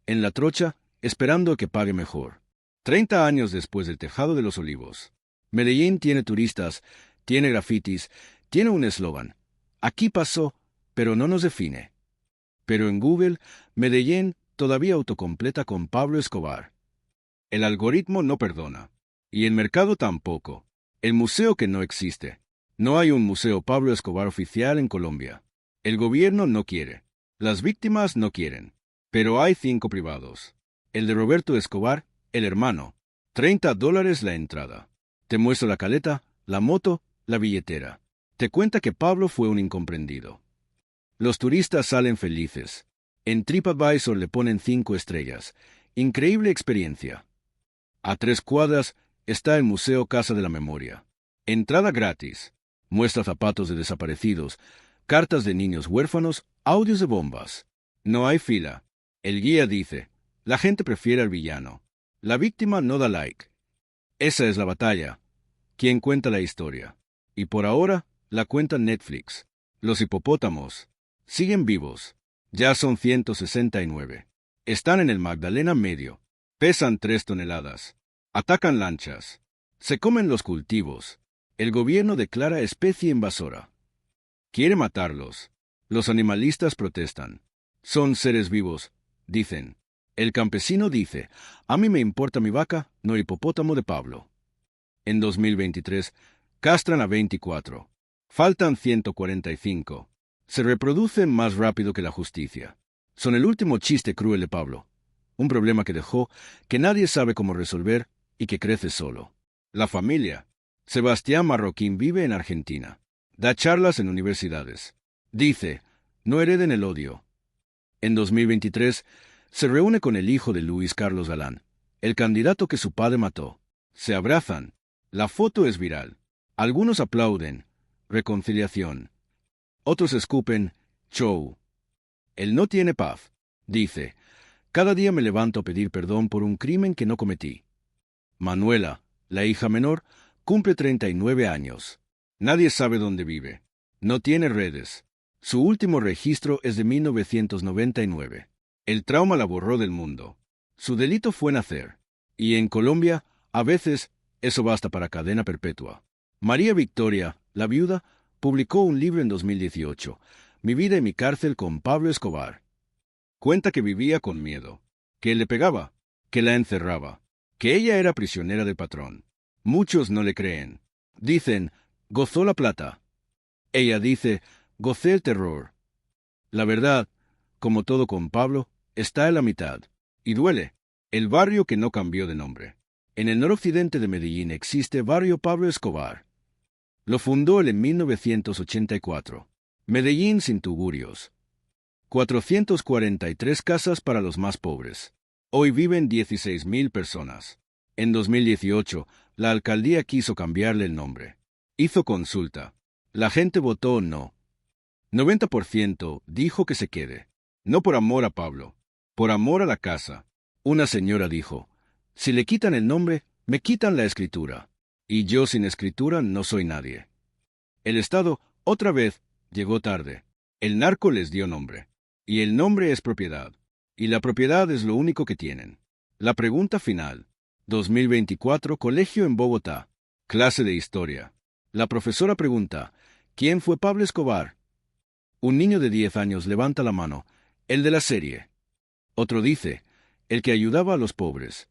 en la trocha, esperando que pague mejor. 30 años después del Tejado de los Olivos. Medellín tiene turistas, tiene grafitis, tiene un eslogan. Aquí pasó, pero no nos define. Pero en Google, Medellín todavía autocompleta con Pablo Escobar. El algoritmo no perdona. Y el mercado tampoco. El museo que no existe. No hay un museo Pablo Escobar oficial en Colombia. El gobierno no quiere. Las víctimas no quieren. Pero hay 5 privados. El de Roberto Escobar, el hermano. $30 la entrada. Te muestra la caleta, la moto, la billetera. Te cuenta que Pablo fue un incomprendido. Los turistas salen felices. En TripAdvisor le ponen 5 estrellas. Increíble experiencia. A 3 cuadras está el Museo Casa de la Memoria. Entrada gratis. Muestra zapatos de desaparecidos, cartas de niños huérfanos, audios de bombas. No hay fila. El guía dice, la gente prefiere al villano. La víctima no da like. Esa es la batalla. ¿Quién cuenta la historia? Y por ahora, la cuenta Netflix. Los hipopótamos siguen vivos. Ya son 169. Están en el Magdalena Medio. Pesan 3 toneladas. Atacan lanchas. Se comen los cultivos. El gobierno declara especie invasora. Quiere matarlos. Los animalistas protestan. Son seres vivos, dicen. El campesino dice, a mí me importa mi vaca, no el hipopótamo de Pablo. En 2023, castran a 24. Faltan 145. Se reproducen más rápido que la justicia. Son el último chiste cruel de Pablo. Un problema que dejó, que nadie sabe cómo resolver y que crece solo. La familia. Sebastián Marroquín vive en Argentina. Da charlas en universidades. Dice, no hereden el odio. En 2023, se reúne con el hijo de Luis Carlos Galán, el candidato que su padre mató. Se abrazan. La foto es viral. Algunos aplauden. Reconciliación. Otros escupen. Show. Él no tiene paz. Dice, cada día me levanto a pedir perdón por un crimen que no cometí. Manuela, la hija menor, cumple 39 años. Nadie sabe dónde vive. No tiene redes. Su último registro es de 1999. El trauma la borró del mundo. Su delito fue nacer. Y en Colombia, a veces, eso basta para cadena perpetua. María Victoria, la viuda, publicó un libro en 2018, Mi vida en mi cárcel con Pablo Escobar. Cuenta que vivía con miedo, que él le pegaba, que la encerraba, que ella era prisionera del patrón. Muchos no le creen. Dicen, gozó la plata. Ella dice, gocé el terror. La verdad, como todo con Pablo, está en la mitad. Y duele. El barrio que no cambió de nombre. En el noroccidente de Medellín existe Barrio Pablo Escobar. Lo fundó él en 1984. Medellín sin tugurios. 443 casas para los más pobres. Hoy viven 16.000 personas. En 2018, la alcaldía quiso cambiarle el nombre. Hizo consulta. La gente votó no. 90% dijo que se quede. No por amor a Pablo, por amor a la casa. Una señora dijo, si le quitan el nombre, me quitan la escritura. Y yo sin escritura no soy nadie. El Estado, otra vez, llegó tarde. El narco les dio nombre. Y el nombre es propiedad. Y la propiedad es lo único que tienen. La pregunta final. 2024, colegio en Bogotá. Clase de historia. La profesora pregunta, ¿quién fue Pablo Escobar? Un niño de 10 años levanta la mano, el de la serie. Otro dice, el que ayudaba a los pobres.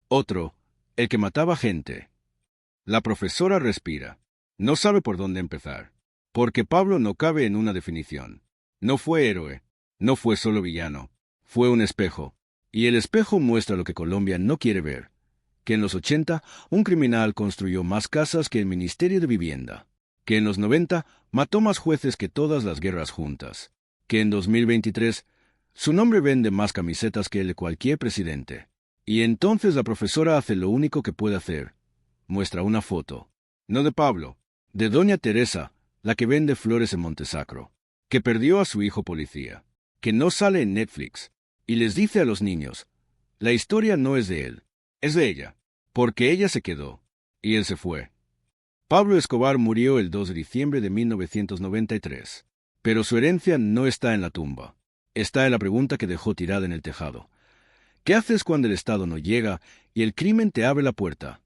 Otro, el que mataba gente. La profesora respira. No sabe por dónde empezar. Porque Pablo no cabe en una definición. No fue héroe. No fue solo villano. Fue un espejo. Y el espejo muestra lo que Colombia no quiere ver. Que en los 80 un criminal construyó más casas que el Ministerio de Vivienda. Que en los 90 mató más jueces que todas las guerras juntas. Que en 2023 su nombre vende más camisetas que el de cualquier presidente. Y entonces la profesora hace lo único que puede hacer. Muestra una foto. No de Pablo, de doña Teresa, la que vende flores en Montesacro. Que perdió a su hijo policía. Que no sale en Netflix. Y les dice a los niños, la historia no es de él, es de ella. Porque ella se quedó. Y él se fue. Pablo Escobar murió el 2 de diciembre de 1993. Pero su herencia no está en la tumba. Está en la pregunta que dejó tirada en el tejado. ¿Qué haces cuando el Estado no llega y el crimen te abre la puerta?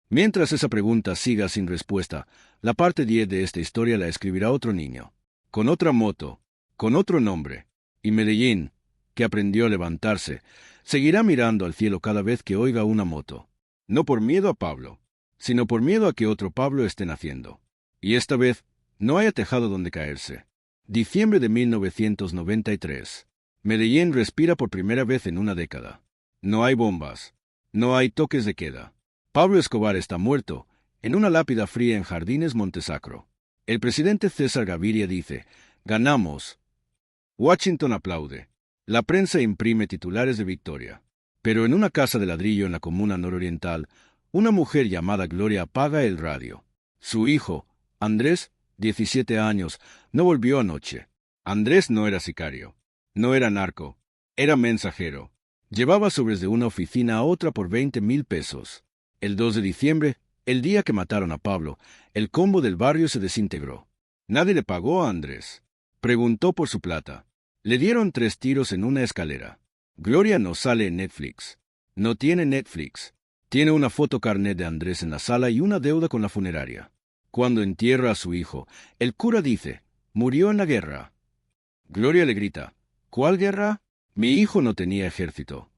Mientras esa pregunta siga sin respuesta, la parte 10 de esta historia la escribirá otro niño, con otra moto, con otro nombre, y Medellín, que aprendió a levantarse, seguirá mirando al cielo cada vez que oiga una moto. No por miedo a Pablo, sino por miedo a que otro Pablo esté naciendo. Y esta vez, no haya tejado donde caerse. Diciembre de 1993. Medellín respira por primera vez en una década. No hay bombas. No hay toques de queda. Pablo Escobar está muerto, en una lápida fría en Jardines Montesacro. El presidente César Gaviria dice, ganamos. Washington aplaude. La prensa imprime titulares de victoria. Pero en una casa de ladrillo en la comuna nororiental, una mujer llamada Gloria apaga el radio. Su hijo, Andrés, 17 años, no volvió anoche. Andrés no era sicario. No era narco. Era mensajero. Llevaba sobres de una oficina a otra por 20,000 pesos. El 2 de diciembre, el día que mataron a Pablo, el combo del barrio se desintegró. Nadie le pagó a Andrés. Preguntó por su plata. Le dieron 3 tiros en una escalera. Gloria no sale en Netflix. No tiene Netflix. Tiene una foto carnet de Andrés en la sala y una deuda con la funeraria. Cuando entierra a su hijo, el cura dice, murió en la guerra. Gloria le grita, ¿cuál guerra? Mi hijo no tenía ejército.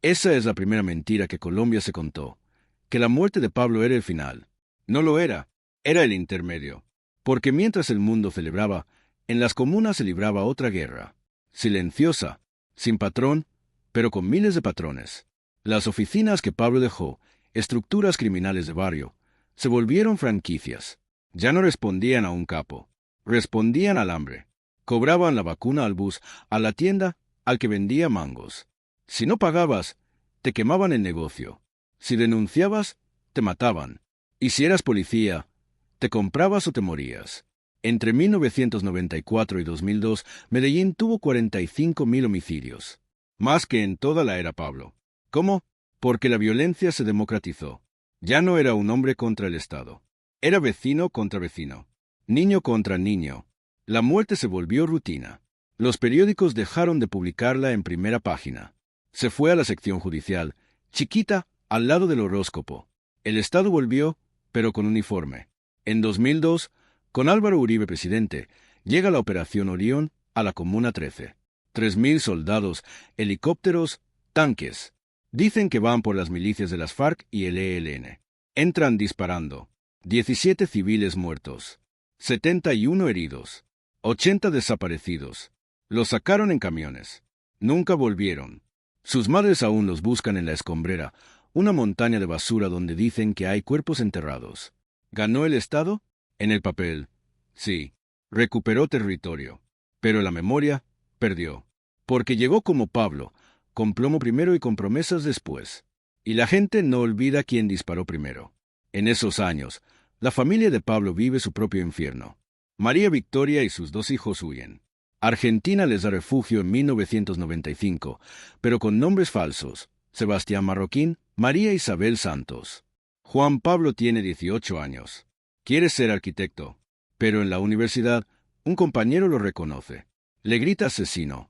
Esa es la primera mentira que Colombia se contó, que la muerte de Pablo era el final. No lo era, era el intermedio. Porque mientras el mundo celebraba, en las comunas se libraba otra guerra, silenciosa, sin patrón, pero con miles de patrones. Las oficinas que Pablo dejó, estructuras criminales de barrio, se volvieron franquicias. Ya no respondían a un capo, respondían al hambre. Cobraban la vacuna al bus, a la tienda, al que vendía mangos. Si no pagabas, te quemaban el negocio. Si denunciabas, te mataban. Y si eras policía, te comprabas o te morías. Entre 1994 y 2002, Medellín tuvo 45,000 homicidios. Más que en toda la era Pablo. ¿Cómo? Porque la violencia se democratizó. Ya no era un hombre contra el Estado. Era vecino contra vecino. Niño contra niño. La muerte se volvió rutina. Los periódicos dejaron de publicarla en primera página. Se fue a la sección judicial, chiquita, al lado del horóscopo. El Estado volvió, pero con uniforme. En 2002, con Álvaro Uribe presidente, llega la Operación Orión a la Comuna 13. 3,000 soldados, helicópteros, tanques. Dicen que van por las milicias de las FARC y el ELN. Entran disparando. 17 civiles muertos. 71 heridos. 80 desaparecidos. Los sacaron en camiones. Nunca volvieron. Sus madres aún los buscan en la escombrera, una montaña de basura donde dicen que hay cuerpos enterrados. ¿Ganó el Estado? En el papel. Sí. Recuperó territorio. Pero la memoria, perdió. Porque llegó como Pablo, con plomo primero y con promesas después. Y la gente no olvida quién disparó primero. En esos años, la familia de Pablo vive su propio infierno. María Victoria y sus 2 hijos huyen. Argentina les da refugio en 1995, pero con nombres falsos. Sebastián Marroquín, María Isabel Santos. Juan Pablo tiene 18 años. Quiere ser arquitecto, pero en la universidad un compañero lo reconoce. Le grita asesino.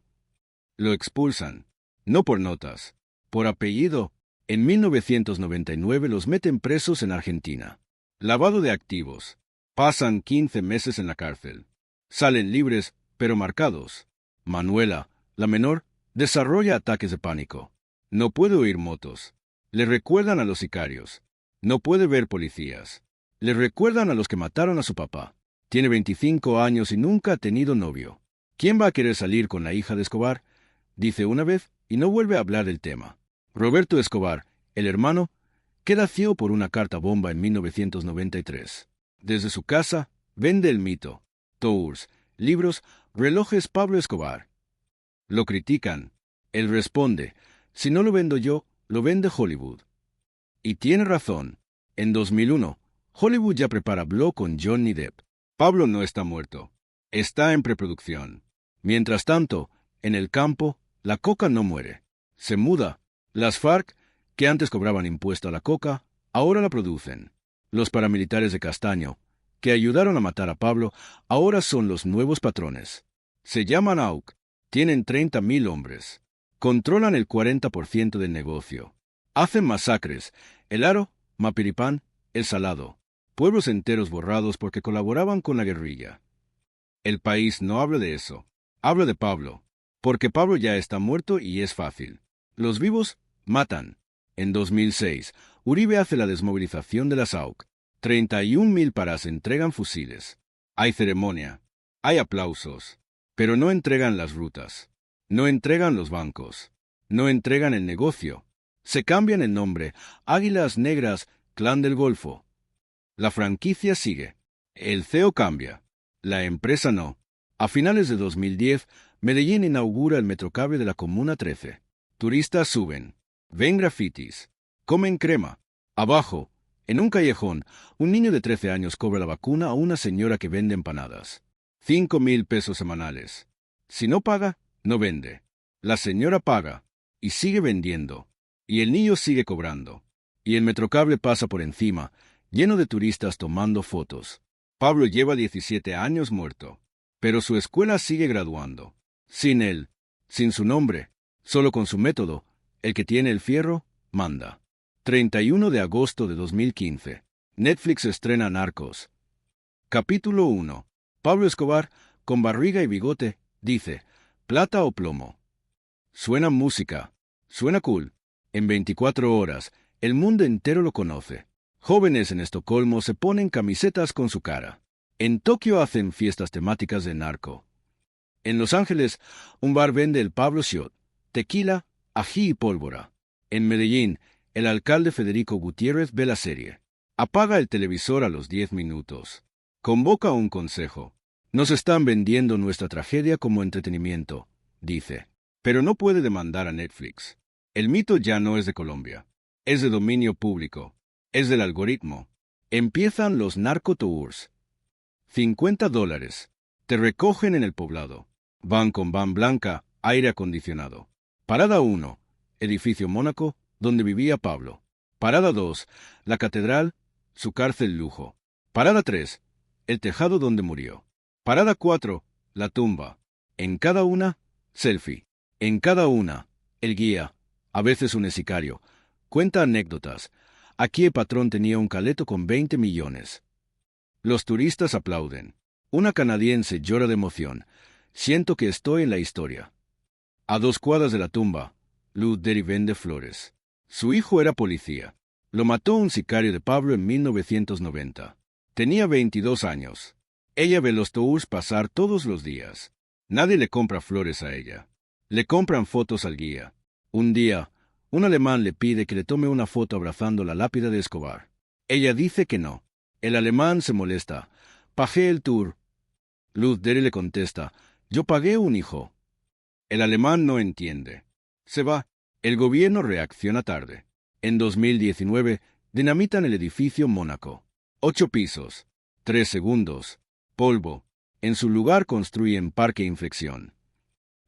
Lo expulsan. No por notas. Por apellido. En 1999 los meten presos en Argentina. Lavado de activos. Pasan 15 meses en la cárcel. Salen libres, pero marcados. Manuela, la menor, desarrolla ataques de pánico. No puede oír motos. Le recuerdan a los sicarios. No puede ver policías. Le recuerdan a los que mataron a su papá. Tiene 25 años y nunca ha tenido novio. ¿Quién va a querer salir con la hija de Escobar? Dice una vez y no vuelve a hablar del tema. Roberto Escobar, el hermano, queda ciego por una carta bomba en 1993. Desde su casa, vende el mito, tours, libros, relojes Pablo Escobar. Lo critican. Él responde, si no lo vendo yo, lo vende Hollywood. Y tiene razón. En 2001, Hollywood ya prepara Blow con Johnny Depp. Pablo no está muerto. Está en preproducción. Mientras tanto, en el campo, la coca no muere. Se muda. Las FARC, que antes cobraban impuesto a la coca, ahora la producen. Los paramilitares de Castaño, que ayudaron a matar a Pablo, ahora son los nuevos patrones. Se llaman AUC. Tienen 30.000 hombres. Controlan el 40% del negocio. Hacen masacres. El Aro, Mapiripán, El Salado. Pueblos enteros borrados porque colaboraban con la guerrilla. El país no habla de eso. Habla de Pablo. Porque Pablo ya está muerto y es fácil. Los vivos matan. En 2006, Uribe hace la desmovilización de las AUC. 31.000 paras entregan fusiles. Hay ceremonia. Hay aplausos. Pero no entregan las rutas. No entregan los bancos. No entregan el negocio. Se cambian el nombre. Águilas Negras, Clan del Golfo. La franquicia sigue. El CEO cambia. La empresa no. A finales de 2010, Medellín inaugura el metrocable de la Comuna 13. Turistas suben. Ven grafitis. Comen crema. Abajo, en un callejón, un niño de 13 años cobra la vacuna a una señora que vende empanadas. 5.000 pesos semanales. Si no paga, no vende. La señora paga. Y sigue vendiendo. Y el niño sigue cobrando. Y el metrocable pasa por encima, lleno de turistas tomando fotos. Pablo lleva 17 años muerto. Pero su escuela sigue graduando. Sin él, sin su nombre, solo con su método, el que tiene el fierro, manda. 31 de agosto de 2015. Netflix estrena Narcos. Capítulo 1. Pablo Escobar, con barriga y bigote, dice, ¿plata o plomo? Suena música. Suena cool. En 24 horas, el mundo entero lo conoce. Jóvenes en Estocolmo se ponen camisetas con su cara. En Tokio hacen fiestas temáticas de narco. En Los Ángeles, un bar vende el Pablo Shot, tequila, ají y pólvora. En Medellín, el alcalde Federico Gutiérrez ve la serie. Apaga el televisor a los 10 minutos. Convoca un consejo. Nos están vendiendo nuestra tragedia como entretenimiento, dice. Pero no puede demandar a Netflix. El mito ya no es de Colombia. Es de dominio público. Es del algoritmo. Empiezan los narco tours. $50. Te recogen en el poblado. Van con van blanca, aire acondicionado. Parada 1. Edificio Mónaco, donde vivía Pablo. Parada 2. La catedral, su cárcel lujo. Parada 3. El tejado donde murió. Parada 4. La tumba. En cada una, selfie. En cada una, el guía, a veces un sicario, cuenta anécdotas. Aquí el patrón tenía un caleto con 20 millones. Los turistas aplauden. Una canadiense llora de emoción. Siento que estoy en la historia. A 2 cuadras de la tumba, Lou Derry vende flores. Su hijo era policía. Lo mató un sicario de Pablo en 1990. Tenía 22 años. Ella ve los tours pasar todos los días. Nadie le compra flores a ella. Le compran fotos al guía. Un día, un alemán le pide que le tome una foto abrazando la lápida de Escobar. Ella dice que no. El alemán se molesta. Pagué el tour. Luz Derry le contesta, yo pagué un hijo. El alemán no entiende. Se va. El gobierno reacciona tarde. En 2019, dinamitan el edificio Mónaco. 8 pisos. 3 segundos. Polvo. En su lugar construyen Parque Inflexión.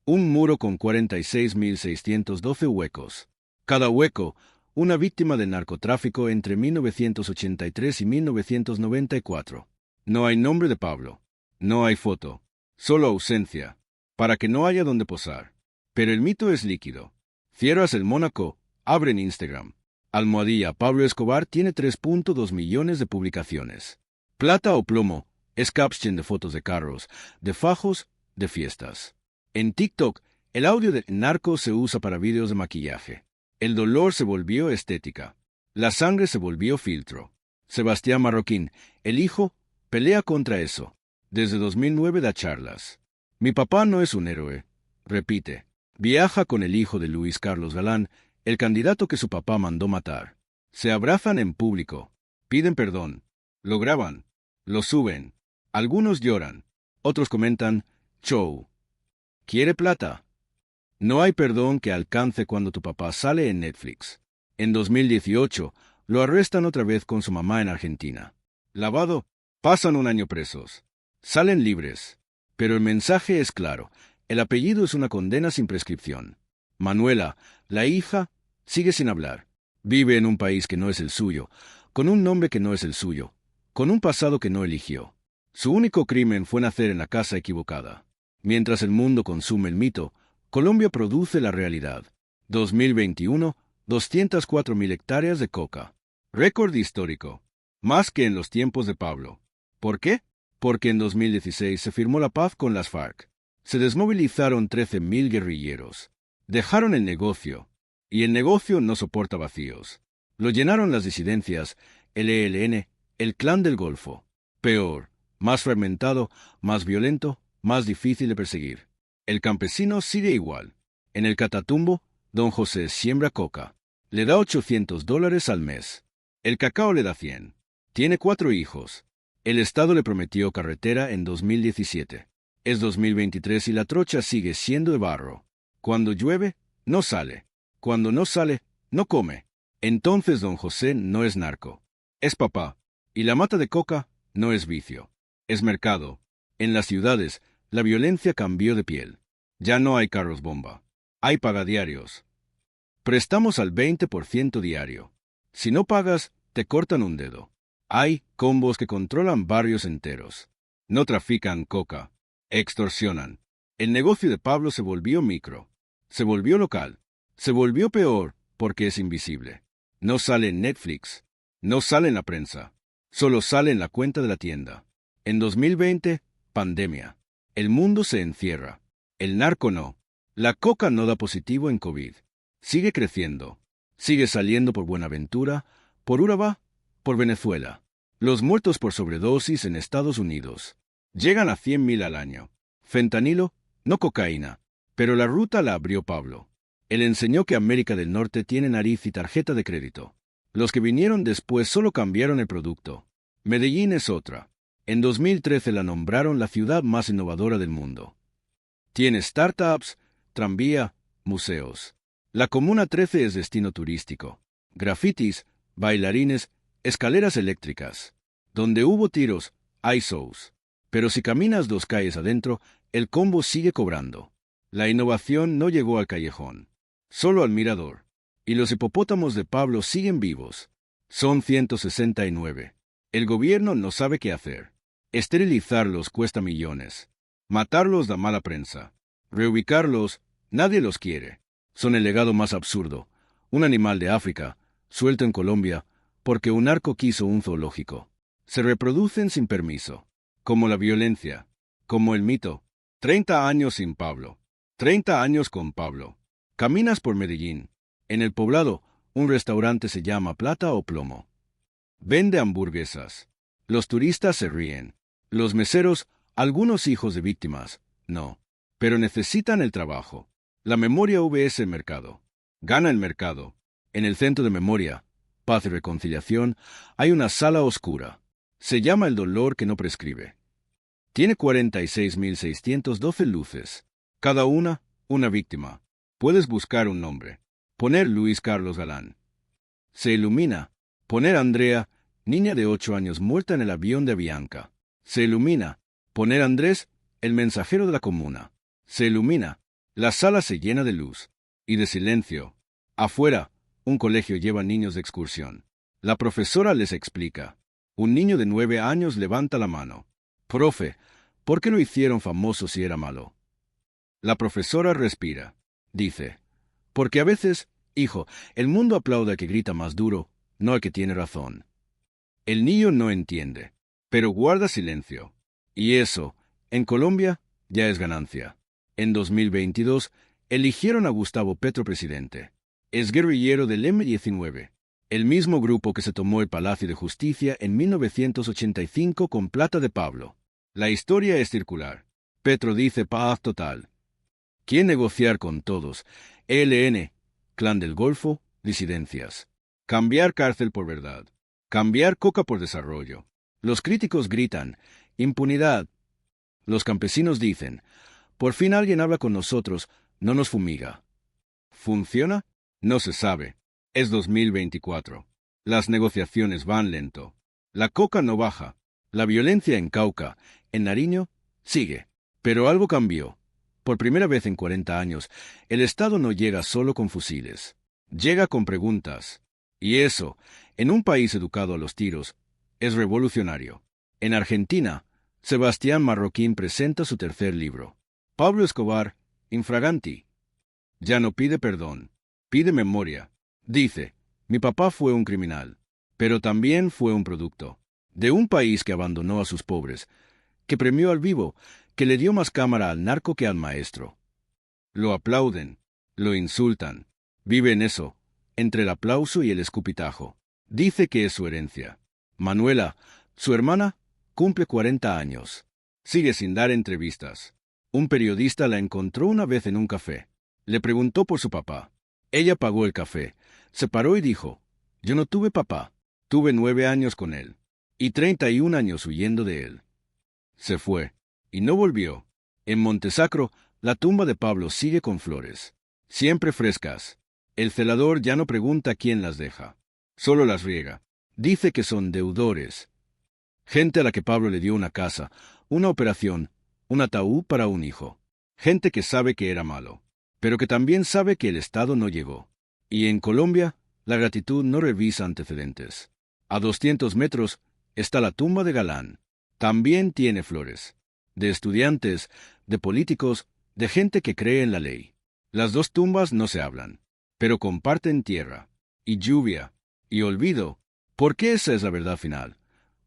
Un muro con 46.612 huecos. Cada hueco, una víctima del narcotráfico entre 1983 y 1994. No hay nombre de Pablo. No hay foto. Solo ausencia. para que no haya donde posar. Pero el mito es líquido. Fieras el Mónaco, abre en Instagram. Almohadilla Pablo Escobar tiene 3.2 millones de publicaciones. Plata o plomo es caption de fotos de carros, de fajos, de fiestas. En TikTok, el audio de narco se usa para vídeos de maquillaje. El dolor se volvió estética. La sangre se volvió filtro. Sebastián Marroquín, el hijo, pelea contra eso. Desde 2009 da charlas. Mi papá no es un héroe. Repite. Viaja con el hijo de Luis Carlos Galán, el candidato que su papá mandó matar. Se abrazan en público. Piden perdón. Lo graban. Lo suben. Algunos lloran. Otros comentan, show. ¿Quiere plata? No hay perdón que alcance cuando tu papá sale en Netflix. En 2018, lo arrestan otra vez con su mamá en Argentina. Lavado, pasan un año presos. Salen libres. Pero el mensaje es claro. El apellido es una condena sin prescripción. Manuela, la hija, sigue sin hablar. Vive en un país que no es el suyo, con un nombre que no es el suyo, con un pasado que no eligió. Su único crimen fue nacer en la casa equivocada. Mientras el mundo consume el mito, Colombia produce la realidad. 2021, 204.000 hectáreas de coca. Récord histórico. Más que en los tiempos de Pablo. ¿Por qué? Porque en 2016 se firmó la paz con las FARC. Se desmovilizaron 13.000 guerrilleros. Dejaron el negocio. Y el negocio no soporta vacíos. Lo llenaron las disidencias, el ELN, el Clan del Golfo. Peor, más fragmentado, más violento, más difícil de perseguir. El campesino sigue igual. En el Catatumbo, don José siembra coca. Le da $800 al mes. El cacao le da 100. Tiene 4 hijos. El Estado le prometió carretera en 2017. Es 2023 y la trocha sigue siendo de barro. Cuando llueve, no sale. Cuando no sale, no come. Entonces don José no es narco. Es papá. Y la mata de coca no es vicio. Es mercado. En las ciudades, la violencia cambió de piel. Ya no hay carros bomba. Hay pagadiarios. Prestamos al 20% diario. Si no pagas, te cortan un dedo. Hay combos que controlan barrios enteros. No trafican coca. Extorsionan. El negocio de Pablo se volvió micro. Se volvió local. Se volvió peor porque es invisible. No sale en Netflix. No sale en la prensa. Solo sale en la cuenta de la tienda. En 2020, pandemia. El mundo se encierra. El narco no. La coca no da positivo en COVID. Sigue creciendo. Sigue saliendo por Buenaventura, por Urabá, por Venezuela. Los muertos por sobredosis en Estados Unidos llegan a 100.000 al año. Fentanilo, no cocaína. Pero la ruta la abrió Pablo. Él enseñó que América del Norte tiene nariz y tarjeta de crédito. Los que vinieron después solo cambiaron el producto. Medellín es otra. En 2013 la nombraron la ciudad más innovadora del mundo. Tiene startups, tranvía, museos. La Comuna 13 es destino turístico. Grafitis, bailarines, escaleras eléctricas. Donde hubo tiros, hay shows. Pero si caminas 2 calles adentro, el combo sigue cobrando. La innovación no llegó al callejón, solo al mirador. Y los hipopótamos de Pablo siguen vivos. Son 169. El gobierno no sabe qué hacer. Esterilizarlos cuesta millones. Matarlos da mala prensa. Reubicarlos, nadie los quiere. Son el legado más absurdo. Un animal de África, suelto en Colombia, porque un narco quiso un zoológico. Se reproducen sin permiso. Como la violencia. Como el mito. 30 años sin Pablo. 30 años con Pablo. Caminas por Medellín. En el poblado, un restaurante se llama Plata o Plomo. Vende hamburguesas. Los turistas se ríen. Los meseros, algunos hijos de víctimas, no. Pero necesitan el trabajo. La memoria vs el mercado. Gana el mercado. En el centro de memoria, paz y reconciliación, hay una sala oscura. Se llama el dolor que no prescribe. Tiene 46.612 luces. Cada una víctima. Puedes buscar un nombre. Poner Luis Carlos Galán. Se ilumina. Poner Andrea, niña de 8 años muerta en el avión de Avianca. Se ilumina. Poner Andrés, el mensajero de la comuna. Se ilumina. La sala se llena de luz. Y de silencio. Afuera, un colegio lleva niños de excursión. La profesora les explica. Un niño de 9 años levanta la mano. Profe, ¿por qué lo hicieron famoso si era malo? La profesora respira. Dice, porque a veces, hijo, el mundo aplaude al que grita más duro, no al que tiene razón. El niño no entiende, pero guarda silencio. Y eso, en Colombia, ya es ganancia. En 2022, eligieron a Gustavo Petro presidente. Es guerrillero del M-19, el mismo grupo que se tomó el Palacio de Justicia en 1985 con plata de Pablo. La historia es circular. Petro dice paz total. Quiere negociar con todos. ELN, Clan del Golfo, disidencias. Cambiar cárcel por verdad. Cambiar coca por desarrollo. Los críticos gritan, impunidad. Los campesinos dicen, por fin alguien habla con nosotros, no nos fumiga. ¿Funciona? No se sabe. Es 2024. Las negociaciones van lento. La coca no baja. La violencia en Cauca, en Nariño, sigue. Pero algo cambió. Por primera vez en 40 años, el Estado no llega solo con fusiles. Llega con preguntas. Y eso, en un país educado a los tiros, es revolucionario. En Argentina, Sebastián Marroquín presenta su tercer libro. Pablo Escobar, Infraganti. Ya no pide perdón, pide memoria. Dice, mi papá fue un criminal, pero también fue un producto de un país que abandonó a sus pobres, que premió al vivo, que le dio más cámara al narco que al maestro. Lo aplauden, lo insultan, vive en eso, entre el aplauso y el escupitajo. Dice que es su herencia. Manuela, su hermana, cumple 40 años. Sigue sin dar entrevistas. Un periodista la encontró una vez en un café. Le preguntó por su papá. Ella pagó el café, se paró y dijo, yo no tuve papá, tuve 9 años con él, y 31 años huyendo de él. Se fue, y no volvió. En Montesacro, la tumba de Pablo sigue con flores, siempre frescas. El celador ya no pregunta quién las deja, solo las riega. Dice que son deudores. Gente a la que Pablo le dio una casa, una operación, un ataúd para un hijo. Gente que sabe que era malo, pero que también sabe que el Estado no llegó. Y en Colombia, la gratitud no revisa antecedentes. A 200 metros está la tumba de Galán. También tiene flores. De estudiantes, de políticos, de gente que cree en la ley. Las dos tumbas no se hablan, pero comparten tierra, y lluvia, y olvido, porque esa es la verdad final.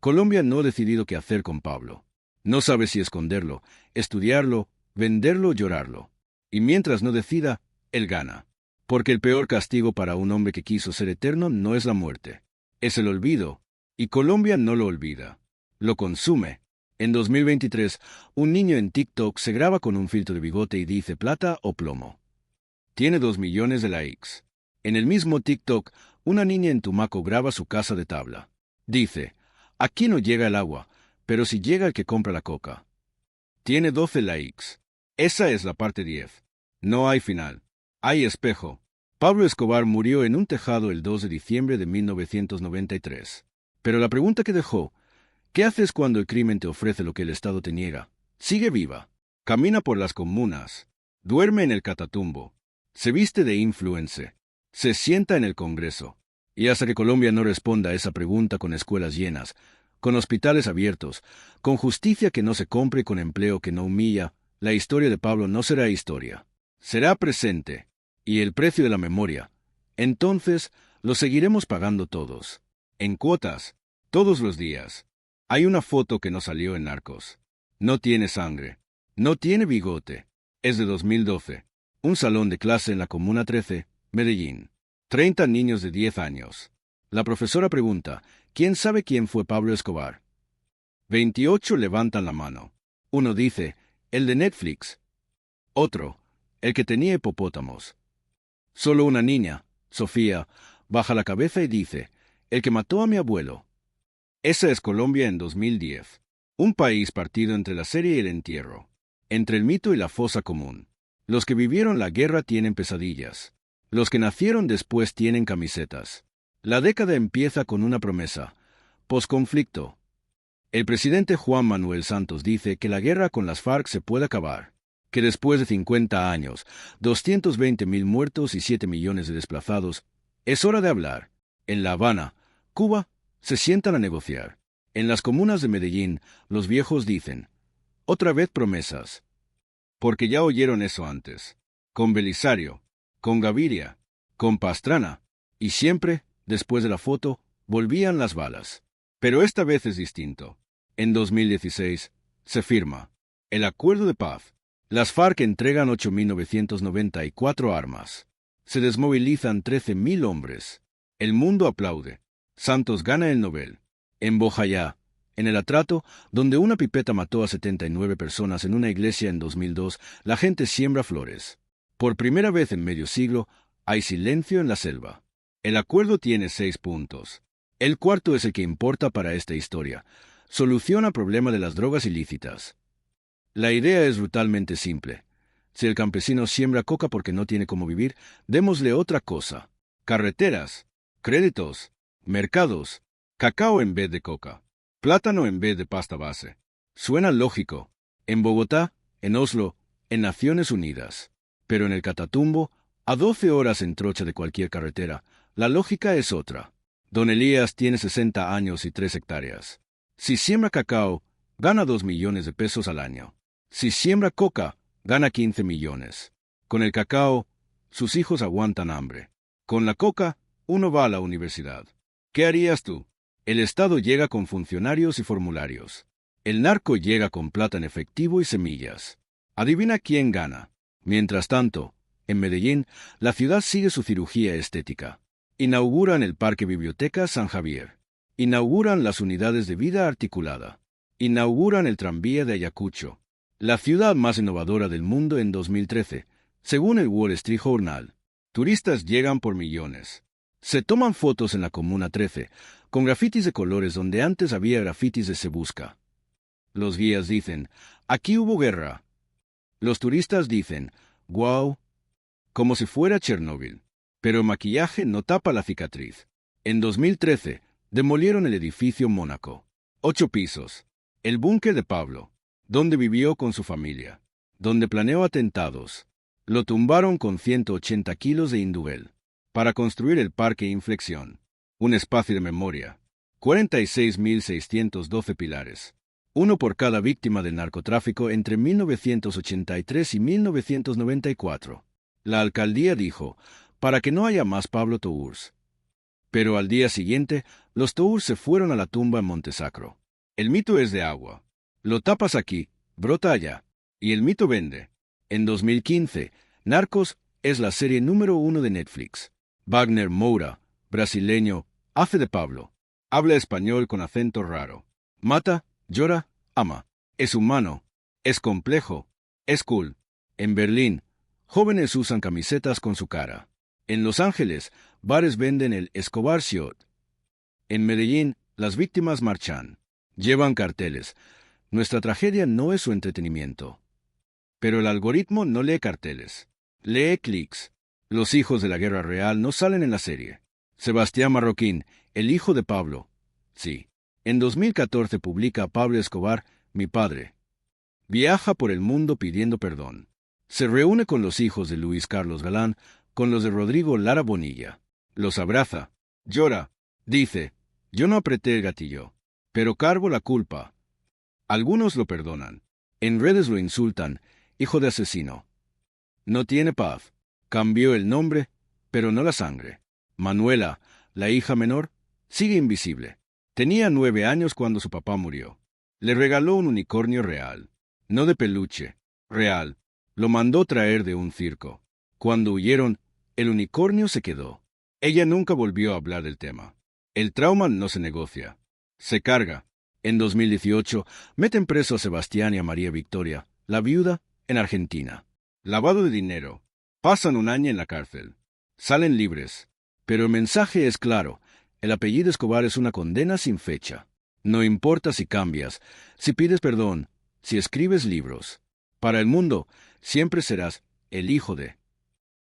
Colombia no ha decidido qué hacer con Pablo. No sabe si esconderlo, estudiarlo, venderlo o llorarlo. Y mientras no decida, él gana. Porque el peor castigo para un hombre que quiso ser eterno no es la muerte, es el olvido. Y Colombia no lo olvida. Lo consume. En 2023, un niño en TikTok se graba con un filtro de bigote y dice plata o plomo. Tiene 2 millones de likes. En el mismo TikTok, una niña en Tumaco graba su casa de tabla. Dice, aquí no llega el agua, pero sí llega el que compra la coca. Tiene 12 likes. Esa es la parte 10. No hay final. Hay espejo. Pablo Escobar murió en un tejado el 2 de diciembre de 1993. Pero la pregunta que dejó, ¿qué haces cuando el crimen te ofrece lo que el Estado te niega? Sigue viva. Camina por las comunas. Duerme en el Catatumbo. Se viste de influencer. Se sienta en el Congreso. Y hasta que Colombia no responda a esa pregunta con escuelas llenas, con hospitales abiertos, con justicia que no se compre, con empleo que no humilla, la historia de Pablo no será historia. Será presente. Y el precio de la memoria. Entonces, lo seguiremos pagando todos. En cuotas. Todos los días. Hay una foto que no salió en Narcos. No tiene sangre. No tiene bigote. Es de 2012. Un salón de clase en la Comuna 13, Medellín. 30 niños de 10 años. La profesora pregunta, ¿quién sabe quién fue Pablo Escobar? 28 levantan la mano. Uno dice, el de Netflix. Otro, el que tenía hipopótamos. Solo una niña, Sofía, baja la cabeza y dice, el que mató a mi abuelo. Esa es Colombia en 2010. Un país partido entre la serie y el entierro. Entre el mito y la fosa común. Los que vivieron la guerra tienen pesadillas. Los que nacieron después tienen camisetas. La década empieza con una promesa. Posconflicto. El presidente Juan Manuel Santos dice que la guerra con las FARC se puede acabar. Que después de 50 años, 220.000 muertos y 7 millones de desplazados, es hora de hablar. En La Habana, Cuba, se sientan a negociar. En las comunas de Medellín, los viejos dicen, otra vez promesas. porque ya oyeron eso antes. Con Belisario, con Gaviria, con Pastrana, y siempre, después de la foto, volvían las balas. Pero esta vez es distinto. En 2016, se firma el Acuerdo de Paz. Las FARC entregan 8.994 armas. Se desmovilizan 13.000 hombres. El mundo aplaude. Santos gana el Nobel. En Bojayá, en el atrato, donde una pipeta mató a 79 personas en una iglesia en 2002, la gente siembra flores. Por primera vez en medio siglo, hay silencio en la selva. El acuerdo tiene 6 puntos. El cuarto es el que importa para esta historia. Soluciona el problema de las drogas ilícitas. La idea es brutalmente simple. Si el campesino siembra coca porque no tiene cómo vivir, démosle otra cosa. Carreteras, créditos, mercados, cacao en vez de coca, plátano en vez de pasta base. Suena lógico. En Bogotá, en Oslo, en Naciones Unidas. Pero en el Catatumbo, a 12 horas en trocha de cualquier carretera, la lógica es otra. Don Elías tiene 60 años y 3 hectáreas. Si siembra cacao, gana 2 millones de pesos al año. Si siembra coca, gana 15 millones. Con el cacao, sus hijos aguantan hambre. Con la coca, uno va a la universidad. ¿Qué harías tú? El Estado llega con funcionarios y formularios. El narco llega con plata en efectivo y semillas. Adivina quién gana. Mientras tanto, en Medellín, la ciudad sigue su cirugía estética. Inauguran el Parque Biblioteca San Javier. Inauguran las unidades de vida articulada. Inauguran el tranvía de Ayacucho. La ciudad más innovadora del mundo en 2013, según el Wall Street Journal. Turistas llegan por millones. Se toman fotos en la Comuna 13, con grafitis de colores donde antes había grafitis de Se Busca. Los guías dicen, aquí hubo guerra. Los turistas dicen, wow, como si fuera Chernóbil. Pero el maquillaje no tapa la cicatriz. En 2013, demolieron el edificio Mónaco. 8 pisos. El búnker de Pablo, donde vivió con su familia, donde planeó atentados. Lo tumbaron con 180 kilos de indubel, para construir el Parque Inflexión, un espacio de memoria. 46.612 pilares, uno por cada víctima del narcotráfico entre 1983 y 1994. La alcaldía dijo, para que no haya más Pablo Tours. Pero al día siguiente, los Tours se fueron a la tumba en Montesacro. El mito es de agua. Lo tapas aquí, brota allá. Y el mito vende. En 2015, Narcos es la serie número 1 de Netflix. Wagner Moura, brasileño, hace de Pablo. Habla español con acento raro. Mata, llora, ama. Es humano. Es complejo. Es cool. En Berlín, jóvenes usan camisetas con su cara. En Los Ángeles, bares venden el Escobar Shot. En Medellín, las víctimas marchan. Llevan carteles. Nuestra tragedia no es su entretenimiento. Pero el algoritmo no lee carteles. Lee clics. Los hijos de la guerra real no salen en la serie. Sebastián Marroquín, el hijo de Pablo. Sí. En 2014 publica Pablo Escobar, mi padre. Viaja por el mundo pidiendo perdón. Se reúne con los hijos de Luis Carlos Galán, con los de Rodrigo Lara Bonilla. Los abraza. Llora. Dice, yo no apreté el gatillo, pero cargo la culpa. Algunos lo perdonan. En redes lo insultan, hijo de asesino. No tiene paz. Cambió el nombre, pero no la sangre. Manuela, la hija menor, sigue invisible. Tenía 9 años cuando su papá murió. Le regaló un unicornio real. No de peluche. Real. Lo mandó traer de un circo. Cuando huyeron, el unicornio se quedó. Ella nunca volvió a hablar del tema. El trauma no se negocia. Se carga. En 2018, meten preso a Sebastián y a María Victoria, la viuda, en Argentina. Lavado de dinero. Pasan 1 año en la cárcel. Salen libres. Pero el mensaje es claro. El apellido Escobar es una condena sin fecha. No importa si cambias, si pides perdón, si escribes libros. Para el mundo, siempre serás el hijo de.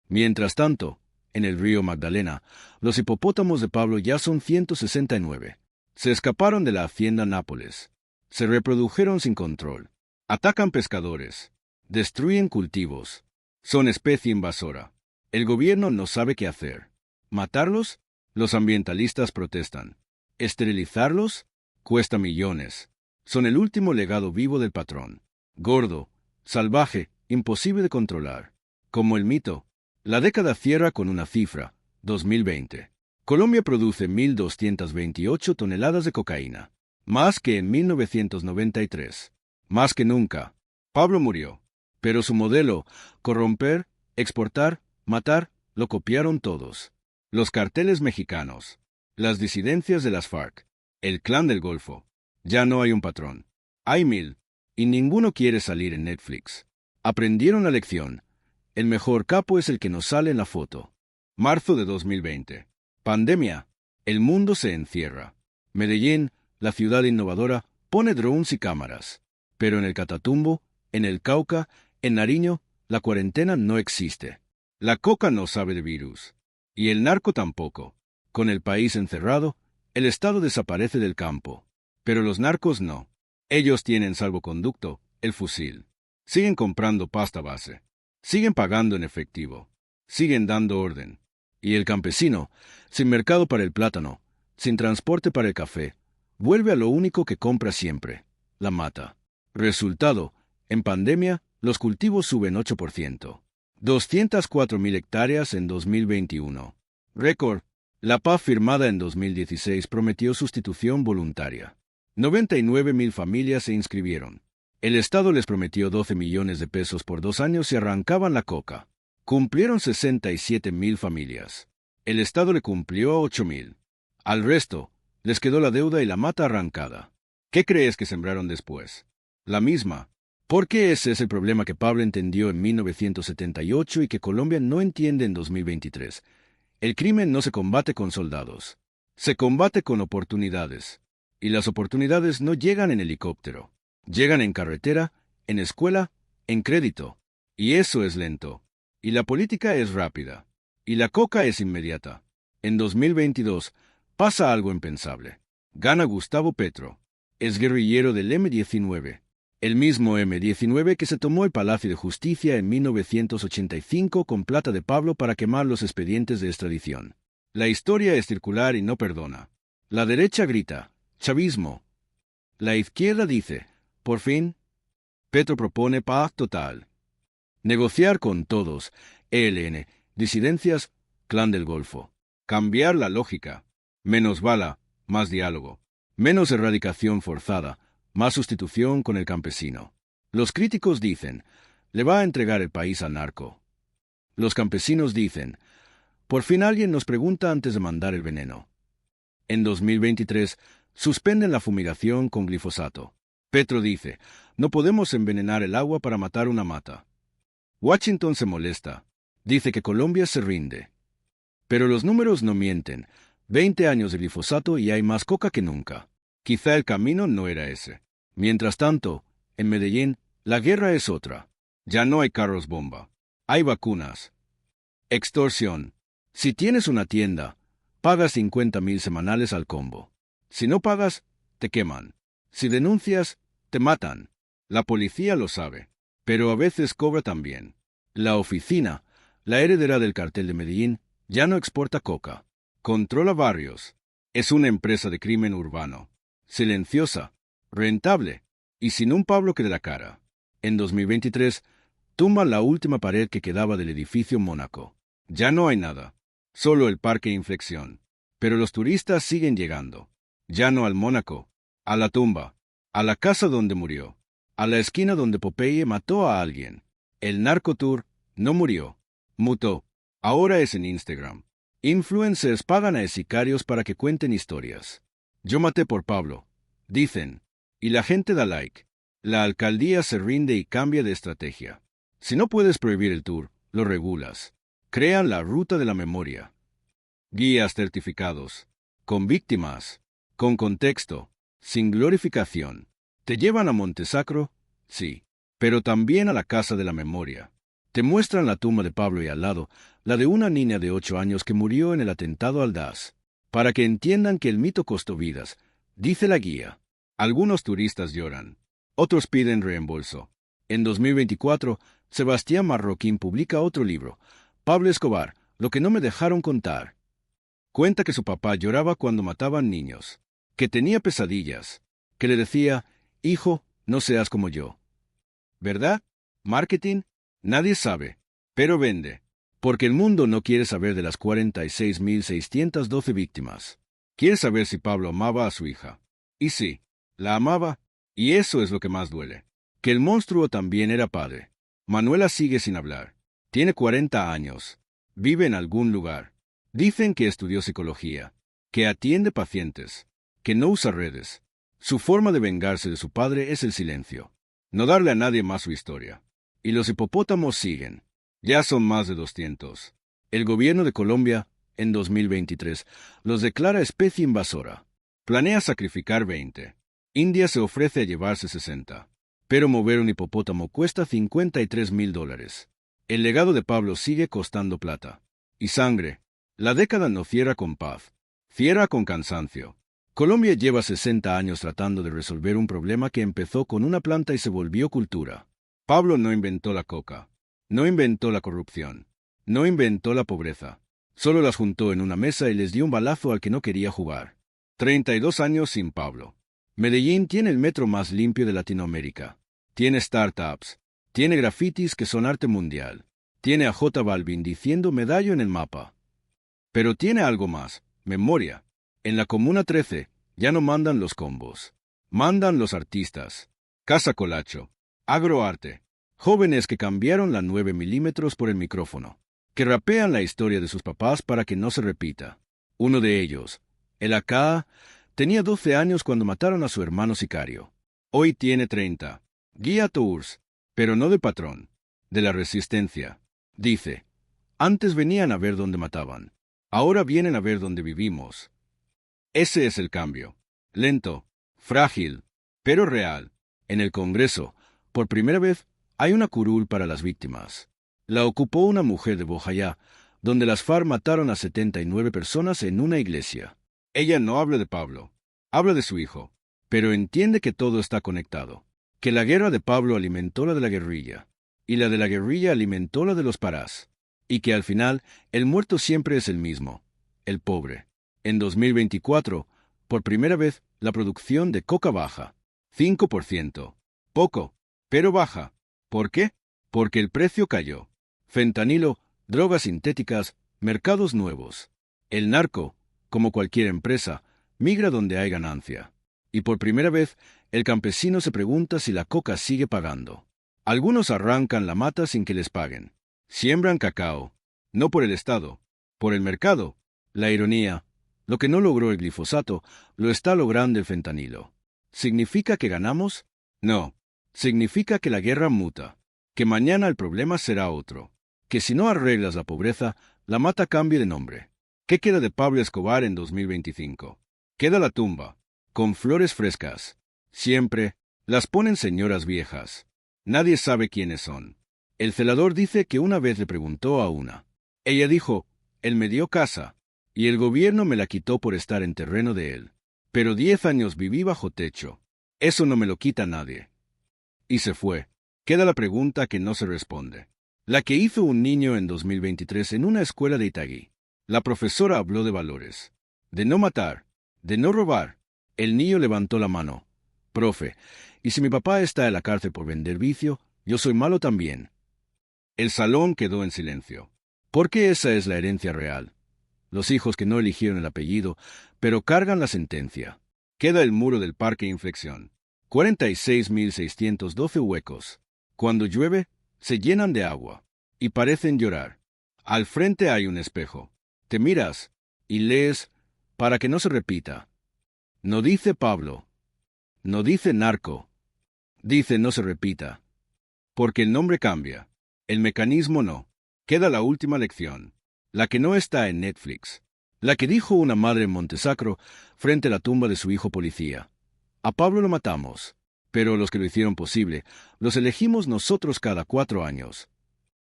Mientras tanto, en el río Magdalena, los hipopótamos de Pablo ya son 169. Se escaparon de la hacienda Nápoles. Se reprodujeron sin control. Atacan pescadores. Destruyen cultivos. Son especie invasora. El gobierno no sabe qué hacer. ¿Matarlos? Los ambientalistas protestan. ¿Esterilizarlos? Cuesta millones. Son el último legado vivo del patrón. Gordo, salvaje, imposible de controlar. Como el mito. La década cierra con una cifra, 2020. Colombia produce 1.228 toneladas de cocaína. Más que en 1993. Más que nunca. Pablo murió. Pero su modelo, corromper, exportar, matar, lo copiaron todos. Los carteles mexicanos. Las disidencias de las FARC. El Clan del Golfo. Ya no hay un patrón. Hay 1.000. Y ninguno quiere salir en Netflix. Aprendieron la lección. El mejor capo es el que nos sale en la foto. Marzo de 2020. Pandemia. El mundo se encierra. Medellín, la ciudad innovadora, pone drones y cámaras. Pero en el Catatumbo, en el Cauca, en Nariño, la cuarentena no existe. La coca no sabe de virus. Y el narco tampoco. Con el país encerrado, el Estado desaparece del campo. Pero los narcos no. Ellos tienen salvoconducto, el fusil. Siguen comprando pasta base. Siguen pagando en efectivo. Siguen dando orden. Y el campesino, sin mercado para el plátano, sin transporte para el café, vuelve a lo único que compra siempre, la mata. Resultado, en pandemia, los cultivos suben 8%. 204.000 hectáreas en 2021. Récord. La paz firmada en 2016 prometió sustitución voluntaria. 99.000 familias se inscribieron. El Estado les prometió 12 millones de pesos por 2 años y arrancaban la coca. Cumplieron 67.000 familias. El Estado le cumplió a 8.000. Al resto, les quedó la deuda y la mata arrancada. ¿Qué crees que sembraron después? La misma. Porque ese es el problema que Pablo entendió en 1978 y que Colombia no entiende en 2023. El crimen no se combate con soldados. Se combate con oportunidades. Y las oportunidades no llegan en helicóptero. Llegan en carretera, en escuela, en crédito. Y eso es lento. Y la política es rápida. Y la coca es inmediata. En 2022 pasa algo impensable. Gana Gustavo Petro. Es guerrillero del M-19. El mismo M-19 que se tomó el Palacio de Justicia en 1985 con plata de Pablo para quemar los expedientes de extradición. La historia es circular y no perdona. La derecha grita, chavismo. La izquierda dice, por fin. Petro propone paz total. Negociar con todos, ELN, disidencias, Clan del Golfo. Cambiar la lógica. Menos bala, más diálogo. Menos erradicación forzada, más sustitución con el campesino. Los críticos dicen, le va a entregar el país al narco. Los campesinos dicen, por fin alguien nos pregunta antes de mandar el veneno. En 2023, suspenden la fumigación con glifosato. Petro dice, no podemos envenenar el agua para matar una mata. Washington se molesta. Dice que Colombia se rinde. Pero los números no mienten. 20 años de glifosato y hay más coca que nunca. Quizá el camino no era ese. Mientras tanto, en Medellín, la guerra es otra. Ya no hay carros bomba. Hay vacunas. Extorsión. Si tienes una tienda, pagas 50.000 semanales al combo. Si no pagas, te queman. Si denuncias, te matan. La policía lo sabe. Pero a veces cobra también. La oficina, la heredera del cartel de Medellín, ya no exporta coca. Controla barrios. Es una empresa de crimen urbano. Silenciosa, rentable y sin un Pablo que dé la cara. En 2023, tumban la última pared que quedaba del edificio Mónaco. Ya no hay nada. Solo el parque Inflexión. Pero los turistas siguen llegando. Ya no al Mónaco, a la tumba, a la casa donde murió, a la esquina donde Popeye mató a alguien. El narcotour no murió, mutó. Ahora es en Instagram. Influencers pagan a sicarios para que cuenten historias. Yo maté por Pablo, dicen, y la gente da like. La alcaldía se rinde y cambia de estrategia. Si no puedes prohibir el tour, lo regulas. Crean la ruta de la memoria. Guías certificados, con víctimas, con contexto, sin glorificación. ¿Te llevan a Montesacro? Sí, pero también a la Casa de la Memoria. Te muestran la tumba de Pablo y al lado, la de una niña de 8 años que murió en el atentado al DAS. Para que entiendan que el mito costó vidas, dice la guía. Algunos turistas lloran. Otros piden reembolso. En 2024, Sebastián Marroquín publica otro libro, Pablo Escobar, lo que no me dejaron contar. Cuenta que su papá lloraba cuando mataban niños, que tenía pesadillas, que le decía, hijo, no seas como yo. ¿Verdad? ¿Marketing? Nadie sabe, pero vende. Porque el mundo no quiere saber de las 46.612 víctimas. Quiere saber si Pablo amaba a su hija. Y sí, la amaba, y eso es lo que más duele. Que el monstruo también era padre. Manuela sigue sin hablar. Tiene 40 años. Vive en algún lugar. Dicen que estudió psicología, que atiende pacientes, que no usa redes. Su forma de vengarse de su padre es el silencio. No darle a nadie más su historia. Y los hipopótamos siguen. Ya son más de 200. El gobierno de Colombia, en 2023, los declara especie invasora. Planea sacrificar 20. India se ofrece a llevarse 60. Pero mover un hipopótamo cuesta $53.000. El legado de Pablo sigue costando plata. Y sangre. La década no cierra con paz. Cierra con cansancio. Colombia lleva 60 años tratando de resolver un problema que empezó con una planta y se volvió cultura. Pablo no inventó la coca. No inventó la corrupción. No inventó la pobreza. Solo las juntó en una mesa y les dio un balazo al que no quería jugar. 32 años sin Pablo. Medellín tiene el metro más limpio de Latinoamérica. Tiene startups. Tiene grafitis que son arte mundial. Tiene a J Balvin diciendo medallo en el mapa. Pero tiene algo más, memoria. En la Comuna 13 ya no mandan los combos. Mandan los artistas. Casa Colacho. Agroarte. Jóvenes que cambiaron la 9 milímetros por el micrófono, que rapean la historia de sus papás para que no se repita. Uno de ellos, el AK, tenía 12 años cuando mataron a su hermano sicario. Hoy tiene 30. Guía tours, pero no de patrón, de la resistencia. Dice, antes venían a ver dónde mataban, ahora vienen a ver dónde vivimos. Ese es el cambio. Lento, frágil, pero real. En el Congreso, por primera vez, hay una curul para las víctimas. La ocupó una mujer de Bojayá, donde las FARC mataron a 79 personas en una iglesia. Ella no habla de Pablo, habla de su hijo, pero entiende que todo está conectado, que la guerra de Pablo alimentó la de la guerrilla, y la de la guerrilla alimentó la de los parás, y que al final el muerto siempre es el mismo, el pobre. En 2024, por primera vez, la producción de coca baja. 5%. Poco, pero baja. ¿Por qué? Porque el precio cayó. Fentanilo, drogas sintéticas, mercados nuevos. El narco, como cualquier empresa, migra donde hay ganancia. Y por primera vez, el campesino se pregunta si la coca sigue pagando. Algunos arrancan la mata sin que les paguen. Siembran cacao. No por el Estado, por el mercado. La ironía, lo que no logró el glifosato, lo está logrando el fentanilo. ¿Significa que ganamos? No. Significa que la guerra muta, que mañana el problema será otro, que si no arreglas la pobreza, la mata cambie de nombre. ¿Qué queda de Pablo Escobar en 2025? Queda la tumba, con flores frescas. Siempre las ponen señoras viejas. Nadie sabe quiénes son. El celador dice que una vez le preguntó a una. Ella dijo, él me dio casa, y el gobierno me la quitó por estar en terreno de él. Pero 10 años viví bajo techo. Eso no me lo quita nadie. Y se fue. Queda la pregunta que no se responde. La que hizo un niño en 2023 en una escuela de Itagüí. La profesora habló de valores. De no matar. De no robar. El niño levantó la mano. Profe, ¿y si mi papá está en la cárcel por vender vicio, yo soy malo también? El salón quedó en silencio. Porque esa es la herencia real. Los hijos que no eligieron el apellido, pero cargan la sentencia. Queda el muro del parque Inflexión. 46.612 huecos. Cuando llueve, se llenan de agua, y parecen llorar. Al frente hay un espejo. Te miras, y lees, para que no se repita. No dice Pablo. No dice narco. Dice no se repita. Porque el nombre cambia. El mecanismo no. Queda la última lección. La que no está en Netflix. La que dijo una madre en Montesacro frente a la tumba de su hijo policía. A Pablo lo matamos, pero los que lo hicieron posible, los elegimos nosotros cada 4 años.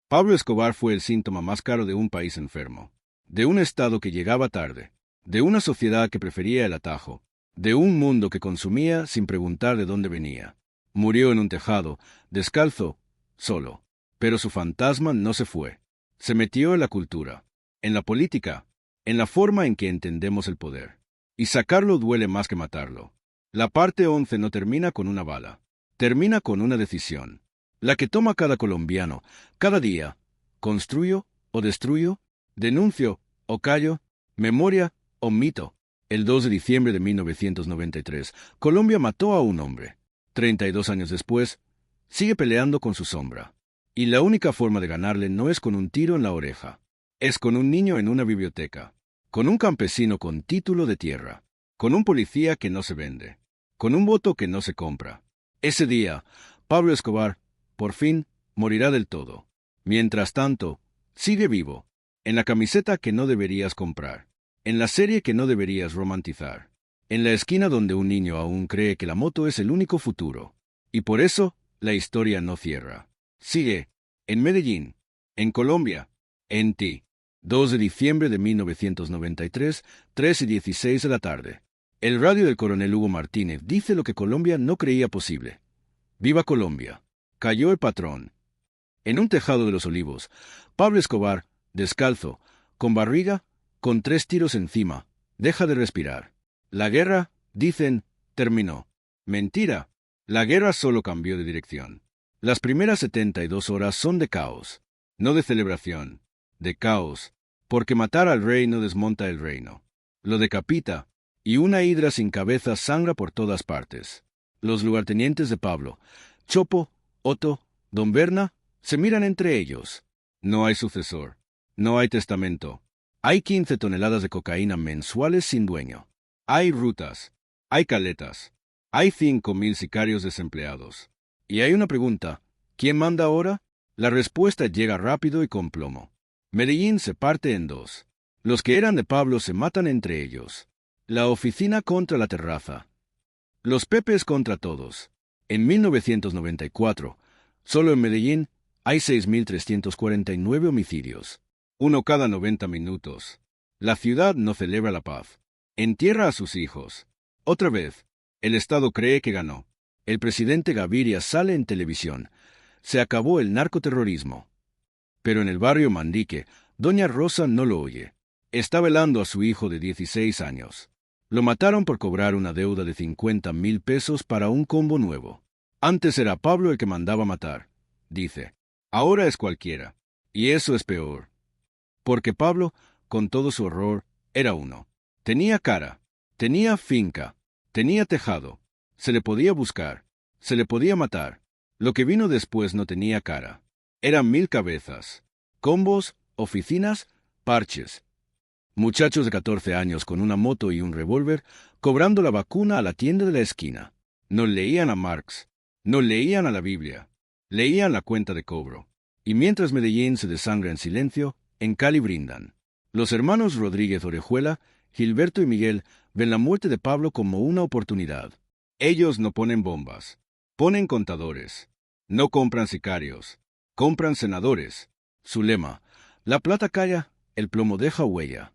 Pablo Escobar fue el síntoma más caro de un país enfermo, de un Estado que llegaba tarde, de una sociedad que prefería el atajo, de un mundo que consumía sin preguntar de dónde venía. Murió en un tejado, descalzo, solo, pero su fantasma no se fue. Se metió en la cultura, en la política, en la forma en que entendemos el poder. Y sacarlo duele más que matarlo. La parte 11 no termina con una bala. Termina con una decisión. la que toma cada colombiano, cada día. ¿Construyo o destruyo? ¿Denuncio o callo? ¿Memoria o mito? El 2 de diciembre de 1993, Colombia mató a un hombre. 32 años después, sigue peleando con su sombra. Y la única forma de ganarle no es con un tiro en la oreja. Es con un niño en una biblioteca, con un campesino con título de tierra, con un policía que no se vende, con un voto que no se compra. Ese día, Pablo Escobar, por fin, morirá del todo. Mientras tanto, sigue vivo, en la camiseta que no deberías comprar, en la serie que no deberías romantizar, en la esquina donde un niño aún cree que la moto es el único futuro. Y por eso, la historia no cierra. Sigue, en Medellín, en Colombia, en ti. 2 de diciembre de 1993, 3:16 de la tarde. El radio del coronel Hugo Martínez dice lo que Colombia no creía posible. ¡Viva Colombia! Cayó el patrón. En un tejado de los Olivos, Pablo Escobar, descalzo, con barriga, con 3 tiros encima, deja de respirar. La guerra, dicen, terminó. Mentira. La guerra solo cambió de dirección. Las primeras 72 horas son de caos, no de celebración, de caos, porque matar al rey no desmonta el reino. Lo decapita, y una hidra sin cabeza sangra por todas partes. Los lugartenientes de Pablo, Chopo, Otto, Don Berna, se miran entre ellos. No hay sucesor, no hay testamento. Hay 15 toneladas de cocaína mensuales sin dueño. Hay rutas, hay caletas, hay 5.000 sicarios desempleados. Y hay una pregunta, ¿quién manda ahora? La respuesta llega rápido y con plomo. Medellín se parte en dos. Los que eran de Pablo se matan entre ellos. La oficina contra la terraza. Los Pepes contra todos. En 1994, solo en Medellín, hay 6.349 homicidios. Uno cada 90 minutos. La ciudad no celebra la paz. Entierra a sus hijos. Otra vez, el Estado cree que ganó. El presidente Gaviria sale en televisión. Se acabó el narcoterrorismo. Pero en el barrio Mandique, doña Rosa no lo oye. Está velando a su hijo de 16 años. Lo mataron por cobrar una deuda de 50.000 pesos para un combo nuevo. Antes era Pablo el que mandaba matar, dice. Ahora es cualquiera. Y eso es peor. Porque Pablo, con todo su horror, era uno. Tenía cara, tenía finca, tenía tejado. Se le podía buscar, se le podía matar. Lo que vino después no tenía cara. Eran 1.000 cabezas, combos, oficinas, parches. Muchachos de 14 años con una moto y un revólver cobrando la vacuna a la tienda de la esquina. No leían a Marx, no leían a la Biblia, leían la cuenta de cobro. Y mientras Medellín se desangra en silencio, en Cali brindan. Los hermanos Rodríguez Orejuela, Gilberto y Miguel ven la muerte de Pablo como una oportunidad. Ellos no ponen bombas, ponen contadores. No compran sicarios, compran senadores. Su lema, la plata calla, el plomo deja huella.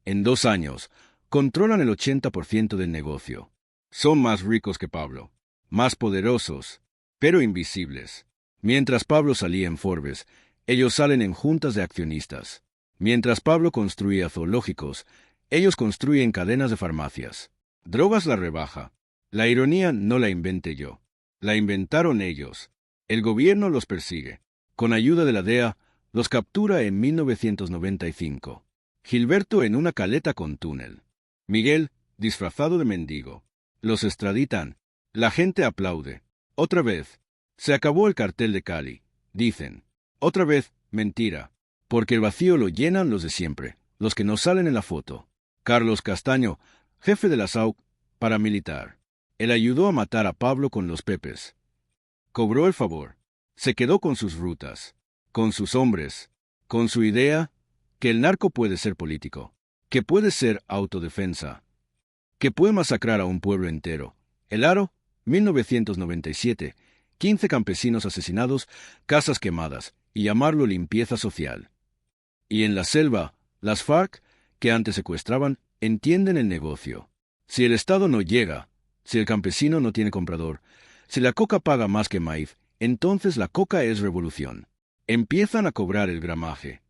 En 2 años, controlan el 80% del negocio. Son más ricos que Pablo, más poderosos, pero invisibles. Mientras Pablo salía en Forbes, ellos salen en juntas de accionistas. Mientras Pablo construía zoológicos, ellos construyen cadenas de farmacias. Drogas la rebaja. La ironía no la inventé yo. La inventaron ellos. El gobierno los persigue. Con ayuda de la DEA, los captura en 1995. Gilberto en una caleta con túnel. Miguel, disfrazado de mendigo. Los extraditan. La gente aplaude. Otra vez. Se acabó el cartel de Cali. Dicen. Otra vez, mentira. Porque el vacío lo llenan los de siempre, los que no salen en la foto. Carlos Castaño, jefe de la SAUC, paramilitar. Él ayudó a matar a Pablo con los Pepes. Cobró el favor. Se quedó con sus rutas, con sus hombres, con su idea que el narco puede ser político, que puede ser autodefensa, que puede masacrar a un pueblo entero. El Aro, 1997, 15 campesinos asesinados, casas quemadas, y llamarlo limpieza social. Y en la selva, las FARC, que antes secuestraban, entienden el negocio. Si el Estado no llega, si el campesino no tiene comprador, si la coca paga más que maíz, entonces la coca es revolución. Empiezan a cobrar el gramaje.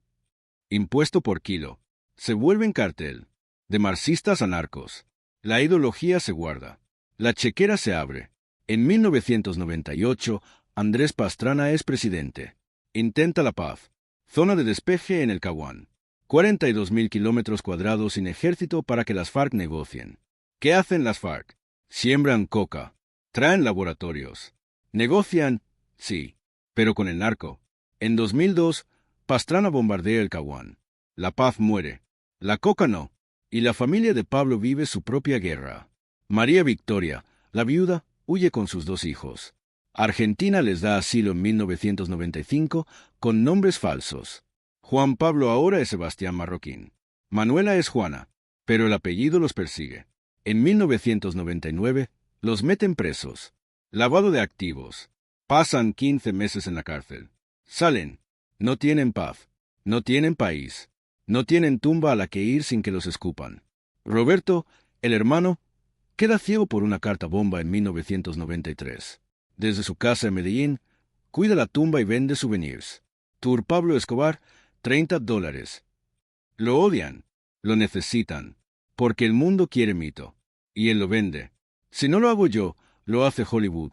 Impuesto por kilo. Se vuelven cartel. De marxistas a narcos. La ideología se guarda. La chequera se abre. En 1998, Andrés Pastrana es presidente. Intenta la paz. Zona de despeje en el Caguán. 42.000 kilómetros cuadrados sin ejército para que las FARC negocien. ¿Qué hacen las FARC? Siembran coca. Traen laboratorios. Negocian, sí, pero con el narco. En 2002, Pastrana bombardea el Caguán. La paz muere. La coca no. Y la familia de Pablo vive su propia guerra. María Victoria, la viuda, huye con sus 2 hijos. Argentina les da asilo en 1995 con nombres falsos. Juan Pablo ahora es Sebastián Marroquín. Manuela es Juana, pero el apellido los persigue. En 1999 los meten presos. Lavado de activos. Pasan 15 meses en la cárcel. Salen. No tienen paz. No tienen país. No tienen tumba a la que ir sin que los escupan. Roberto, el hermano, queda ciego por una carta bomba en 1993. Desde su casa en Medellín, cuida la tumba y vende souvenirs. Tour Pablo Escobar, $30. Lo odian, lo necesitan, porque el mundo quiere mito, y él lo vende. Si no lo hago yo, lo hace Hollywood,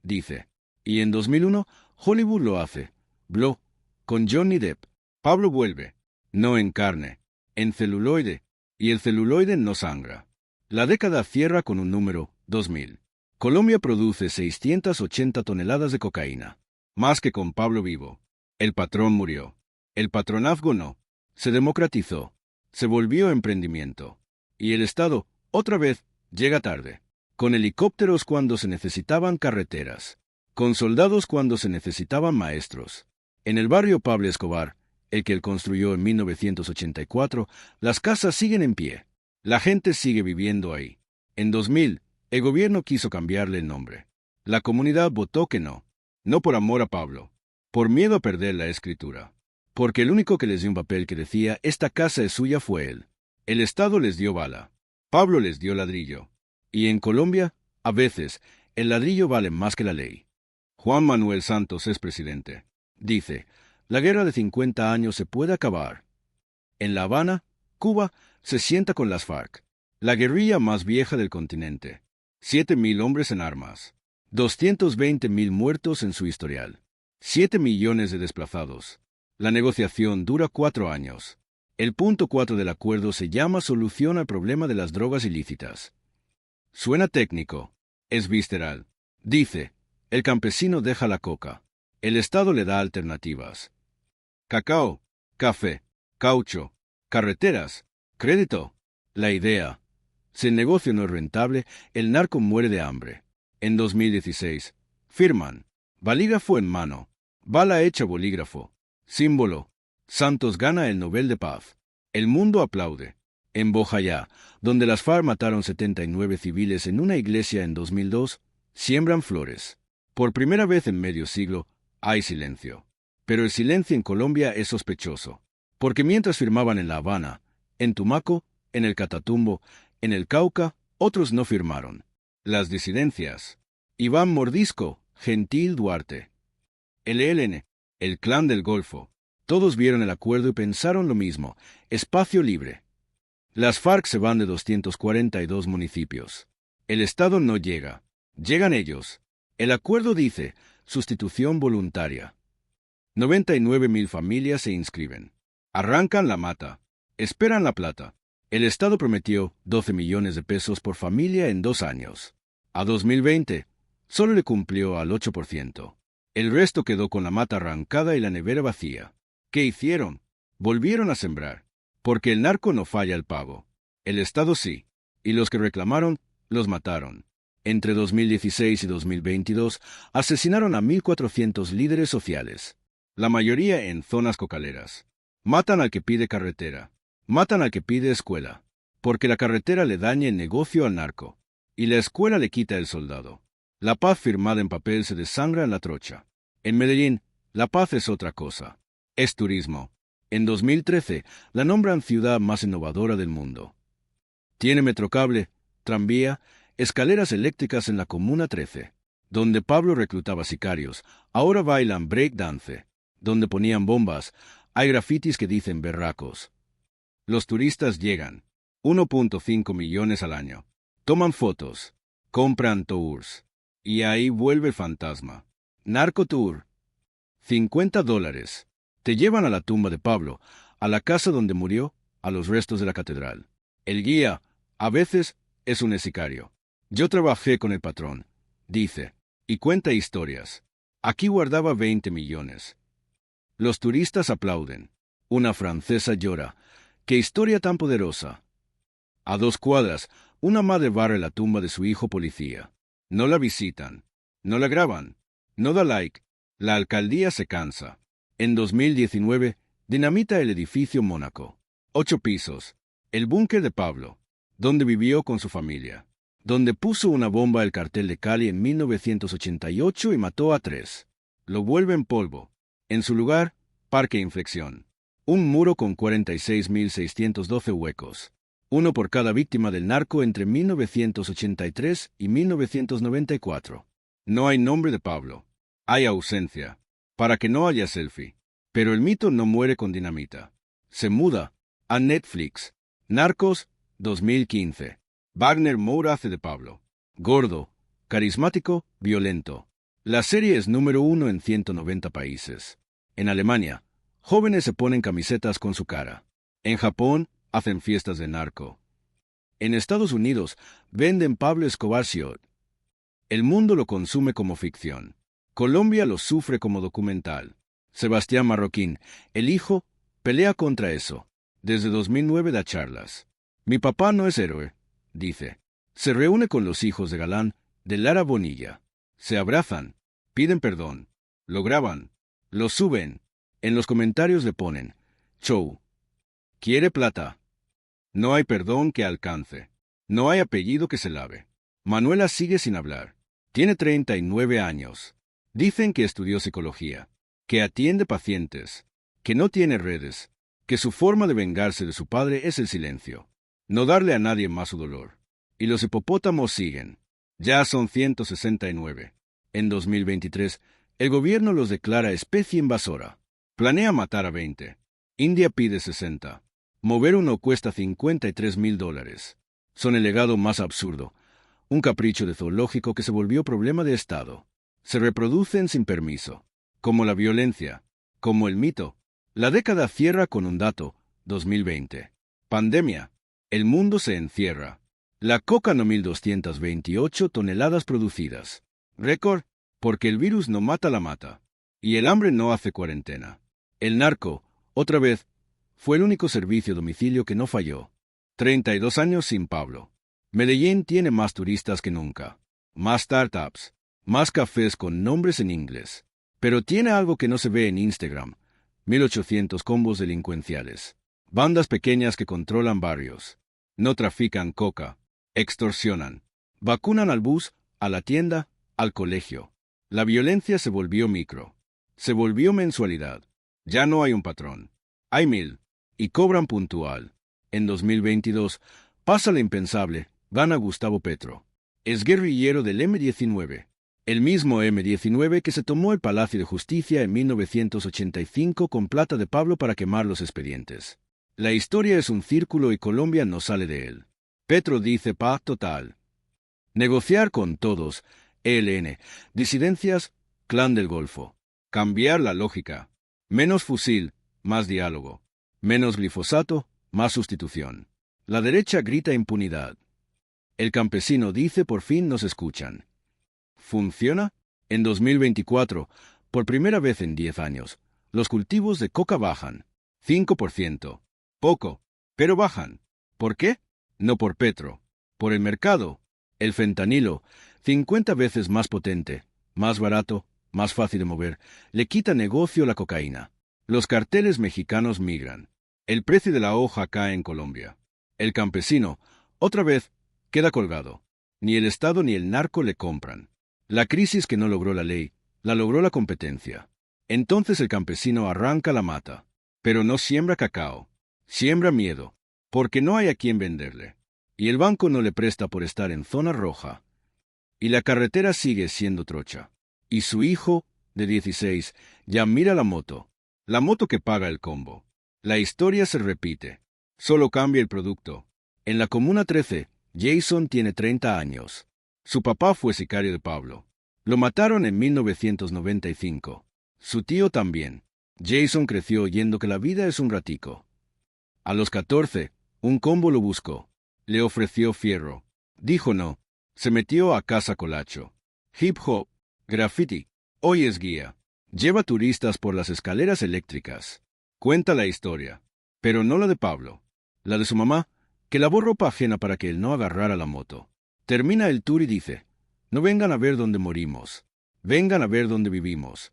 dice. Y en 2001, Hollywood lo hace. Blow, con Johnny Depp. Pablo vuelve, no en carne, en celuloide, y el celuloide no sangra. La década cierra con un número, 2000. Colombia produce 680 toneladas de cocaína, más que con Pablo vivo. El patrón murió. El patronazgo no. Se democratizó. Se volvió emprendimiento. Y el Estado, otra vez, llega tarde. Con helicópteros cuando se necesitaban carreteras. Con soldados cuando se necesitaban maestros. En el barrio Pablo Escobar, el que él construyó en 1984, las casas siguen en pie. La gente sigue viviendo ahí. En 2000, el gobierno quiso cambiarle el nombre. La comunidad votó que no. No por amor a Pablo. Por miedo a perder la escritura. Porque el único que les dio un papel que decía «esta casa es suya» fue él. El Estado les dio bala. Pablo les dio ladrillo. Y en Colombia, a veces, el ladrillo vale más que la ley. Juan Manuel Santos es presidente. Dice, la guerra de 50 años se puede acabar. En La Habana, Cuba, se sienta con las FARC. La guerrilla más vieja del continente. 7.000 hombres en armas. 220.000 muertos en su historial. 7 millones de desplazados. La negociación dura 4 años. El punto 4 del acuerdo se llama Solución al problema de las drogas ilícitas. Suena técnico. Es visceral. Dice, el campesino deja la coca. El Estado le da alternativas. Cacao, café, caucho, carreteras, crédito. La idea. Si el negocio no es rentable, el narco muere de hambre. En 2016, firman. Bolígrafo en mano. Bala hecha bolígrafo. Símbolo. Santos gana el Nobel de Paz. El mundo aplaude. En Bojayá, donde las FARC mataron 79 civiles en una iglesia en 2002, siembran flores. Por primera vez en medio siglo, hay silencio. Pero el silencio en Colombia es sospechoso. Porque mientras firmaban en La Habana, en Tumaco, en el Catatumbo, en el Cauca, otros no firmaron. Las disidencias. Iván Mordisco, Gentil Duarte. El ELN, el Clan del Golfo. Todos vieron el acuerdo y pensaron lo mismo. Espacio libre. Las FARC se van de 242 municipios. El Estado no llega. Llegan ellos. El acuerdo dice, sustitución voluntaria. 99.000 familias se inscriben. Arrancan la mata. Esperan la plata. El Estado prometió 12 millones de pesos por familia en 2 años. A 2020, solo le cumplió al 8%. El resto quedó con la mata arrancada y la nevera vacía. ¿Qué hicieron? Volvieron a sembrar. Porque el narco no falla el pago. El Estado sí. Y los que reclamaron, los mataron. Entre 2016 y 2022, asesinaron a 1.400 líderes sociales. La mayoría en zonas cocaleras. Matan al que pide carretera. Matan al que pide escuela. Porque la carretera le daña el negocio al narco. Y la escuela le quita el soldado. La paz firmada en papel se desangra en la trocha. En Medellín, la paz es otra cosa. Es turismo. En 2013, la nombran ciudad más innovadora del mundo. Tiene metrocable, tranvía, escaleras eléctricas en la Comuna 13. Donde Pablo reclutaba sicarios, ahora bailan breakdance. Donde ponían bombas, hay grafitis que dicen berracos. Los turistas llegan. 1.5 millones al año. Toman fotos. Compran tours. Y ahí vuelve el fantasma. Narco Tour. $50. Te llevan a la tumba de Pablo, a la casa donde murió, a los restos de la catedral. El guía, a veces, es un sicario. Yo trabajé con el patrón, dice, y cuenta historias. Aquí guardaba 20 millones. Los turistas aplauden. Una francesa llora. ¡Qué historia tan poderosa! A 2 cuadras, una madre barre la tumba de su hijo policía. No la visitan. No la graban. No da like. La alcaldía se cansa. En 2019, dinamita el edificio Mónaco. 8 pisos. El búnker de Pablo, donde vivió con su familia. Donde puso una bomba el cartel de Cali en 1988 y mató a 3. Lo vuelven polvo. En su lugar, Parque Inflexión. Un muro con 46.612 huecos. Uno por cada víctima del narco entre 1983 y 1994. No hay nombre de Pablo. Hay ausencia. Para que no haya selfie. Pero el mito no muere con dinamita. Se muda a Netflix. Narcos, 2015. Wagner Moura hace de Pablo. Gordo, carismático, violento. La serie es número 1 en 190 países. En Alemania, jóvenes se ponen camisetas con su cara. En Japón, hacen fiestas de narco. En Estados Unidos, venden Pablo Escobar Shot. El mundo lo consume como ficción. Colombia lo sufre como documental. Sebastián Marroquín, el hijo, pelea contra eso. Desde 2009 da charlas. Mi papá no es héroe, dice. Se reúne con los hijos de Galán, de Lara Bonilla. Se abrazan, piden perdón, lo graban, lo suben. En los comentarios le ponen, show. Quiere plata. No hay perdón que alcance. No hay apellido que se lave. Manuela sigue sin hablar. Tiene 39 años. Dicen que estudió psicología, que atiende pacientes, que no tiene redes, que su forma de vengarse de su padre es el silencio. No darle a nadie más su dolor. Y los hipopótamos siguen. Ya son 169. En 2023, el gobierno los declara especie invasora. Planea matar a 20. India pide 60. Mover uno cuesta $53.000. Son el legado más absurdo. Un capricho de zoológico que se volvió problema de Estado. Se reproducen sin permiso. Como la violencia. Como el mito. La década cierra con un dato. 2020. Pandemia. El mundo se encierra. La coca no 1.228 toneladas producidas. Récord, porque el virus no mata la mata. Y el hambre no hace cuarentena. El narco, otra vez, fue el único servicio a domicilio que no falló. 32 años sin Pablo. Medellín tiene más turistas que nunca. Más startups. Más cafés con nombres en inglés. Pero tiene algo que no se ve en Instagram. 1.800 combos delincuenciales. Bandas pequeñas que controlan barrios. No trafican coca. Extorsionan. Vacunan al bus, a la tienda, al colegio. La violencia se volvió micro. Se volvió mensualidad. Ya no hay un patrón. Hay 1.000. Y cobran puntual. En 2022, pasa lo impensable, gana Gustavo Petro. Es guerrillero del M-19. El mismo M-19 que se tomó el Palacio de Justicia en 1985 con plata de Pablo para quemar los expedientes. La historia es un círculo y Colombia no sale de él. Petro dice paz total. Negociar con todos, ELN, disidencias, Clan del Golfo. Cambiar la lógica. Menos fusil, más diálogo. Menos glifosato, más sustitución. La derecha grita impunidad. El campesino dice por fin nos escuchan. ¿Funciona? En 2024, por primera vez en 10 años, los cultivos de coca bajan. 5%. Poco, pero bajan. ¿Por qué? No por Petro. Por el mercado. El fentanilo, 50 veces más potente, más barato, más fácil de mover, le quita negocio a la cocaína. Los carteles mexicanos migran. El precio de la hoja cae en Colombia. El campesino, otra vez, queda colgado. Ni el Estado ni el narco le compran. La crisis que no logró la ley, la logró la competencia. Entonces el campesino arranca la mata. Pero no siembra cacao. Siembra miedo. Porque no hay a quien venderle. Y el banco no le presta por estar en zona roja. Y la carretera sigue siendo trocha. Y su hijo, de 16, ya mira la moto que paga el combo. La historia se repite. Solo cambia el producto. En la Comuna 13, Jason tiene 30 años. Su papá fue sicario de Pablo. Lo mataron en 1995. Su tío también. Jason creció oyendo que la vida es un ratico. A los 14, un combo lo buscó. Le ofreció fierro. Dijo no. Se metió a casa colacho. Hip hop, graffiti. Hoy es guía. Lleva turistas por las escaleras eléctricas. Cuenta la historia. Pero no la de Pablo. La de su mamá, que lavó ropa ajena para que él no agarrara la moto. Termina el tour y dice, no vengan a ver dónde morimos. Vengan a ver dónde vivimos.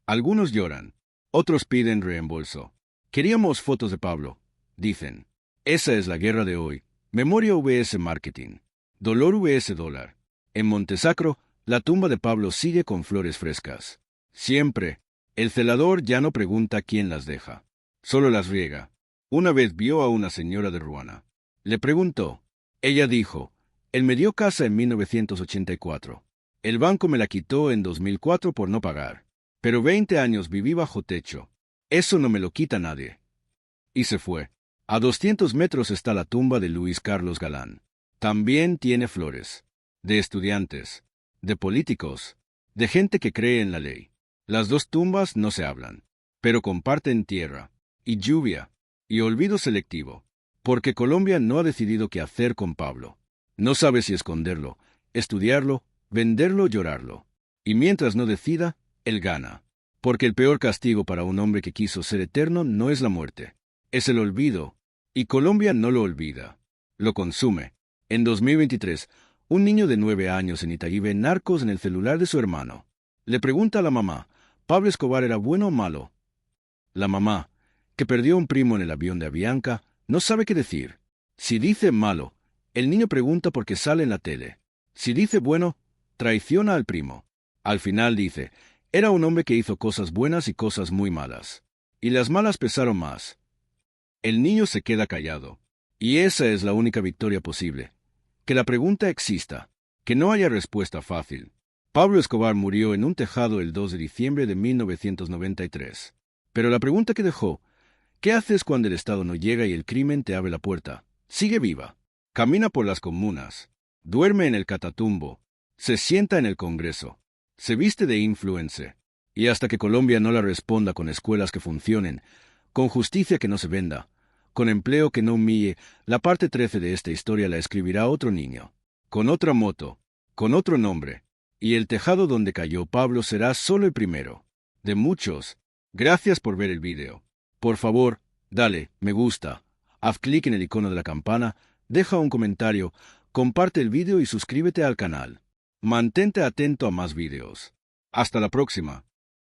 Algunos lloran. Otros piden reembolso. Queríamos fotos de Pablo. Dicen. Esa es la guerra de hoy. Memoria vs marketing. Dolor vs dólar. En Montesacro, la tumba de Pablo sigue con flores frescas. Siempre. El celador ya no pregunta quién las deja. Solo las riega. Una vez vio a una señora de Ruana. Le preguntó. Ella dijo, él me dio casa en 1984. El banco me la quitó en 2004 por no pagar. Pero 20 años viví bajo techo. Eso no me lo quita nadie. Y se fue. A 200 metros está la tumba de Luis Carlos Galán. También tiene flores. De estudiantes. De políticos. De gente que cree en la ley. Las dos tumbas no se hablan. Pero comparten tierra. Y lluvia. Y olvido selectivo. Porque Colombia no ha decidido qué hacer con Pablo. No sabe si esconderlo, estudiarlo, venderlo, llorarlo. Y mientras no decida, él gana. Porque el peor castigo para un hombre que quiso ser eterno no es la muerte. Es el olvido. Y Colombia no lo olvida. Lo consume. En 2023, un niño de 9 años en Itaguí ve narcos en el celular de su hermano. Le pregunta a la mamá, ¿Pablo Escobar era bueno o malo? La mamá, que perdió un primo en el avión de Avianca, no sabe qué decir. Si dice malo, el niño pregunta por qué sale en la tele. Si dice bueno, traiciona al primo. Al final dice, era un hombre que hizo cosas buenas y cosas muy malas. Y las malas pesaron más. El niño se queda callado. Y esa es la única victoria posible. Que la pregunta exista. Que no haya respuesta fácil. Pablo Escobar murió en un tejado el 2 de diciembre de 1993. Pero la pregunta que dejó, ¿qué haces cuando el Estado no llega y el crimen te abre la puerta? Sigue viva. Camina por las comunas. Duerme en el Catatumbo. Se sienta en el Congreso. Se viste de influencer. Y hasta que Colombia no la responda con escuelas que funcionen, con justicia que no se venda, con empleo que no humille, la parte 13 de esta historia la escribirá otro niño, con otra moto, con otro nombre, y el tejado donde cayó Pablo será solo el primero, de muchos. Gracias por ver el video. Por favor, dale, me gusta, haz clic en el icono de la campana, deja un comentario, comparte el video y suscríbete al canal. Mantente atento a más videos. Hasta la próxima.